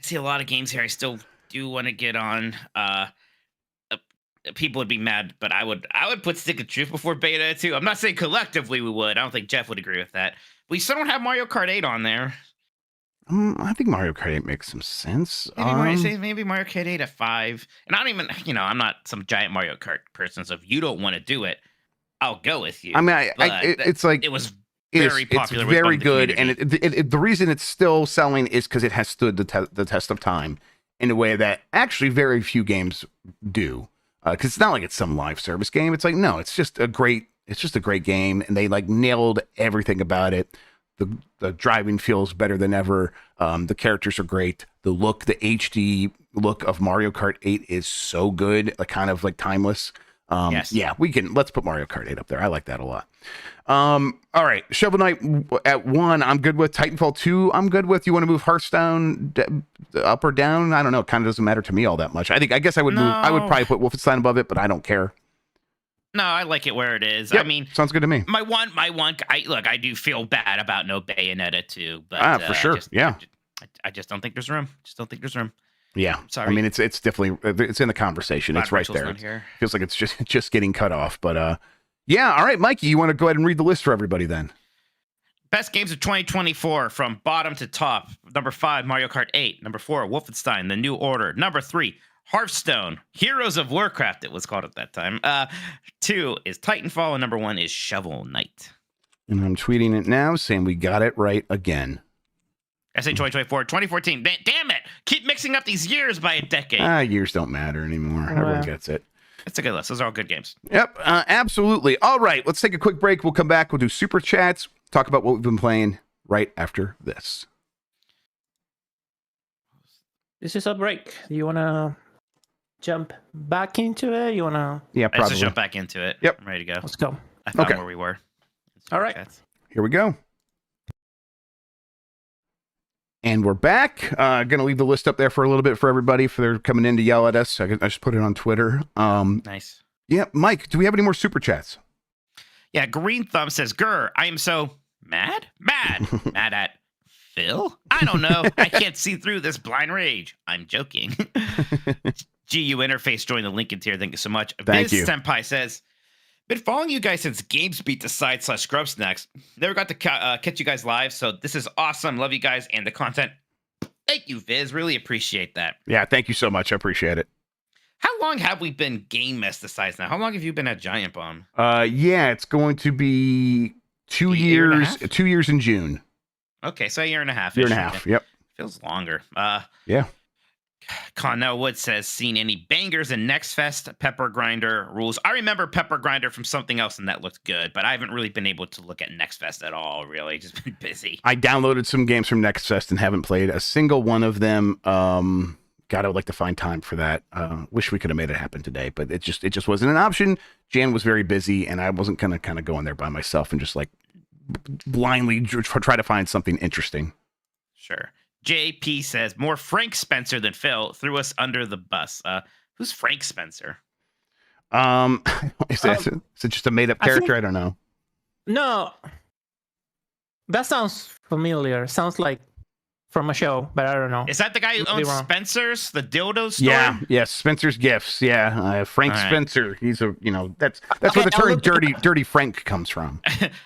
see a lot of games here I still do want to get on. People would be mad, but I would put Stick of Truth before Bayonetta 2. I'm not saying collectively we would. I don't think Jeff would agree with that. We still don't have Mario Kart 8 on there. I think Mario Kart 8 makes some sense. Maybe Mario Kart 8 at 5. And I don't even, I'm not some giant Mario Kart person, so if you don't want to do it, I'll go with you. I mean, But it's like it was it is- very popular. It's very with the good, and community. the reason it's still selling is because it has stood the test of time in a way that actually very few games do. Because it's not like it's some live service game. It's like, no, it's just a great It's just a great game, and they like nailed everything about it. The driving feels better than ever. The characters are great. The look, the HD look of Mario Kart 8 is so good, like kind of like timeless. Yes. Yeah, let's put Mario Kart 8 up there. I like that a lot. All right, Shovel Knight at 1, I'm good with. Titanfall 2, I'm good with. You want to move Hearthstone up or down? I don't know. It kind of doesn't matter to me all that much. I guess I would move. I would probably put Wolfenstein above it, but I don't care. No, I like it where it is. Yep, I mean, sounds good to me. my one. I do feel bad about no Bayonetta 2, but for sure. I just don't think there's room. Yeah, Sorry. I mean, it's definitely it's in the conversation. Glad It's right Rachel's there. not here. Feels like it's just getting cut off, but yeah. All right, Mikey, you want to go ahead and read the list for everybody then? Best games of 2024 from bottom to top. Number 5, Mario Kart 8. Number 4, Wolfenstein: The New Order. Number 3, Hearthstone, Heroes of Warcraft, it was called at that time. 2 is Titanfall, and number 1 is Shovel Knight. And I'm tweeting it now, saying we got it right again. I say 2024, 2014. Damn it! Keep mixing up these years by a decade. Years don't matter anymore. Everyone gets it. It's a good list. Those are all good games. Yep, absolutely. All right, let's take a quick break. We'll come back. We'll do super chats, talk about what we've been playing right after this. This is a break. You want to jump back into it? You want to... Yeah, Let's probably. just jump back into it. Yep. I'm ready to go. Let's go. I found Okay. where we were. All right. Chats. Here we go. And we're back. Going to leave the list up there for a little bit for everybody if they're coming in to yell at us. I just put it on Twitter. Nice. Yeah, Mike, do we have any more super chats? Yeah, Green Thumb says, Grr, I am so mad at Phil? I don't know. I can't see through this blind rage. I'm joking. GU Interface joined the link in here. Thank you so much. Thank you. Senpai says, been following you guys since Games Beat the Side / Scrub Snacks. Never got to catch you guys live, so this is awesome. Love you guys and the content. Thank you, Viz. Really appreciate that. Yeah, thank you so much. I appreciate it. How long have we been Game Mesticides now? How long have you been at Giant Bomb? Yeah, it's going to be 2 year and a years. half? 2 years in June. Okay, so a year and a half. Year and a half. Yep. Feels longer. Yeah. Connell Wood says, seen any bangers in Next Fest? Pepper Grinder rules. I remember Pepper Grinder from something else, and that looked good, but I haven't really been able to look at Next Fest at all, really. Just been busy. I downloaded some games from Next Fest and haven't played a single one of them. God, I would like to find time for that. Wish we could have made it happen today, but it just wasn't an option. Jan was very busy, and I wasn't gonna kind of go in there by myself and just like blindly try to find something interesting. Sure. JP says, more Frank Spencer than Phil. Threw us under the bus. Who's Frank Spencer? Is it just a made up character? I don't know. No. That sounds familiar. Sounds like from a show, but I don't know. Is that the guy who Could be owns wrong. Spencer's, the dildo store? Yeah, Spencer's Gifts. Yeah, Frank All right. Spencer. He's that's Okay, where the term I'll look dirty Frank comes from.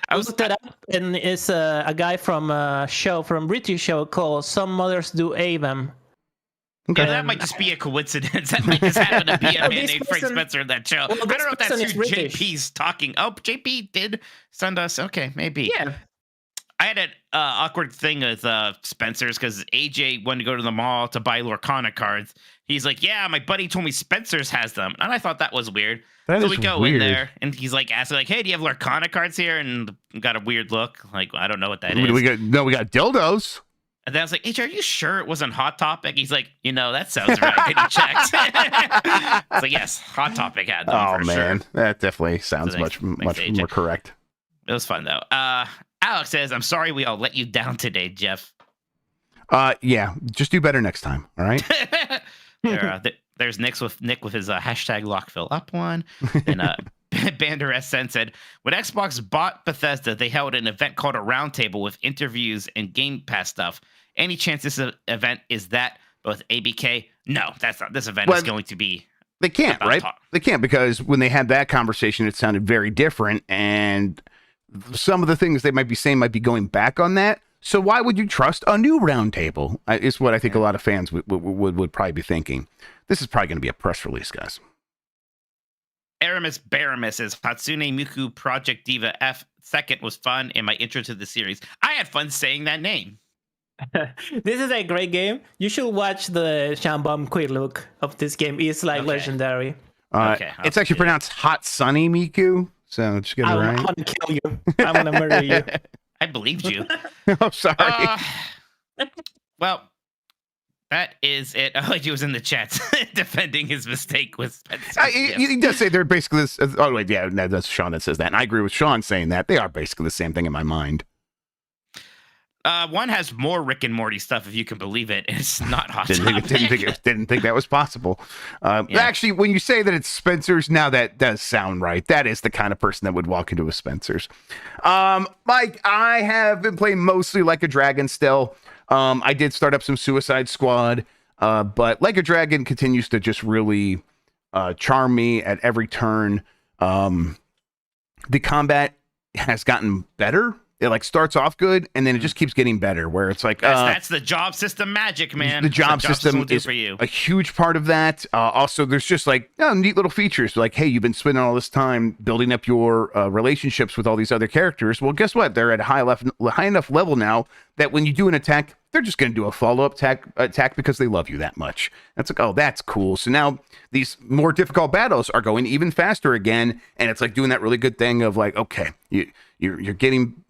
I looked it up, and it's a guy from a show, from British show called Some Mothers Do Avon. Okay. Yeah, that might just be a coincidence. That might just happen to be a man This named Frank person- Spencer in that show. Well, I don't know if this that's person who is British. JP's talking. Oh, JP did send us. Okay, maybe. Yeah. I had an awkward thing with Spencer's because AJ wanted to go to the mall to buy Lorcana cards. He's like, yeah, my buddy told me Spencer's has them. And I thought that was weird. That So is we go weird. in there, and he's like, asking, like, hey, do you have Lorcana cards here? And got a weird look. Like, I don't know what that is. We got dildos. And then I was like, AJ, are you sure it wasn't Hot Topic? He's like, that sounds right. Can you check? I was like, yes, Hot Topic had them Oh for man, sure. that definitely sounds So much thanks, AJ. more correct. It was fun, though. Alex says, I'm sorry we all let you down today, Jeff. Yeah, just do better next time. All right. There's Nick with his hashtag LockPhil up one. And Bander SN said, when Xbox bought Bethesda, they held an event called a Roundtable with interviews and Game Pass stuff. Any chance this event is that both ABK? No, that's not. This event is going to be. They can't, about right? talk. They can't, because when they had that conversation, it sounded very different, and some of the things they might be saying might be going back on that. So why would you trust a new roundtable? Is what I think a lot of fans would probably be thinking. This is probably going to be a press release, guys. Baramus is Hatsune Miku Project Diva F. Second was fun in my intro to the series. I had fun saying that name. This is a great game. You should watch the Shambam quick look of this game. It's like Okay. legendary. Okay, It's actually pronounced Hot Sunny Miku. So just get it I right. want to kill you. I want to murder you. I believed you. Oh, sorry. Well, that is it. Elijah was in the chat defending his mistake with Spencer. He does say they're basically this. Oh, wait, yeah, no, that's Sean that says that. And I agree with Sean saying that. They are basically the same thing in my mind. One has more Rick and Morty stuff, if you can believe it. It's not Hot Didn't think that was possible. Actually, when you say that it's Spencer's, now that does sound right. That is the kind of person that would walk into a Spencer's. Mike, I have been playing mostly Like a Dragon still. I did start up some Suicide Squad, but Like a Dragon continues to just really charm me at every turn. The combat has gotten better. It like starts off good and then it just keeps getting better, where it's like that's the job system magic, man. The job system is for you. a huge part of that. Also, there's just like neat little features like, hey, you've been spending all this time building up your relationships with all these other characters. Well, guess what? They're at a high enough level now that when you do an attack, they're just going to do a follow-up attack because they love you that much. That's like, oh, that's cool. So now these more difficult battles are going even faster again, and it's like doing that really good thing of like, okay, you're getting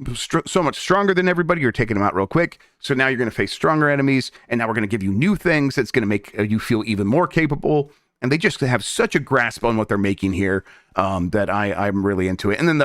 so much stronger than everybody. You're taking them out real quick. So now you're going to face stronger enemies, and now we're going to give you new things that's going to make you feel even more capable. And they just have such a grasp on what they're making here that I'm really into it. And then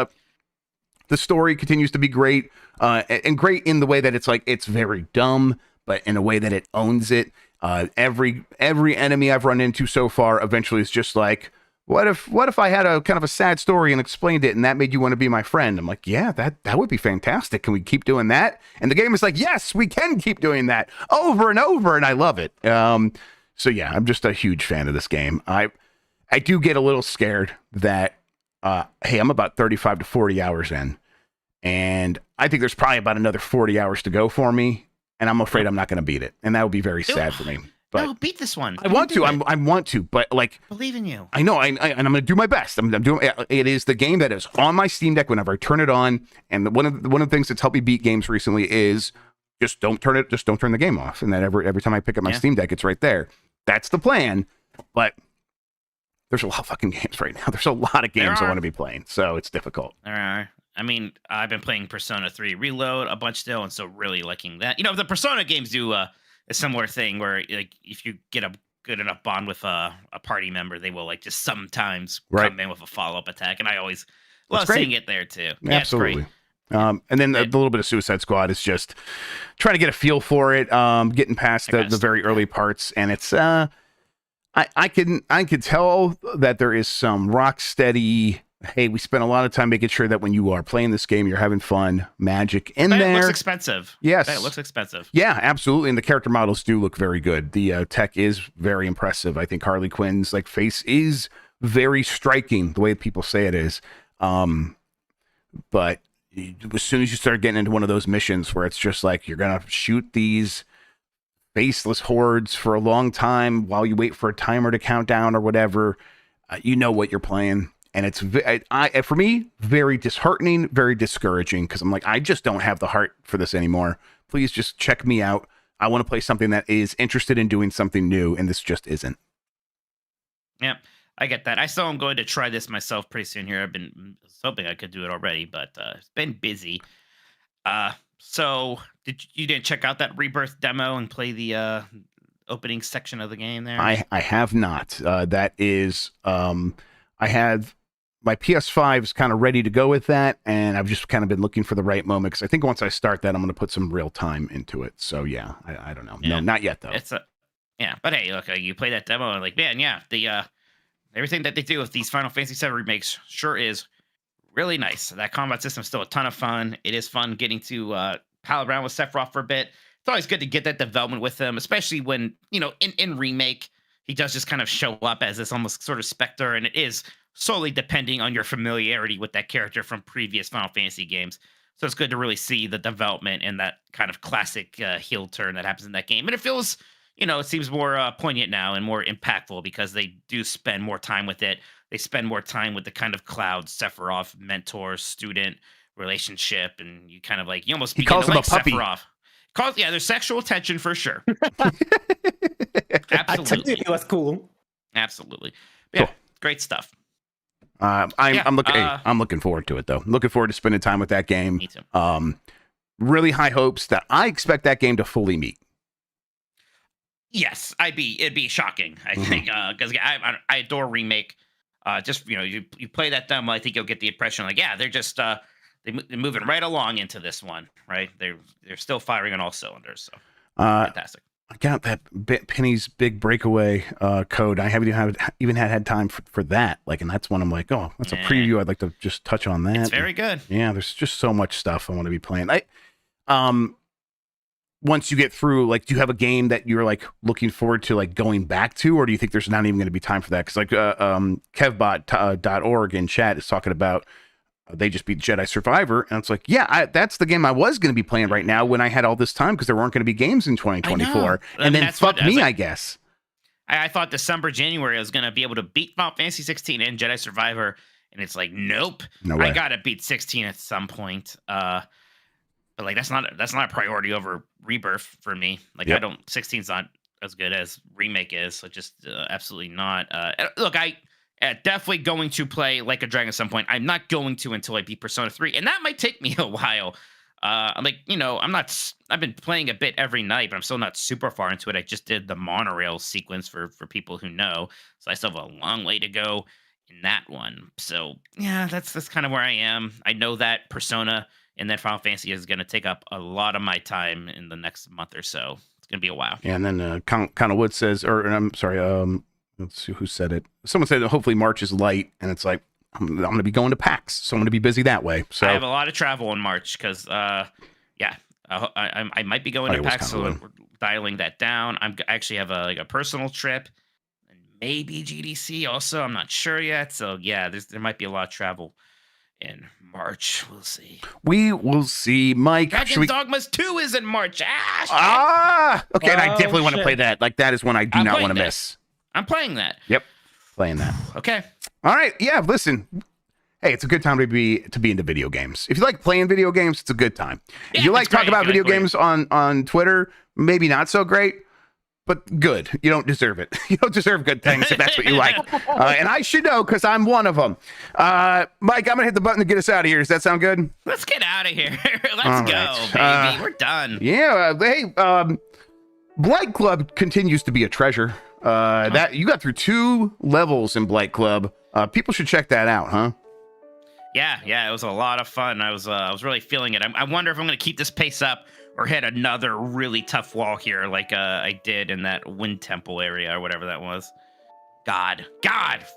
the story continues to be great, and great in the way that it's like it's very dumb, but in a way that it owns it. Every enemy I've run into so far eventually is just like, what if I had a kind of a sad story and explained it, and that made you want to be my friend? I'm like, yeah, that would be fantastic. Can we keep doing that? And the game is like, yes, we can keep doing that over and over, and I love it. So yeah, I'm just a huge fan of this game. I do get a little scared that hey, I'm about 35 to 40 hours in, and I think there's probably about another 40 hours to go for me, and I'm afraid I'm not going to beat it, and that would be very sad for me. But no, beat this one. I want to. I want to, but like, believe in you. I know, and I'm going to do my best. I'm doing. It is the game that is on my Steam Deck whenever I turn it on, and one of the things that's helped me beat games recently is just don't turn the game off, and that every time I pick up my Steam Deck, it's right there. That's the plan, but there's a lot of fucking games right now. There's a lot of games I want to be playing, so it's difficult. There are. I mean, I've been playing Persona 3 Reload a bunch still, and so really liking that. You know, the Persona games do a similar thing where, like, if you get a good enough bond with a party member, they will, like, just sometimes come in with a follow-up attack, and I always love seeing it there, too. Yeah, absolutely. And then a little bit of Suicide Squad is just trying to get a feel for it, getting past the very early parts, and it's I can tell that there is some rock steady. Hey, we spent a lot of time making sure that when you are playing this game, you're having fun, magic in there. It looks expensive. Yes, it looks expensive. Yeah, absolutely, and the character models do look very good. The tech is very impressive. I think Harley Quinn's like face is very striking, the way people say it is. But as soon as you start getting into one of those missions where it's just like you're gonna shoot these faceless hordes for a long time while you wait for a timer to count down or whatever, you know what you're playing. And it's, for me, very disheartening, very discouraging, because I'm like, I just don't have the heart for this anymore. Please just check me out. I want to play something that is interested in doing something new, and this just isn't. Yeah, I get that. I still am going to try this myself pretty soon here. I've been hoping I could do it already, but it's been busy. So you didn't check out that Rebirth demo and play the opening section of the game there? I have not. That is, I had my PS5 is kind of ready to go with that, and I've just kind of been looking for the right moment, because I think once I start that, I'm going to put some real time into it. So yeah, I don't know. No, not yet though. But hey, look, you play that demo and like, man, yeah, the everything that they do with these Final Fantasy VII remakes sure is really nice. That combat system is still a ton of fun. It is fun getting to pal around with Sephiroth for a bit. It's always good to get that development with him, especially when, you know, in remake, he does just kind of show up as this almost sort of specter, and it is solely depending on your familiarity with that character from previous Final Fantasy games. So it's good to really see the development and that kind of classic heel turn that happens in that game. And it feels, you know, it seems more poignant now and more impactful because they do spend more time with it. They spend more time with the kind of Cloud, Sephiroth, mentor, student relationship, and you kind of like, you almost begin to like Sephiroth. There's sexual tension for sure. Absolutely. I told you it was cool. Absolutely. Yeah, cool. Great stuff. I'm looking forward to it though. I'm looking forward to spending time with that game. Me too. Really high hopes that I expect that game to fully meet. Yes, it'd be shocking. I think because I adore Remake. Just you play that demo, I think you'll get the impression like, yeah, they're just they're moving right along into this one, right? They're still firing on all cylinders. So fantastic. I got that Penny's Big Breakaway code. I haven't even had time for that. Like, and that's when I'm like, oh, that's a preview. I'd like to just touch on that. It's very good. Yeah, there's just so much stuff I want to be playing. Once you get through, like, do you have a game that you're like looking forward to like going back to, or do you think there's not even going to be time for that? Because like kevbot.org in chat is talking about they just beat Jedi Survivor, and it's like, yeah, that's the game I was going to be playing right now when I had all this time because there weren't going to be games in 2024, and then fuck me, I guess. I thought December, January I was going to be able to beat Final Fantasy 16 and Jedi Survivor, and it's like, nope, no way. I got to beat 16 at some point. But like that's not a priority over Rebirth for me. Like yep. 16's not as good as Remake is, so just absolutely not. Look, I. Definitely going to play Like a Dragon at some point. I'm not going to until I beat Persona 3, and that might take me a while. I've been playing a bit every night, but I'm still not super far into it. I just did the monorail sequence for people who know, so I still have a long way to go in that one. So yeah, that's kind of where I am. I know that Persona and then Final Fantasy is going to take up a lot of my time in the next month or so. It's going to be a while. Yeah, and then Count of Wood says, I'm sorry, let's see who said it. Someone said that hopefully March is light, and it's like, I'm going to be going to PAX, so I'm going to be busy that way. So I have a lot of travel in March because, I might be going to PAX, so we're dialing that down. I actually have a personal trip, and maybe GDC also. I'm not sure yet. So yeah, there might be a lot of travel in March. We'll see. We will see, Mike. Dragon Dogmas 2 is in March. Okay, and I definitely want to play that. Like, that is one I do not want to miss. I'm playing that. Yep, playing that. Okay. All right. Yeah. Listen. Hey, it's a good time to be into video games. If you like playing video games, it's a good time. Yeah, if you like talking about video games on Twitter, maybe not so great, but good. You don't deserve it. You don't deserve good things if that's what you like. And I should know because I'm one of them. Mike, I'm gonna hit the button to get us out of here. Does that sound good? Let's get out of here. Let's go, baby. We're done. Yeah. Hey, Blight Club continues to be a treasure. That you got through 2 levels in Blight Club. People should check that out, huh? Yeah, it was a lot of fun. I was really feeling it. I wonder if I'm going to keep this pace up or hit another really tough wall here, like I did in that Wind Temple area or whatever that was. God,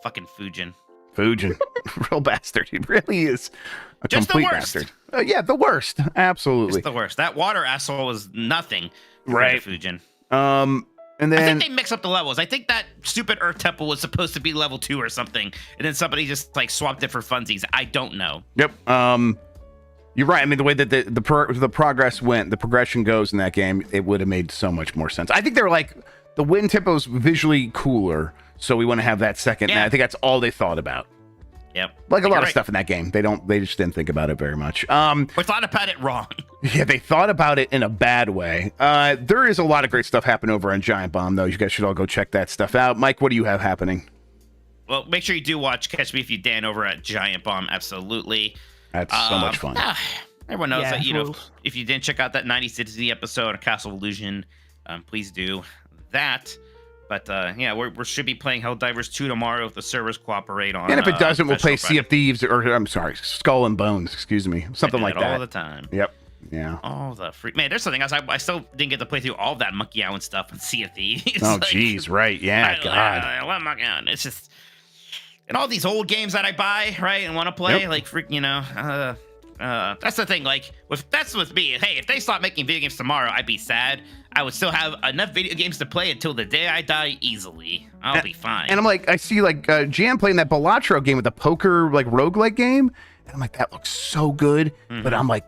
fucking Fujin, real bastard. He really is a just complete bastard. Yeah, the worst. Absolutely, just the worst. That water asshole was nothing. Right, Fujin. And then I think they mix up the levels. I think that stupid Earth Temple was supposed to be level 2 or something, and then somebody just like swapped it for funsies. I don't know. Yep. You're right. I mean, the way that the progress went, the progression goes in that game, it would have made so much more sense. I think they're like, the Wind Tempo's visually cooler, so we want to have that second. Yeah. And I think that's all they thought about. Yep. Like a lot of stuff in that game. They just didn't think about it very much. Or thought about it wrong. Yeah, they thought about it in a bad way. There is a lot of great stuff happening over on Giant Bomb, though. You guys should all go check that stuff out. Mike, what do you have happening? Well, make sure you do watch Catch Me If You Dan over at Giant Bomb. Absolutely. That's so much fun. Everyone knows that, if you didn't check out that 90 City episode of Castle Illusion, please do that. But we should be playing Helldivers 2 tomorrow if the servers cooperate on. And if it doesn't, we'll play Sea of Thieves, or I'm sorry, Skull and Bones. Excuse me, something like that. All the time. Yep. Yeah. Oh, the freak man! There's something else. I still didn't get to play through all that Monkey Island stuff with Sea of Thieves. Oh, jeez, right? Yeah, God. I love Monkey Island. It's just, and all these old games that I buy, right, and want to play, like freak, that's the thing. Like, that's with me. Hey, if they stop making video games tomorrow, I'd be sad. I would still have enough video games to play until the day I die easily. I'll be fine. And I'm like, I see like Jan playing that Balatro game with the poker like roguelike game, and I'm like, that looks so good. Mm-hmm. But I'm like,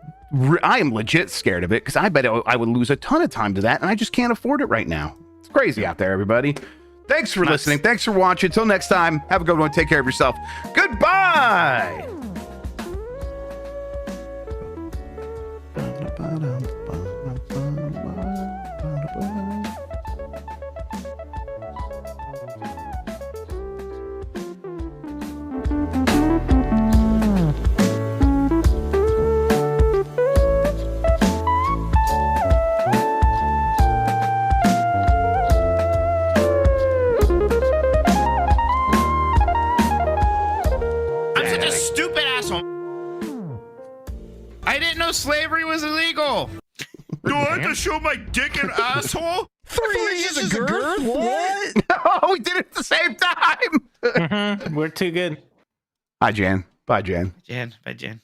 I am legit scared of it because I bet I would lose a ton of time to that, and I just can't afford it right now. It's crazy out there, everybody. Thanks for listening. Thanks for watching. Until next time, have a good one. Take care of yourself. Goodbye. Do I have to show my dick and asshole? 3 inches of girth? What? Oh, we did it at the same time. We're too good. Hi, Jan. Bye, Jan. Jan, bye, Jan.